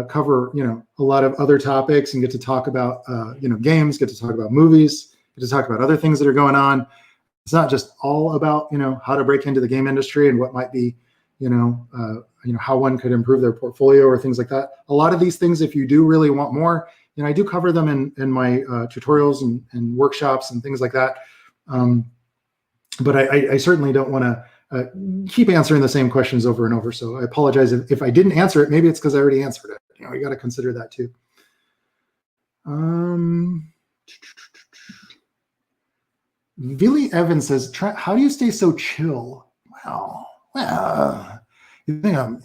cover a lot of other topics and get to talk about games, get to talk about movies, get to talk about other things that are going on. It's not just all about, how to break into the game industry and what might be, how one could improve their portfolio or things like that. A lot of these things, if you do really want more, I do cover them in my tutorials and workshops and things like that. But I certainly don't want to keep answering the same questions over and over. So I apologize if I didn't answer it. Maybe it's because I already answered it. You got to consider that too. Billy Evans says, how do you stay so chill? Well, you think I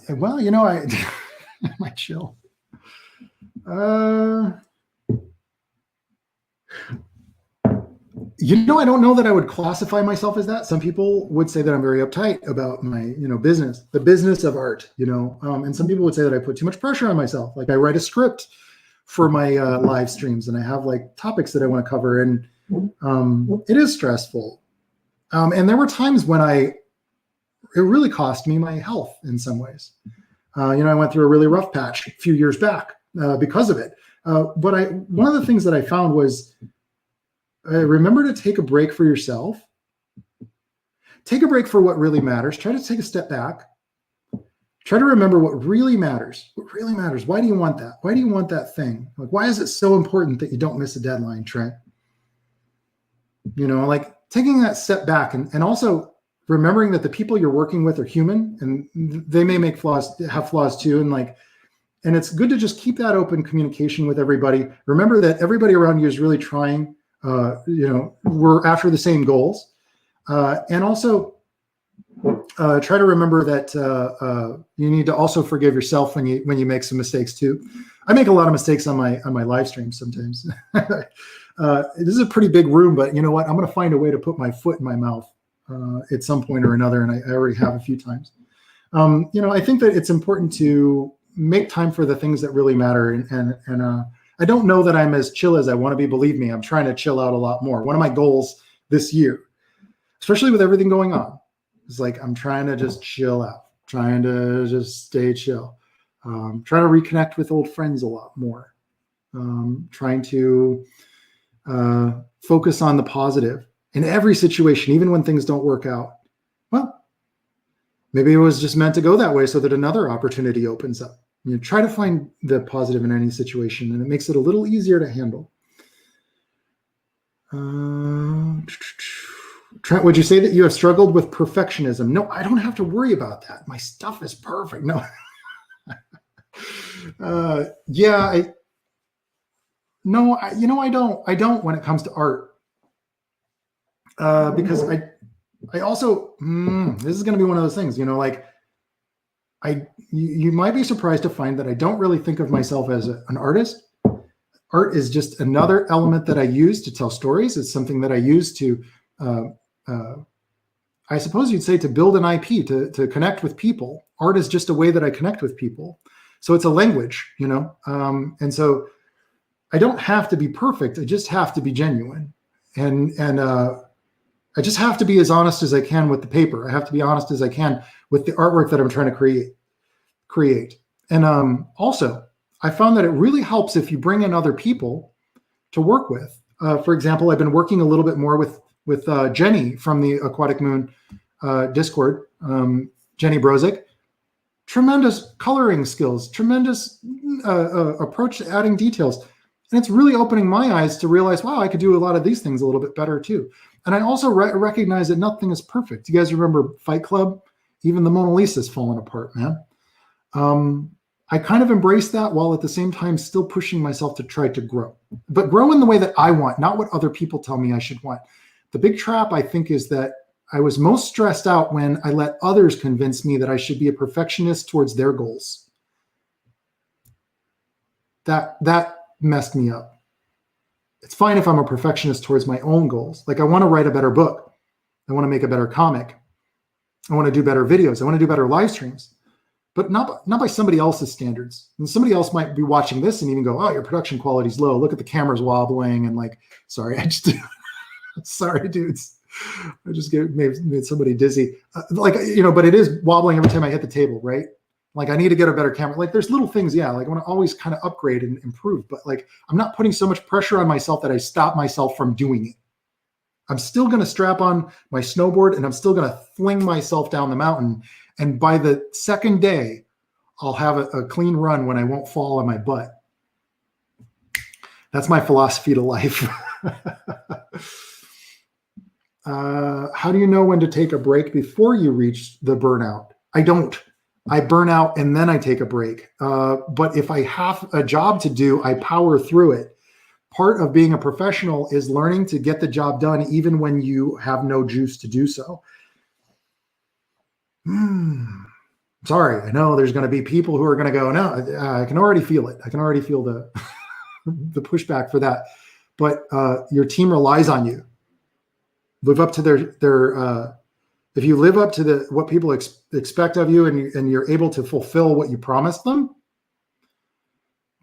might chill. I don't know that I would classify myself as that. Some people would say that I'm very uptight about my, business, the business of art, and some people would say that I put too much pressure on myself. Like I write a script for my live streams and I have like topics that I want to cover, and it is stressful. And there were times when it really cost me my health in some ways. I went through a really rough patch a few years back because of it. But one of the things that I found was, remember to take a break for yourself. Take a break for what really matters. Try to take a step back. Try to remember what really matters. What really matters. Why do you want that? Why do you want that thing? Like, why is it so important that you don't miss a deadline, Trent? Like taking that step back and also remembering that the people you're working with are human and they may have flaws too. And it's good to just keep that open communication with everybody. Remember that everybody around you is really trying. We're after the same goals, and also try to remember that you need to also forgive yourself when you make some mistakes too. I make a lot of mistakes on my live streams sometimes. This is a pretty big room, but you know what? I'm going to find a way to put my foot in my mouth at some point or another, and I already have a few times. I think that it's important to make time for the things that really matter, and I don't know that I'm as chill as I want to be. Believe me, I'm trying to chill out a lot more. One of my goals this year, especially with everything going on, is like I'm trying to just chill out, trying to just stay chill, trying to reconnect with old friends a lot more, trying to focus on the positive in every situation, even when things don't work out. Well, maybe it was just meant to go that way so that another opportunity opens up. Try to find the positive in any situation, and it makes it a little easier to handle. Trent, would you say that you have struggled with perfectionism? No, I don't have to worry about that. My stuff is perfect. No. I don't when it comes to art. Because I also, this is going to be one of those things, you might be surprised to find that I don't really think of myself as an artist. Art is just another element that I use to tell stories. It's something that I use to, I suppose you'd say, to build an IP, to connect with people. Art is just a way that I connect with people. So it's a language, and so I don't have to be perfect. I just have to be genuine. And I just have to be as honest as I can with the paper. I have to be honest as I can with the artwork that I'm trying to create. And also, I found that it really helps if you bring in other people to work with. For example, I've been working a little bit more with Jenny from the Aquatic Moon Discord, Jenny Brozick. Tremendous coloring skills, tremendous approach to adding details. And it's really opening my eyes to realize, wow, I could do a lot of these things a little bit better too. And I also recognize that nothing is perfect. You guys remember Fight Club? Even the Mona Lisa's fallen apart, man. I kind of embrace that while at the same time still pushing myself to try to grow. But grow in the way that I want, not what other people tell me I should want. The big trap, I think, is that I was most stressed out when I let others convince me that I should be a perfectionist towards their goals. That messed me up. It's fine if I'm a perfectionist towards my own goals. Like I want to write a better book. I want to make a better comic. I want to do better videos. I want to do better live streams, but not by somebody else's standards. And somebody else might be watching this and even go, oh, your production quality's low. Look at the cameras wobbling. And like, sorry, sorry, dudes. I just made somebody dizzy. But it is wobbling every time I hit the table, right? Like I need to get a better camera. Like there's little things, yeah. Like I want to always kind of upgrade and improve, but like I'm not putting so much pressure on myself that I stop myself from doing it. I'm still going to strap on my snowboard and I'm still going to fling myself down the mountain. And by the second day, I'll have a clean run when I won't fall on my butt. That's my philosophy to life. How do you know when to take a break before you reach the burnout? I don't. I burn out and then I take a break. But if I have a job to do, I power through it. Part of being a professional is learning to get the job done even when you have no juice to do so. Sorry, I know there's going to be people who are going to go, no, I can already feel it. I can already feel the pushback for that. But your team relies on you. live up to if you live up to what people expect of you, and you're able to fulfill what you promised them,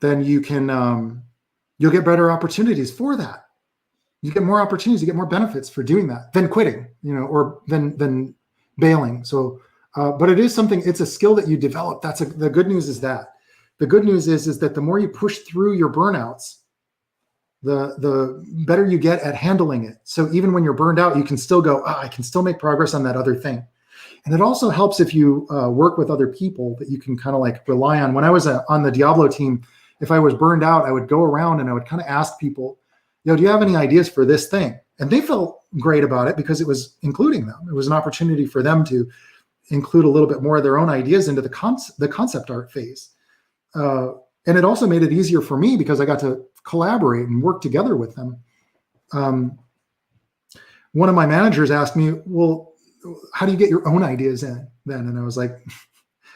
then you can, you'll get better opportunities for that. You get more opportunities, you get more benefits for doing that than quitting, or than bailing. So, but it is something, it's a skill that you develop. The good news is that. The good news is that the more you push through your burnouts, the better you get at handling it. So even when you're burned out, you can still go, I can still make progress on that other thing. And it also helps if you work with other people that you can kind of like rely on. When I was on the Diablo team, if I was burned out, I would go around and I would kind of ask people, do you have any ideas for this thing? And they felt great about it because it was including them. It was an opportunity for them to include a little bit more of their own ideas into the concept art phase. And it also made it easier for me because I got to collaborate and work together with them. One of my managers asked me, well, how do you get your own ideas in then? And I was like,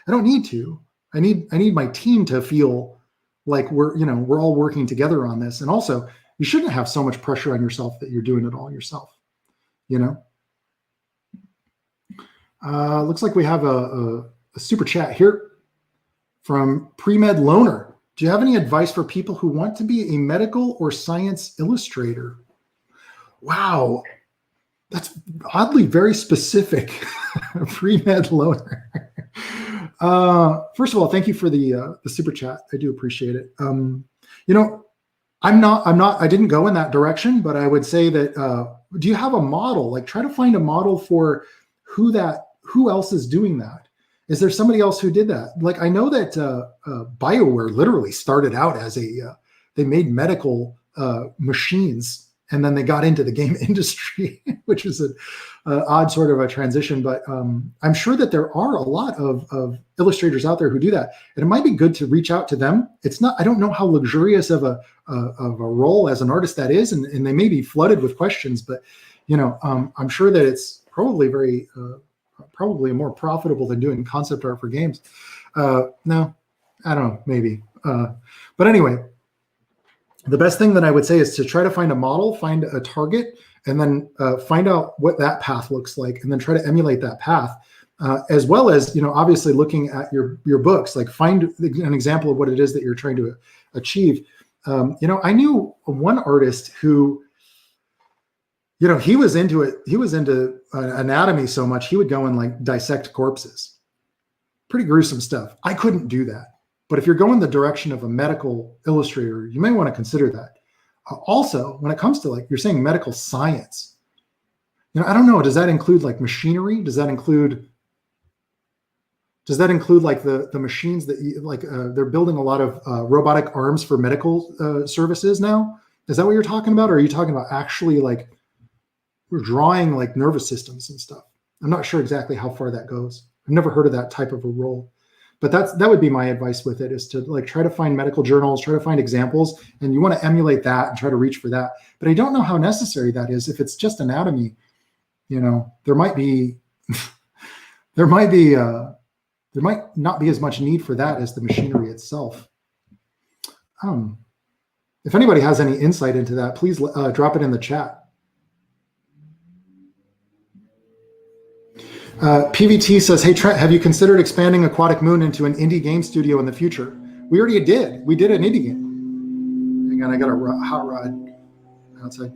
I don't need to. I need my team to feel like we're all working together on this. And also, you shouldn't have so much pressure on yourself that you're doing it all yourself. Looks like we have a super chat here from Pre-Med Loner. Do you have any advice for people who want to be a medical or science illustrator? Wow, that's oddly very specific. Pre-Med Loner. First of all, thank you for the super chat. I do appreciate it. I didn't go in that direction, but I would say that, do you have a model? Like, try to find a model for who else is doing that. Is there somebody else who did that? Like, I know that BioWare literally started out as they made medical machines, and then they got into the game industry, which is an odd sort of a transition. But I'm sure that there are a lot of illustrators out there who do that, and it might be good to reach out to them. I don't know how luxurious of a role as an artist that is, and they may be flooded with questions, but I'm sure that it's probably probably more profitable than doing concept art for games. No, I don't know, maybe. But anyway, the best thing that I would say is to try to find a model, find a target, and then find out what that path looks like, and then try to emulate that path, as well as, obviously looking at your books, like find an example of what it is that you're trying to achieve. I knew one artist who, he was into it. He was into anatomy so much, he would go and like dissect corpses. Pretty gruesome stuff. I couldn't do that. But if you're going the direction of a medical illustrator, you may want to consider that. Also, when it comes to, like, you're saying medical science, I don't know, does that include like machinery? Does that include like the machines that they're building a lot of robotic arms for medical services now? Is that what you're talking about? Or are you talking about actually like we're drawing like nervous systems and stuff? I'm not sure exactly how far that goes. I've never heard of that type of a role, but that would be my advice with it, is to like try to find medical journals, try to find examples, and you want to emulate that and try to reach for that. But I don't know how necessary that is. If it's just anatomy, there might not be as much need for that as the machinery itself. If anybody has any insight into that, please drop it in the chat. PVT says, hey, Trent, have you considered expanding Aquatic Moon into an indie game studio in the future? We already did. We did an indie game. Hang on, I got a hot rod outside.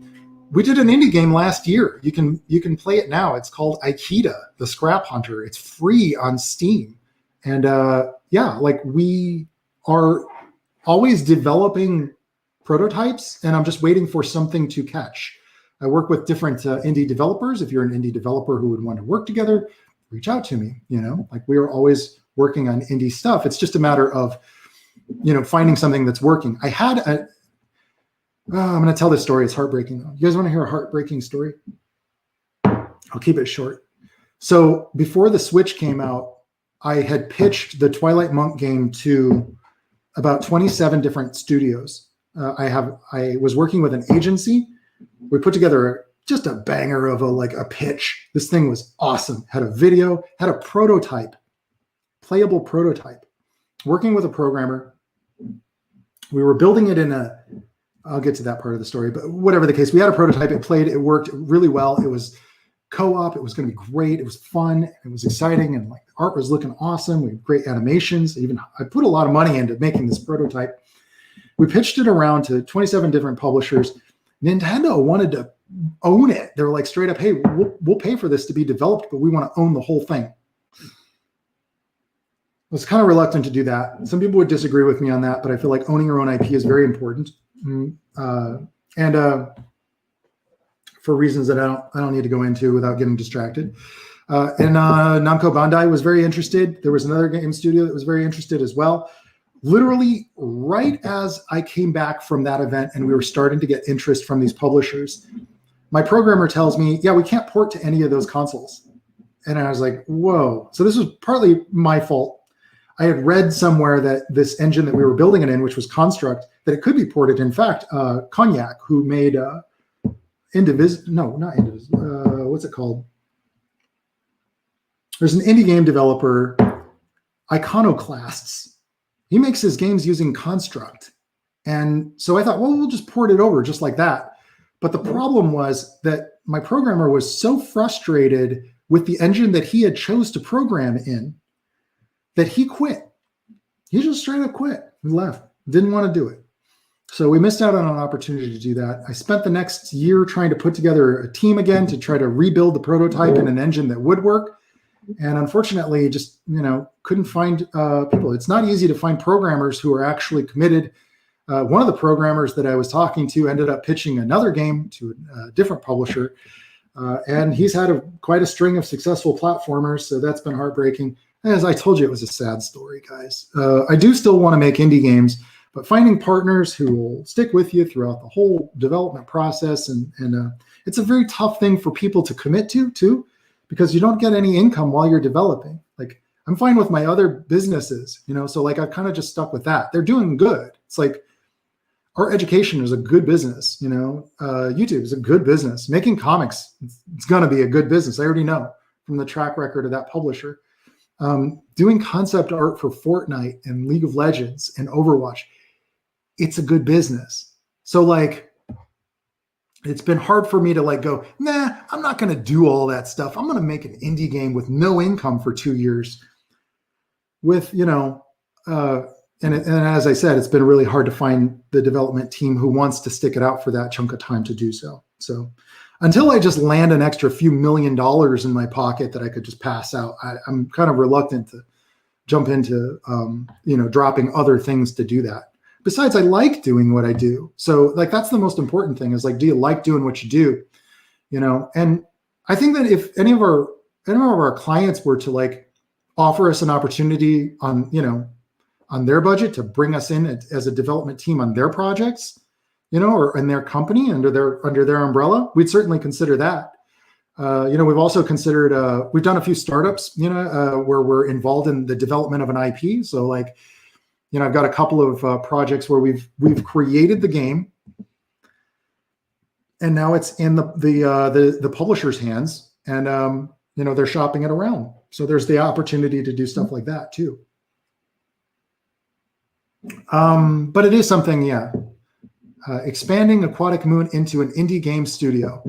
We did an indie game last year. You can play it now. It's called Aikida, the Scrap Hunter. It's free on Steam. And we are always developing prototypes, and I'm just waiting for something to catch. I work with different indie developers. If you're an indie developer who would want to work together, reach out to me. Like, we are always working on indie stuff. It's just a matter of, finding something that's working. I'm going to tell this story. It's heartbreaking though. You guys want to hear a heartbreaking story? I'll keep it short. So before the Switch came out, I had pitched the Twilight Monk game to about 27 different studios. I was working with an agency. We put together just a banger of a pitch. This thing was awesome. Had a video, had a prototype, playable prototype. Working with a programmer, we were building it in I'll get to that part of the story, but whatever the case, we had a prototype. It played, it worked really well. It was co-op. It was going to be great. It was fun. It was exciting. And like the art was looking awesome. We had great animations. I put a lot of money into making this prototype. We pitched it around to 27 different publishers. Nintendo wanted to own it. They were like straight up, hey, we'll pay for this to be developed, but we want to own the whole thing. I was kind of reluctant to do that. Some people would disagree with me on that, but I feel like owning your own IP is very important. For reasons that I don't need to go into without getting distracted. Namco Bandai was very interested. There was another game studio that was very interested as well. Literally right as I came back from that event and we were starting to get interest from these publishers, my programmer tells me, yeah, we can't port to any of those consoles. And I was like, whoa. So this was partly my fault. I had read somewhere that this engine that we were building it in, which was Construct, that it could be ported. In fact, Cognac, who made what's it called? There's an indie game developer, Iconoclasts. He makes his games using Construct. And so I thought, well, we'll just port it over just like that. But the problem was that my programmer was so frustrated with the engine that he had chose to program in that he quit. He just straight up quit. He left. Didn't want to do it. So we missed out on an opportunity to do that. I spent the next year trying to put together a team again to try to rebuild the prototype in an engine that would work. And unfortunately, just, couldn't find people. It's not easy to find programmers who are actually committed. One of the programmers that I was talking to ended up pitching another game to a different publisher. And he's had quite a string of successful platformers. So that's been heartbreaking. As I told you, it was a sad story, guys. I do still want to make indie games, but finding partners who will stick with you throughout the whole development process. And it's a very tough thing for people to commit to, too, because you don't get any income while you're developing. Like, I'm fine with my other businesses, so like I've kind of just stuck with that. They're doing good. It's like our education is a good business, YouTube is a good business. Making comics, it's going to be a good business. I already know from the track record of that publisher. Doing concept art for Fortnite and League of Legends and Overwatch, it's a good business. So like, it's been hard for me to like go, nah, I'm not going to do all that stuff. I'm going to make an indie game with no income for 2 years with, and as I said, it's been really hard to find the development team who wants to stick it out for that chunk of time to do so. So until I just land an extra few $1 million in my pocket that I could just pass out, I'm kind of reluctant to jump into, dropping other things to do that. Besides, I like doing what I do. So like, that's the most important thing is like, do you like doing what you do? And I think that if any of our clients were to like offer us an opportunity on their budget to bring us in as a development team on their projects, or in their company under their umbrella, we'd certainly consider that. We've also considered, we've done a few startups, where we're involved in the development of an IP. So like, I've got a couple of projects where we've created the game, and now it's in the publisher's hands, and they're shopping it around. So there's the opportunity to do stuff like that too. But it is something, expanding Aquatic Moon into an indie game studio.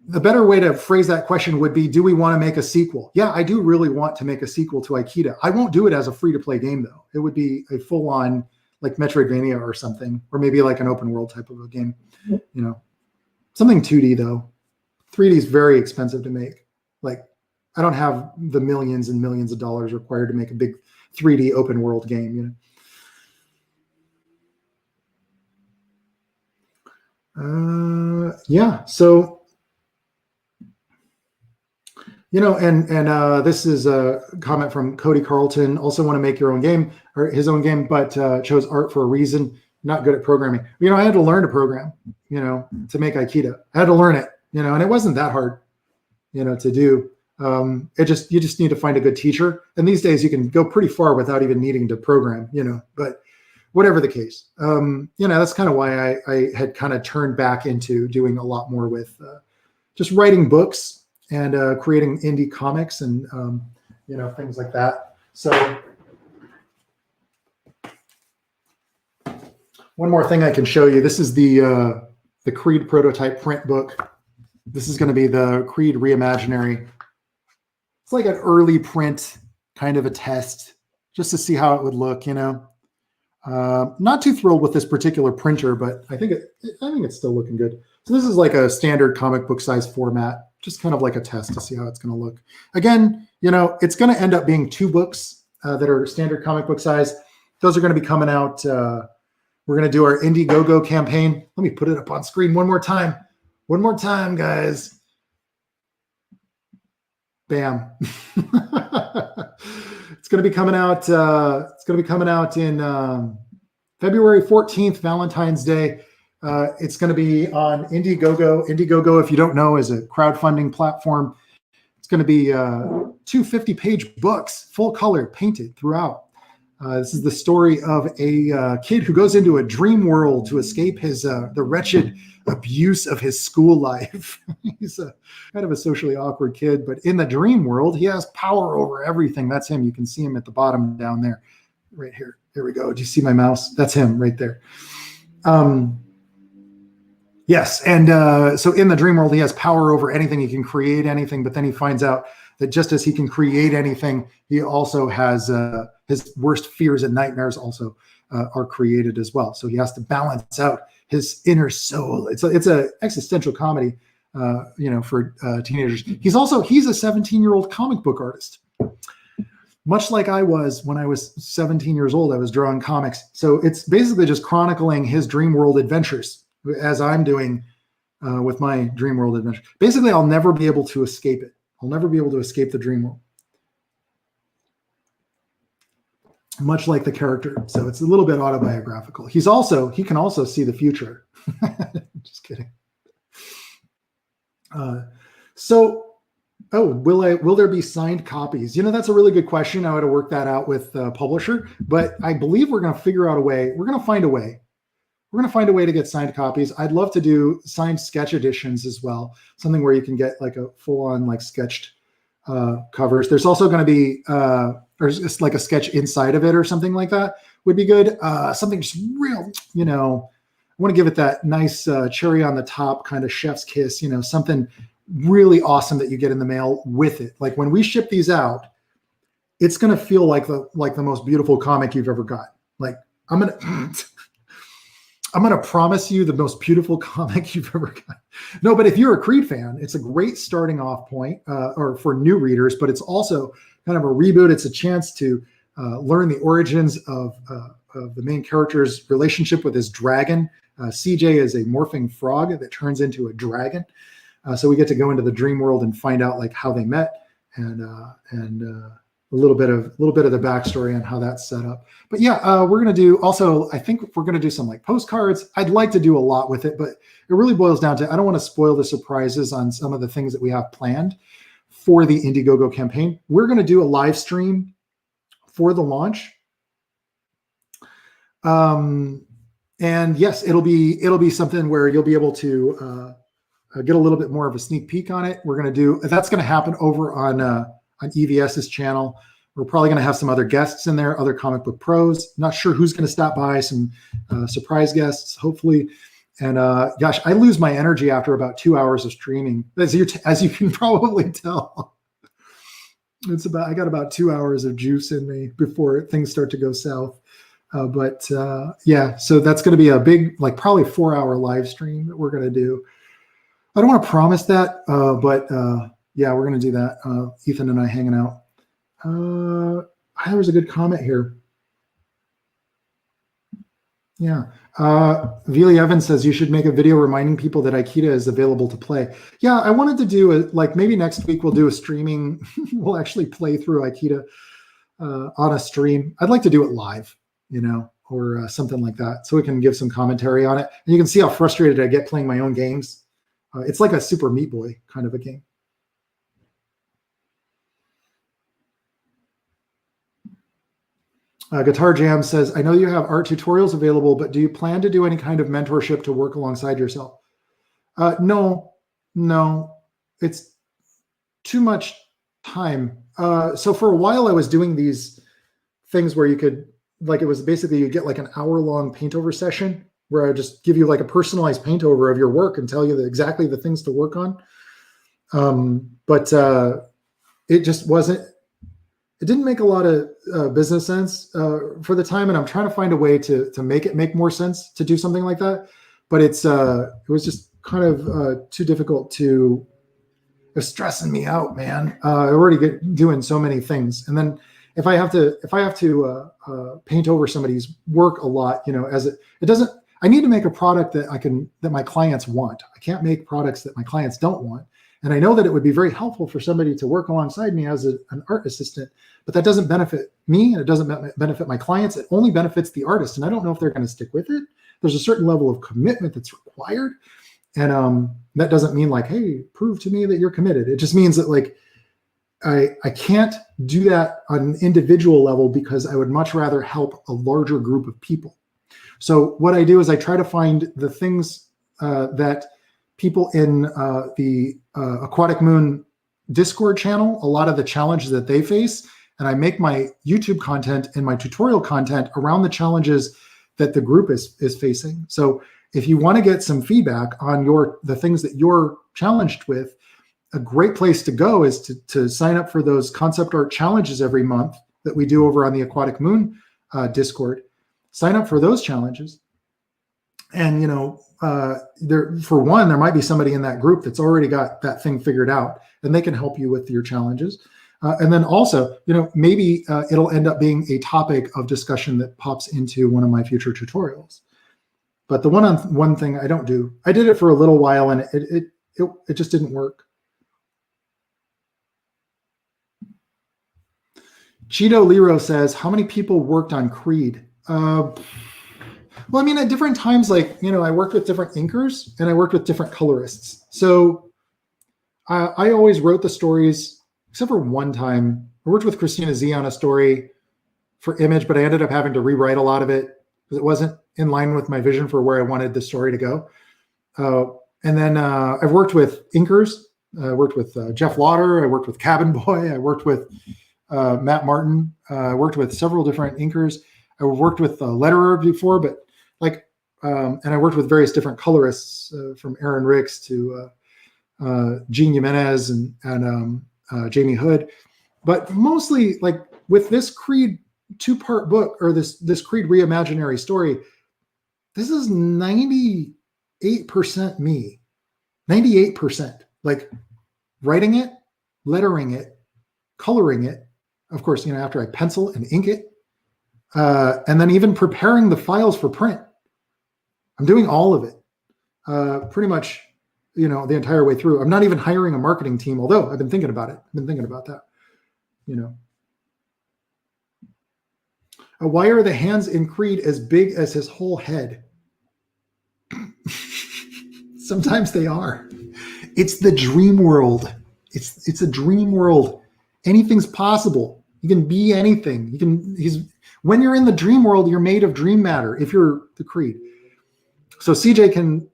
The better way to phrase that question would be, do we want to make a sequel? Yeah, I do really want to make a sequel to Aikida. I won't do it as a free-to-play game, though. It would be a full-on, like Metroidvania or something, or maybe like an open world type of a game. Something 2D, though. 3D is very expensive to make. Like, I don't have the millions and millions of dollars required to make a big 3D open world game, So, this is a comment from Cody Carlton. Also want to make your own game or his own game, but chose art for a reason. Not good at programming. I had to learn to program, to make Aikida. I had to learn it, and it wasn't that hard, to do. You just need to find a good teacher. And these days you can go pretty far without even needing to program, but whatever the case, that's kind of why I had kind of turned back into doing a lot more with just writing books and creating indie comics and, things like that. So One more thing I can show you. This is the Creed prototype print book. This is going to be the Creed Reimaginary. It's like an early print, kind of a test, just to see how it would look, you know. Not too thrilled with this particular printer, but I think it's still looking good. So this is like a standard comic book size format, just kind of like a test to see how it's going to look. Again, you know, it's going to end up being 2 books that are standard comic book size. Those are going to be coming out. We're going to do our Indiegogo campaign. Let me put it up on screen one more time. One more time, guys. Bam. It's going to be coming out. It's going to be coming out in February 14th, Valentine's Day. It's going to be on Indiegogo. Indiegogo, if you don't know, is a crowdfunding platform. It's going to be 2 50-page books, full color, painted throughout. This is the story of a kid who goes into a dream world to escape the wretched abuse of his school life. He's kind of a socially awkward kid, but in the dream world, he has power over everything. That's him. You can see him at the bottom down there, right here. There we go. Do you see my mouse? That's him right there. Yes, and so in the dream world, he has power over anything. He can create anything, but then he finds out that just as he can create anything, he also has his worst fears and nightmares also are created as well. So he has to balance out his inner soul. It's a existential comedy, you know, for teenagers. He's a 17-year-old comic book artist, much like I was when I was 17 years old. I was drawing comics. So it's basically just chronicling his dream world adventures as I'm doing with my dream world adventure. Basically, I'll never be able to escape it. I'll never be able to escape the dream world. Much like the character. So it's a little bit autobiographical. He can also see the future. Just kidding. Will there be signed copies? You know, that's a really good question. I would have worked that out with the publisher, but I believe we're going to figure out a way. We're going to find a way. We're going to find a way to get signed copies. I'd love to do signed sketch editions as well. Something where you can get like a full-on like sketched covers. There's also going to be, or just like a sketch inside of it or something like that would be good. Something just real, you know, I want to give it that nice cherry on the top kind of chef's kiss, you know, something really awesome that you get in the mail with it. Like when we ship these out, it's going to feel like the most beautiful comic you've ever got. Like I'm going to promise you the most beautiful comic you've ever got. No, but if you're a Creed fan, it's a great starting off point or for new readers, but it's also kind of a reboot. It's a chance to learn the origins of the main character's relationship with his dragon. CJ is a morphing frog that turns into a dragon. So we get to go into the dream world and find out like how they met and a little bit of the backstory on how that's set up. But yeah, we're going to do also, I think we're going to do some like postcards. I'd like to do a lot with it, but it really boils down to, I don't want to spoil the surprises on some of the things that we have planned for the Indiegogo campaign. We're going to do a live stream for the launch. And yes, it'll be something where you'll be able to get a little bit more of a sneak peek on it. That's going to happen over on EVS's channel. We're probably going to have some other guests in there, other comic book pros. Not sure who's going to stop by, some surprise guests, hopefully. And gosh, I lose my energy after about 2 hours of streaming, as you can probably tell. I got about 2 hours of juice in me before things start to go south. Yeah, so that's going to be a big, like probably 4-hour live stream that we're going to do. I don't want to promise that, but yeah, we're going to do that. Ethan and I hanging out. There was a good comment here. Yeah. Vili Evans says you should make a video reminding people that Aikida is available to play. Yeah, I wanted to do like maybe next week we'll do a streaming. We'll actually play through Aikida on a stream. I'd like to do it live, you know, or something like that, so we can give some commentary on it. And you can see how frustrated I get playing my own games. It's like a Super Meat Boy kind of a game. Guitar Jam says, I know you have art tutorials available, but do you plan to do any kind of mentorship to work alongside yourself? No, it's too much time. So for a while I was doing these things where you could, like, it was basically you get like an hour-long paint over session where I just give you like a personalized paint over of your work and tell you exactly the things to work on. But it just wasn't, it didn't make a lot of business sense for the time. And I'm trying to find a way to make it make more sense to do something like that. But it was just kind of too difficult to, it was stressing me out, man. I already get doing so many things. And then if I have to paint over somebody's work a lot, you know, I need to make a product that my clients want. I can't make products that my clients don't want. And I know that it would be very helpful for somebody to work alongside me as an art assistant, but that doesn't benefit me and it doesn't benefit my clients. It only benefits the artist. And I don't know if they're going to stick with it. There's a certain level of commitment that's required. And that doesn't mean like, hey, prove to me that you're committed. It just means that like, I can't do that on an individual level because I would much rather help a larger group of people. So what I do is I try to find the things that people in the Aquatic Moon Discord channel, a lot of the challenges that they face, and I make my YouTube content and my tutorial content around the challenges that the group is facing. So if you want to get some feedback on the things that you're challenged with, a great place to go is to sign up for those concept art challenges every month that we do over on the Aquatic Moon Discord. Sign up for those challenges. And, you know, there might be somebody in that group that's already got that thing figured out and they can help you with your challenges. And then also, you know, maybe it'll end up being a topic of discussion that pops into one of my future tutorials. But the one-on-one thing I don't do. I did it for a little while and it just didn't work. Cheeto Lero says, how many people worked on Creed? Well, I mean, at different times, like, you know, I worked with different inkers and I worked with different colorists. So I always wrote the stories, except for one time. I worked with Christina Z on a story for Image, but I ended up having to rewrite a lot of it because it wasn't in line with my vision for where I wanted the story to go. And then I've worked with inkers. I worked with Jeff Lauder. I worked with Cabin Boy. I worked with Matt Martin. I worked with several different inkers. I worked with a letterer before, but like, and I worked with various different colorists from Aaron Ricks to Gene Jimenez and Jamie Hood. But mostly like with this Creed 2-part book or this Creed Reimaginary story, this is 98% me, 98%, like writing it, lettering it, coloring it. Of course, you know, after I pencil and ink it, and then even preparing the files for print. I'm doing all of it pretty much, you know, the entire way through. I'm not even hiring a marketing team, although I've been thinking about it. I've been thinking about that, you know. Why are the hands in Creed as big as his whole head? Sometimes they are. It's the dream world. It's a dream world. Anything's possible. You can be anything. When you're in the dream world, you're made of dream matter if you're the Creed. So CJ can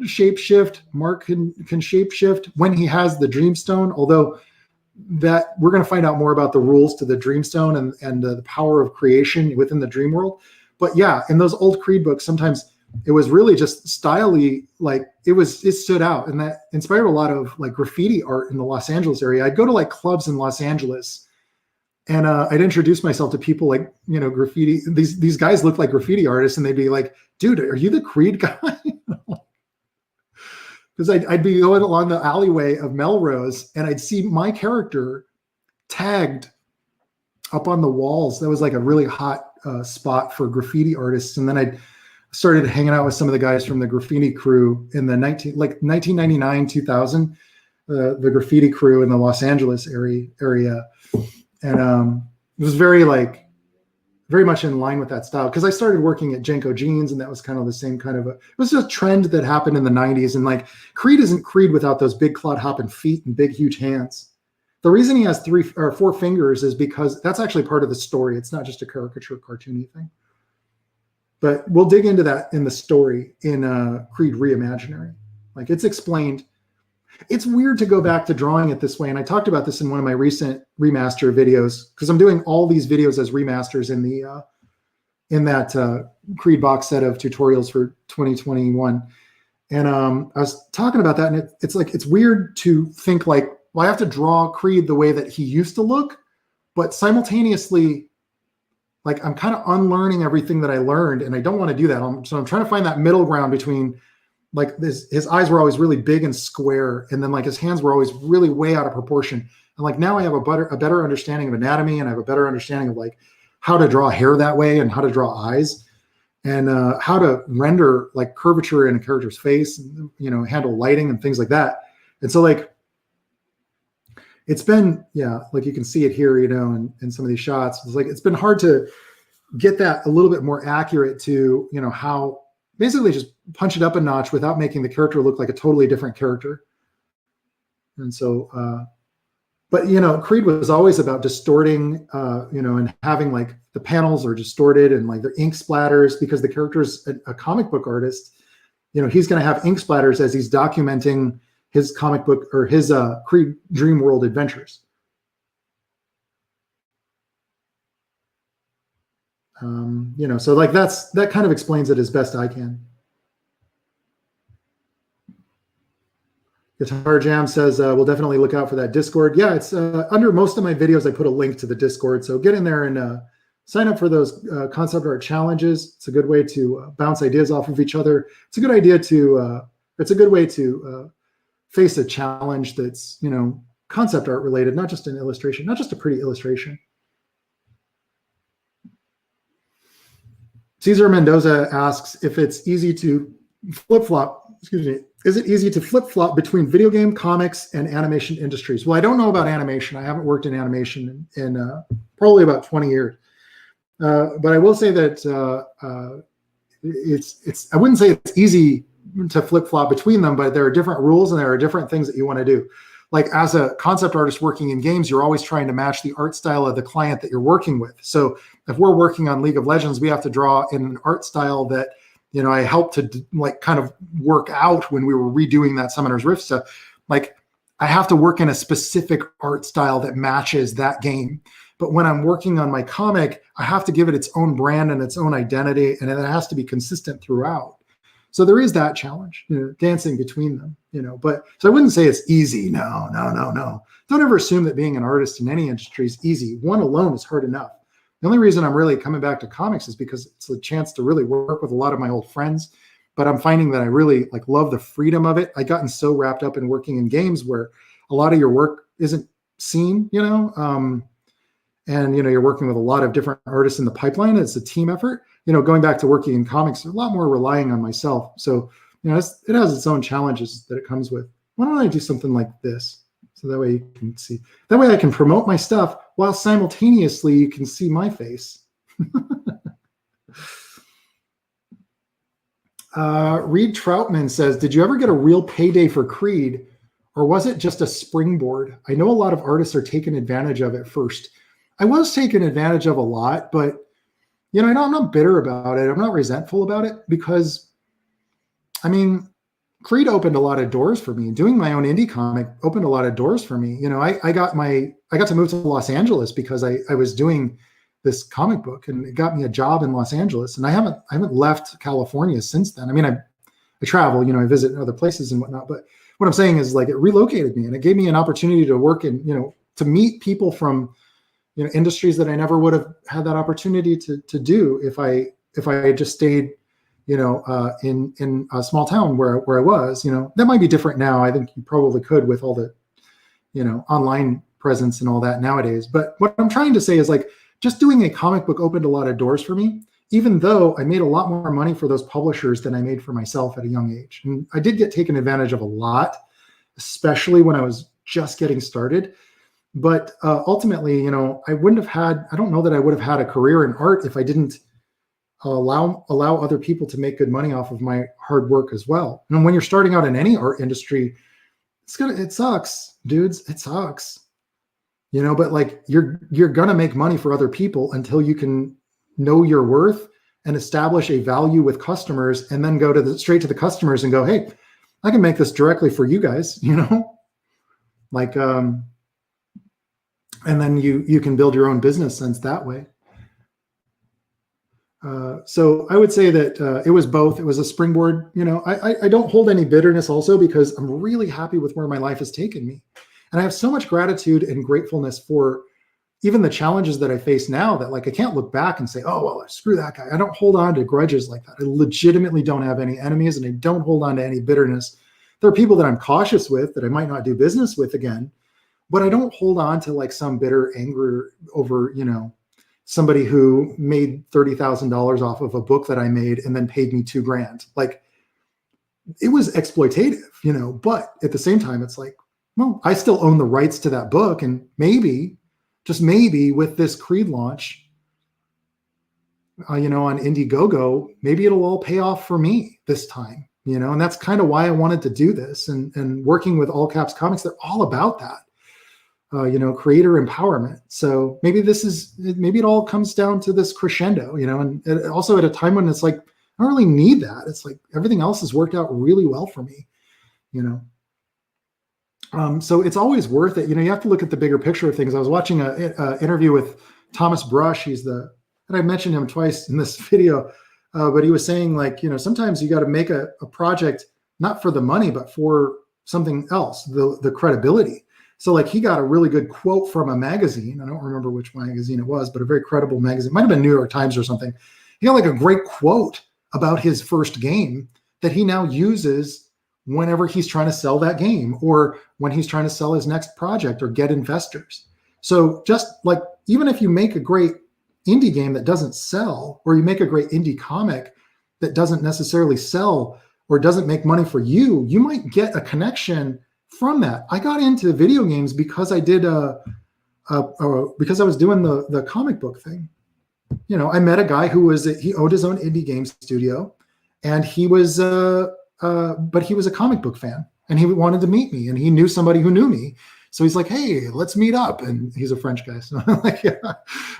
shape shift. Mark can shape shift when he has the Dreamstone, although that we're going to find out more about the rules to the Dreamstone and the power of creation within the dream world. But yeah, in those old Creed books, sometimes it was really just stylely, like it stood out, and that inspired a lot of like graffiti art in the Los Angeles area. I'd go to like clubs in Los Angeles and I'd introduce myself to people like, you know, graffiti. These guys look like graffiti artists, and they'd be like, dude, are you the Creed guy? Because I'd be going along the alleyway of Melrose and I'd see my character tagged up on the walls. That was like a really hot spot for graffiti artists. And then I started hanging out with some of the guys from the graffiti crew in the 1999, 2000, the graffiti crew in the Los Angeles area. And it was very much in line with that style, because I started working at Jenko Jeans, and that was kind of the same kind of it was a trend that happened in the 90s. And like Creed isn't Creed without those big clod hopping feet and big huge hands. The reason he has 3 or 4 fingers is because that's actually part of the story. It's not just a caricature cartoony thing. But we'll dig into that in the story in Creed Reimaginary. Like it's explained. It's weird to go back to drawing it this way. And I talked about this in one of my recent remaster videos, because I'm doing all these videos as remasters in that Creed box set of tutorials for 2021. And I was talking about that, and it's like, it's weird to think like, well, I have to draw Creed the way that he used to look, but simultaneously, like, I'm kind of unlearning everything that I learned, and I don't want to do that. So I'm trying to find that middle ground between, like, his eyes were always really big and square, and then like his hands were always really way out of proportion. And like now I have a better understanding of anatomy, and I have a better understanding of like how to draw hair that way and how to draw eyes, and how to render like curvature in a character's face, and, handle lighting and things like that. And so like, it's been, like you can see it here, in some of these shots. It's like, it's been hard to get that a little bit more accurate to, how basically just punch it up a notch without making the character look like a totally different character. And so, but, Creed was always about distorting, and having like the panels are distorted and like they're ink splatters, because the character's a comic book artist. He's going to have ink splatters as he's documenting his comic book or his Creed Dream World adventures. So like that kind of explains it as best I can. Guitar Jam says, we'll definitely look out for that Discord. Yeah, it's under most of my videos, I put a link to the Discord. So get in there and sign up for those concept art challenges. It's a good way to bounce ideas off of each other. It's a good idea to, it's a good way to face a challenge that's, concept art related, not just an illustration, not just a pretty illustration. Cesar Mendoza asks if it's easy to flip-flop, is it easy to flip-flop between video game, comics, and animation industries? Well, I don't know about animation. I haven't worked in animation in probably about 20 years. But I will say that I wouldn't say it's easy to flip-flop between them, but there are different rules and there are different things that you want to do. Like as a concept artist working in games, you're always trying to match the art style of the client that you're working with. So if we're working on League of Legends, we have to draw in an art style that, I helped to like kind of work out when we were redoing that Summoner's Rift stuff. Like I have to work in a specific art style that matches that game. But when I'm working on my comic, I have to give it its own brand and its own identity, and it has to be consistent throughout. So there is that challenge, dancing between them, but so I wouldn't say it's easy. No. Don't ever assume that being an artist in any industry is easy. One alone is hard enough. The only reason I'm really coming back to comics is because it's a chance to really work with a lot of my old friends, but I'm finding that I really like love the freedom of it. I've gotten so wrapped up in working in games where a lot of your work isn't seen, and, you're working with a lot of different artists in the pipeline. It's a team effort. Going back to working in comics, a lot more relying on myself. So, it has its own challenges that it comes with. Why don't I do something like this? So that way you can see. That way I can promote my stuff while simultaneously you can see my face. Reed Troutman says, did you ever get a real payday for Creed, or was it just a springboard? I know a lot of artists are taken advantage of at first. I was taken advantage of a lot, but I'm not bitter about it. I'm not resentful about it because, Creed opened a lot of doors for me. Doing my own indie comic opened a lot of doors for me. I got to move to Los Angeles because I was doing this comic book, and it got me a job in Los Angeles. And I haven't left California since then. I travel, I visit other places and whatnot. But what I'm saying is like it relocated me, and it gave me an opportunity to work in, to meet people from industries that I never would have had that opportunity to do if I had just stayed, in a small town where I was. That might be different now. I think you probably could with all the, online presence and all that nowadays. But what I'm trying to say is like just doing a comic book opened a lot of doors for me, even though I made a lot more money for those publishers than I made for myself at a young age. And I did get taken advantage of a lot, especially when I was just getting started. But ultimately, I don't know that I would have had a career in art if I didn't allow other people to make good money off of my hard work as well. And when you're starting out in any art industry, it sucks, dudes. It sucks, but like you're going to make money for other people until you can know your worth and establish a value with customers, and then go straight to the customers and go, hey, I can make this directly for you guys, like, and then you can build your own business sense that way. So I would say that it was both. It was a springboard. I don't hold any bitterness also because I'm really happy with where my life has taken me. And I have so much gratitude and gratefulness for even the challenges that I face now that like I can't look back and say, oh, well, screw that guy. I don't hold on to grudges like that. I legitimately don't have any enemies and I don't hold on to any bitterness. There are people that I'm cautious with that I might not do business with again, but I don't hold on to like some bitter anger over, somebody who made $30,000 off of a book that I made and then paid me $2,000. Like it was exploitative, but at the same time, it's like, well, I still own the rights to that book. And maybe, just maybe with this Creed launch, on Indiegogo, maybe it'll all pay off for me this time, and that's kind of why I wanted to do this. And working with All Caps Comics, they're all about that, creator empowerment. So maybe it all comes down to this crescendo, and also at a time when it's like, I don't really need that. It's like everything else has worked out really well for me, So it's always worth it. You have to look at the bigger picture of things. I was watching an interview with Thomas Brush. And I mentioned him twice in this video, but he was saying like, sometimes you got to make a project, not for the money, but for something else, the credibility. So like he got a really good quote from a magazine. I don't remember which magazine it was, but a very credible magazine. It might have been New York Times or something. He got like a great quote about his first game that he now uses whenever he's trying to sell that game or when he's trying to sell his next project or get investors. So just like, even if you make a great indie game that doesn't sell, or you make a great indie comic that doesn't necessarily sell or doesn't make money for you, you might get a connection from that. I got into video games because I did because I was doing the comic book thing. I met a guy he owned his own indie game studio, and he was but he was a comic book fan, and he wanted to meet me, and he knew somebody who knew me. So he's like, hey, let's meet up. And he's a French guy. So I'm like, yeah.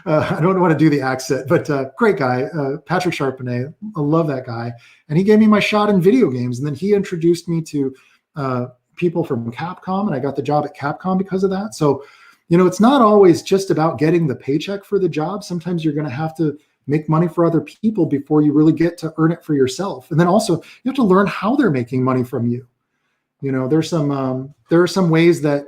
I don't want to do the accent, but great guy, Patrick Charpenay. I love that guy. And he gave me my shot in video games. And then he introduced me to people from Capcom, and I got the job at Capcom because of that. So, it's not always just about getting the paycheck for the job. Sometimes you're going to have to make money for other people before you really get to earn it for yourself. And then also you have to learn how they're making money from you. There are some ways that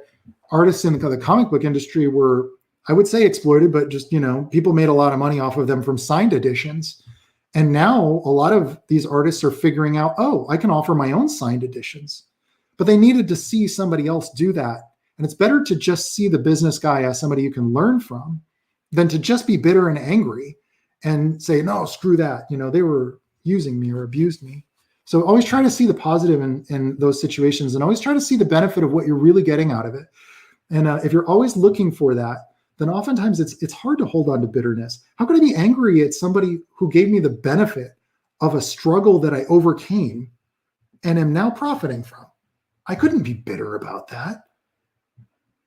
artists in the comic book industry were, I would say, exploited, but just, people made a lot of money off of them from signed editions. And now a lot of these artists are figuring out, oh, I can offer my own signed editions. But they needed to see somebody else do that. And it's better to just see the business guy as somebody you can learn from than to just be bitter and angry and say, no, screw that. They were using me or abused me. So always try to see the positive in those situations, and always try to see the benefit of what you're really getting out of it. And if you're always looking for that, then oftentimes it's hard to hold on to bitterness. How could I be angry at somebody who gave me the benefit of a struggle that I overcame and am now profiting from? I couldn't be bitter about that.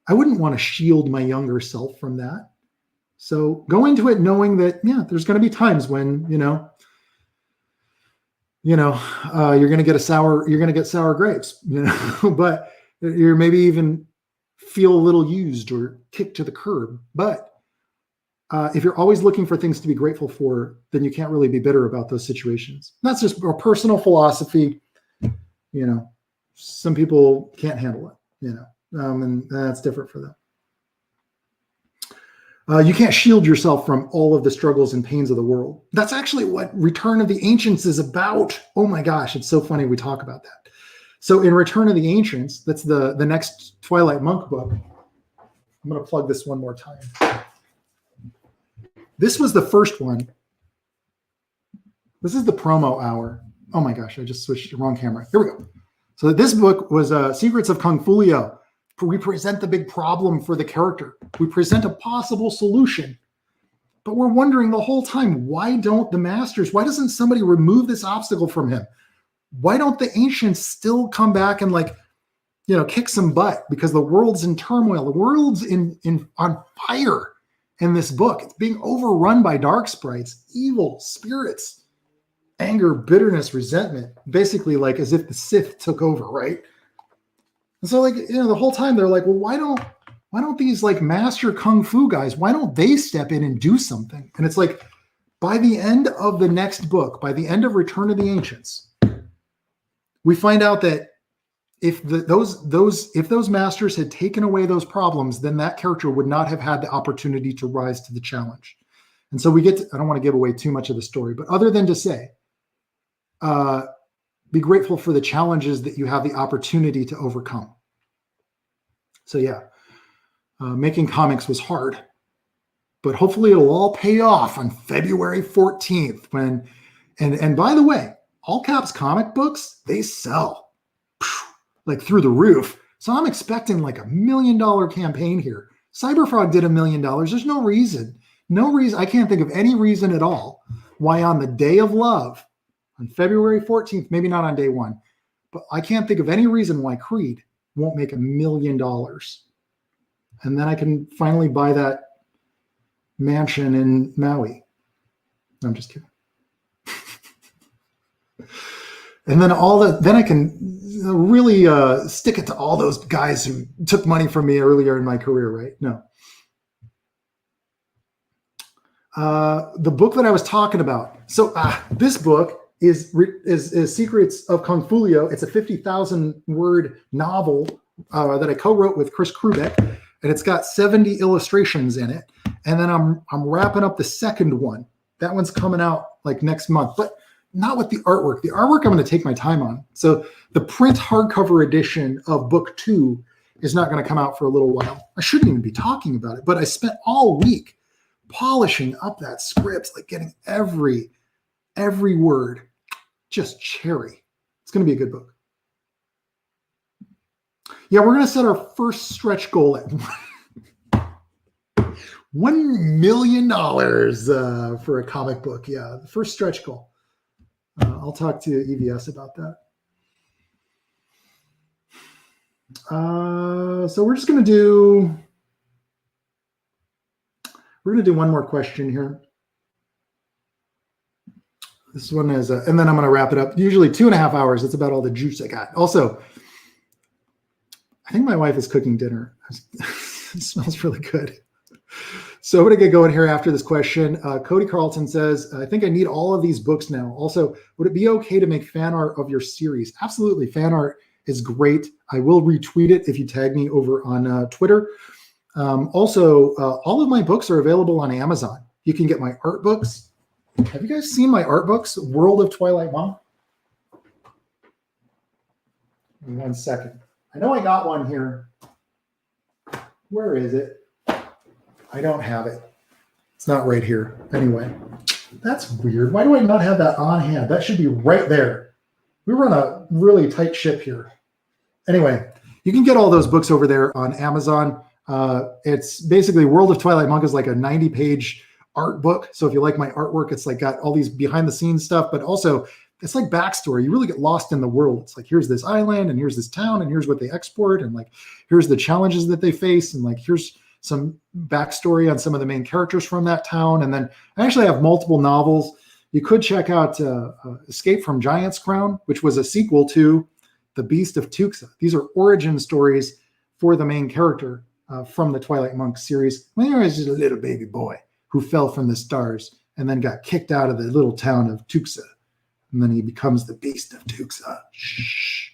I wouldn't want to shield my younger self from that. So go into it knowing that, there's going to be times when, you're going to get sour grapes, but you're maybe even feel a little used or kicked to the curb. But if you're always looking for things to be grateful for, then you can't really be bitter about those situations. That's just a personal philosophy. Some people can't handle it, and that's different for them. You can't shield yourself from all of the struggles and pains of the world. That's actually what Return of the Ancients is about. Oh my gosh, it's so funny we talk about that. So in Return of the Ancients, that's the next Twilight Monk book. I'm going to plug this one more time. This was the first one. This is the promo hour. Oh my gosh, I just switched to the wrong camera. Here we go. So this book was Secrets of Kung Fulio. We present the big problem for the character. We present a possible solution. But we're wondering the whole time, why doesn't somebody remove this obstacle from him? Why don't the ancients still come back and kick some butt? Because the world's in turmoil. The world's on fire in this book. It's being overrun by dark sprites, evil spirits, anger, bitterness, resentment, basically like as if the Sith took over, right? And so the whole time they're like, well, why don't these master Kung Fu guys, why don't they step in and do something? And it's like, By the end of the next book, by the end of Return of the Ancients, we find out that if those masters had taken away those problems, then that character would not have had the opportunity to rise to the challenge. And so we get to, I don't want to give away too much of the story, but other than to say, be grateful for the challenges that you have the opportunity to overcome. So yeah, making comics was hard, but hopefully it'll all pay off on February 14th when, and by the way, all caps comic books, they sell like through the roof. So I'm expecting like $1 million campaign here. Cyberfrog did $1 million. There's no reason. I can't think of any reason at all why on the day of love, on February 14th, maybe not on day one, but I can't think of any reason why Creed won't make $1 million. And then I can finally buy that mansion in Maui. No, I'm just kidding. And then then I can really stick it to all those guys who took money from me earlier in my career, right? No. The book that I was talking about. So this book is Secrets of Kung Fulio. It's a 50,000 word novel that I co-wrote with Chris Krubeck, and it's got 70 illustrations in it. And then I'm wrapping up the second one. That one's coming out like next month, but not with the artwork. The artwork I'm going to take my time on. So the print hardcover edition of book 2 is not going to come out for a little while. I shouldn't even be talking about it, but I spent all week polishing up that script, like getting every word just cherry. It's going to be a good book. Yeah, we're going to set our first stretch goal at $1 million for a comic book. Yeah, the first stretch goal. I'll talk to EVS about that. So we're going to do one more question here. This one is, and then I'm going to wrap it up. Usually 2.5 hours. That's about all the juice I got. Also, I think my wife is cooking dinner. It smells really good. So I'm going to get going here after this question. Cody Carlton says, I think I need all of these books now. Also, would it be okay to make fan art of your series? Absolutely. Fan art is great. I will retweet it if you tag me over on Twitter. Also, all of my books are available on Amazon. You can get my art books. Have you guys seen my art books? World of Twilight Monk? 1 second. I know I got one here. Where is it? I don't have it. It's not right here. Anyway, that's weird. Why do I not have that on hand? That should be right there. We run a really tight ship here. Anyway, you can get all those books over there on Amazon. It's basically World of Twilight Monk is like a 90-page art book. So if you like my artwork, it's like got all these behind the scenes stuff, but also it's like backstory. You really get lost in the world. It's like, here's this island and here's this town and here's what they export. And like, here's the challenges that they face. And like, here's some backstory on some of the main characters from that town. And then I actually have multiple novels. You could check out Escape from Giant's Crown, which was a sequel to The Beast of Tuxa. These are origin stories for the main character from the Twilight Monk series. When he was just a little baby boy who fell from the stars and then got kicked out of the little town of Tuxa. And then he becomes the Beast of Tuxa. Shh.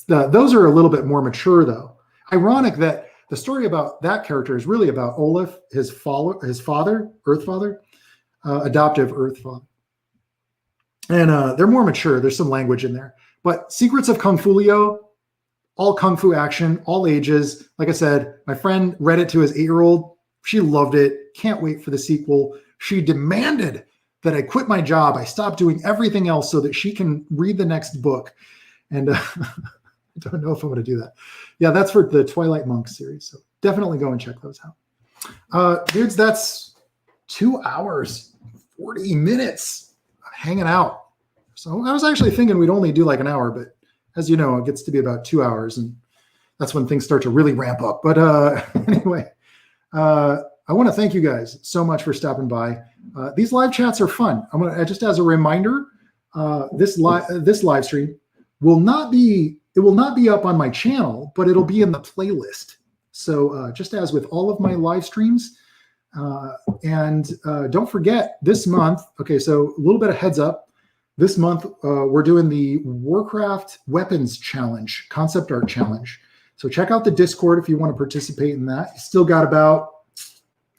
Those are a little bit more mature, though. Ironic that the story about that character is really about Olaf, his father, Earth Father, adoptive Earth Father. And they're more mature. There's some language in there. But Secrets of Kung Fulio, all Kung Fu action, all ages. Like I said, my friend read it to his 8-year-old. She loved it. Can't wait for the sequel. She demanded that I quit my job. I stopped doing everything else so that she can read the next book. And I don't know if I'm going to do that. Yeah, that's for the Twilight Monk series. So definitely go and check those out. Dudes, that's 2 hours, 40 minutes hanging out. So I was actually thinking we'd only do like an hour, but as you know, it gets to be about 2 hours. And that's when things start to really ramp up. But anyway, I want to thank you guys so much for stopping by. These live chats are fun. I'm going to just as a reminder, this live stream will not be up on my channel, but it'll be in the playlist. So just as with all of my live streams, And don't forget this month. Okay, so a little bit of heads up. This month, we're doing the Warcraft Weapons Challenge, Concept Art Challenge. So check out the Discord if you want to participate in that. You still got about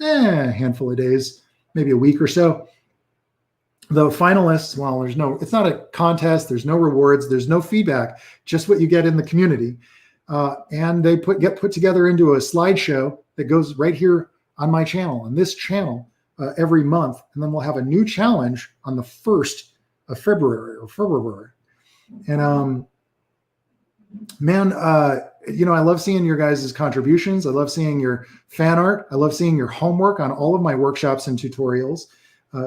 a handful of days, maybe a week or so. The finalists, well, it's not a contest. There's no rewards. There's no feedback, just what you get in the community. And they get put together into a slideshow that goes right here on my channel, on this channel, every month. And then we'll have a new challenge on the 1st of February. And man, I love seeing your guys' contributions. I love seeing your fan art. I love seeing your homework on all of my workshops and tutorials.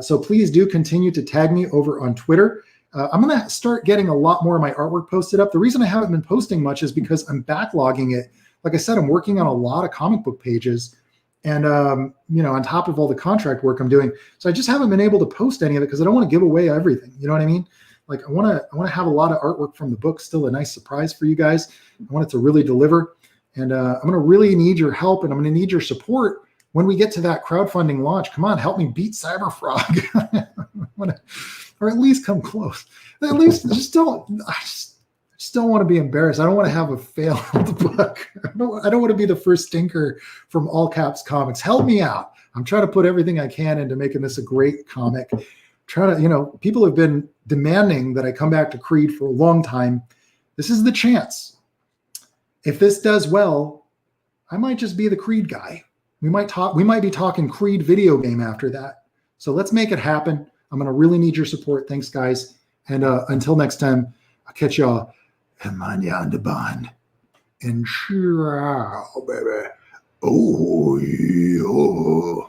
So please do continue to tag me over on Twitter. I'm going to start getting a lot more of my artwork posted up. The reason I haven't been posting much is because I'm backlogging it. Like I said, I'm working on a lot of comic book pages and, on top of all the contract work I'm doing. So I just haven't been able to post any of it because I don't want to give away everything. You know what I mean? Like I want to have a lot of artwork from the book, still a nice surprise for you guys. I want it to really deliver. And I'm going to really need your help and I'm going to need your support when we get to that crowdfunding launch. Come on, help me beat Cyberfrog. Or at least come close. At least I just don't want to be embarrassed. I don't want to have a failed book. I don't want to be the first stinker from All Caps Comics. Help me out. I'm trying to put everything I can into making this a great comic. People have been demanding that I come back to Creed for a long time. This is the chance. If this does well, I might just be the Creed guy. We might be talking Creed video game after that. So let's make it happen. I'm going to really need your support. Thanks, guys. And until next time, I'll catch y'all in my yonder bond. And ciao, baby. Oh, yeah.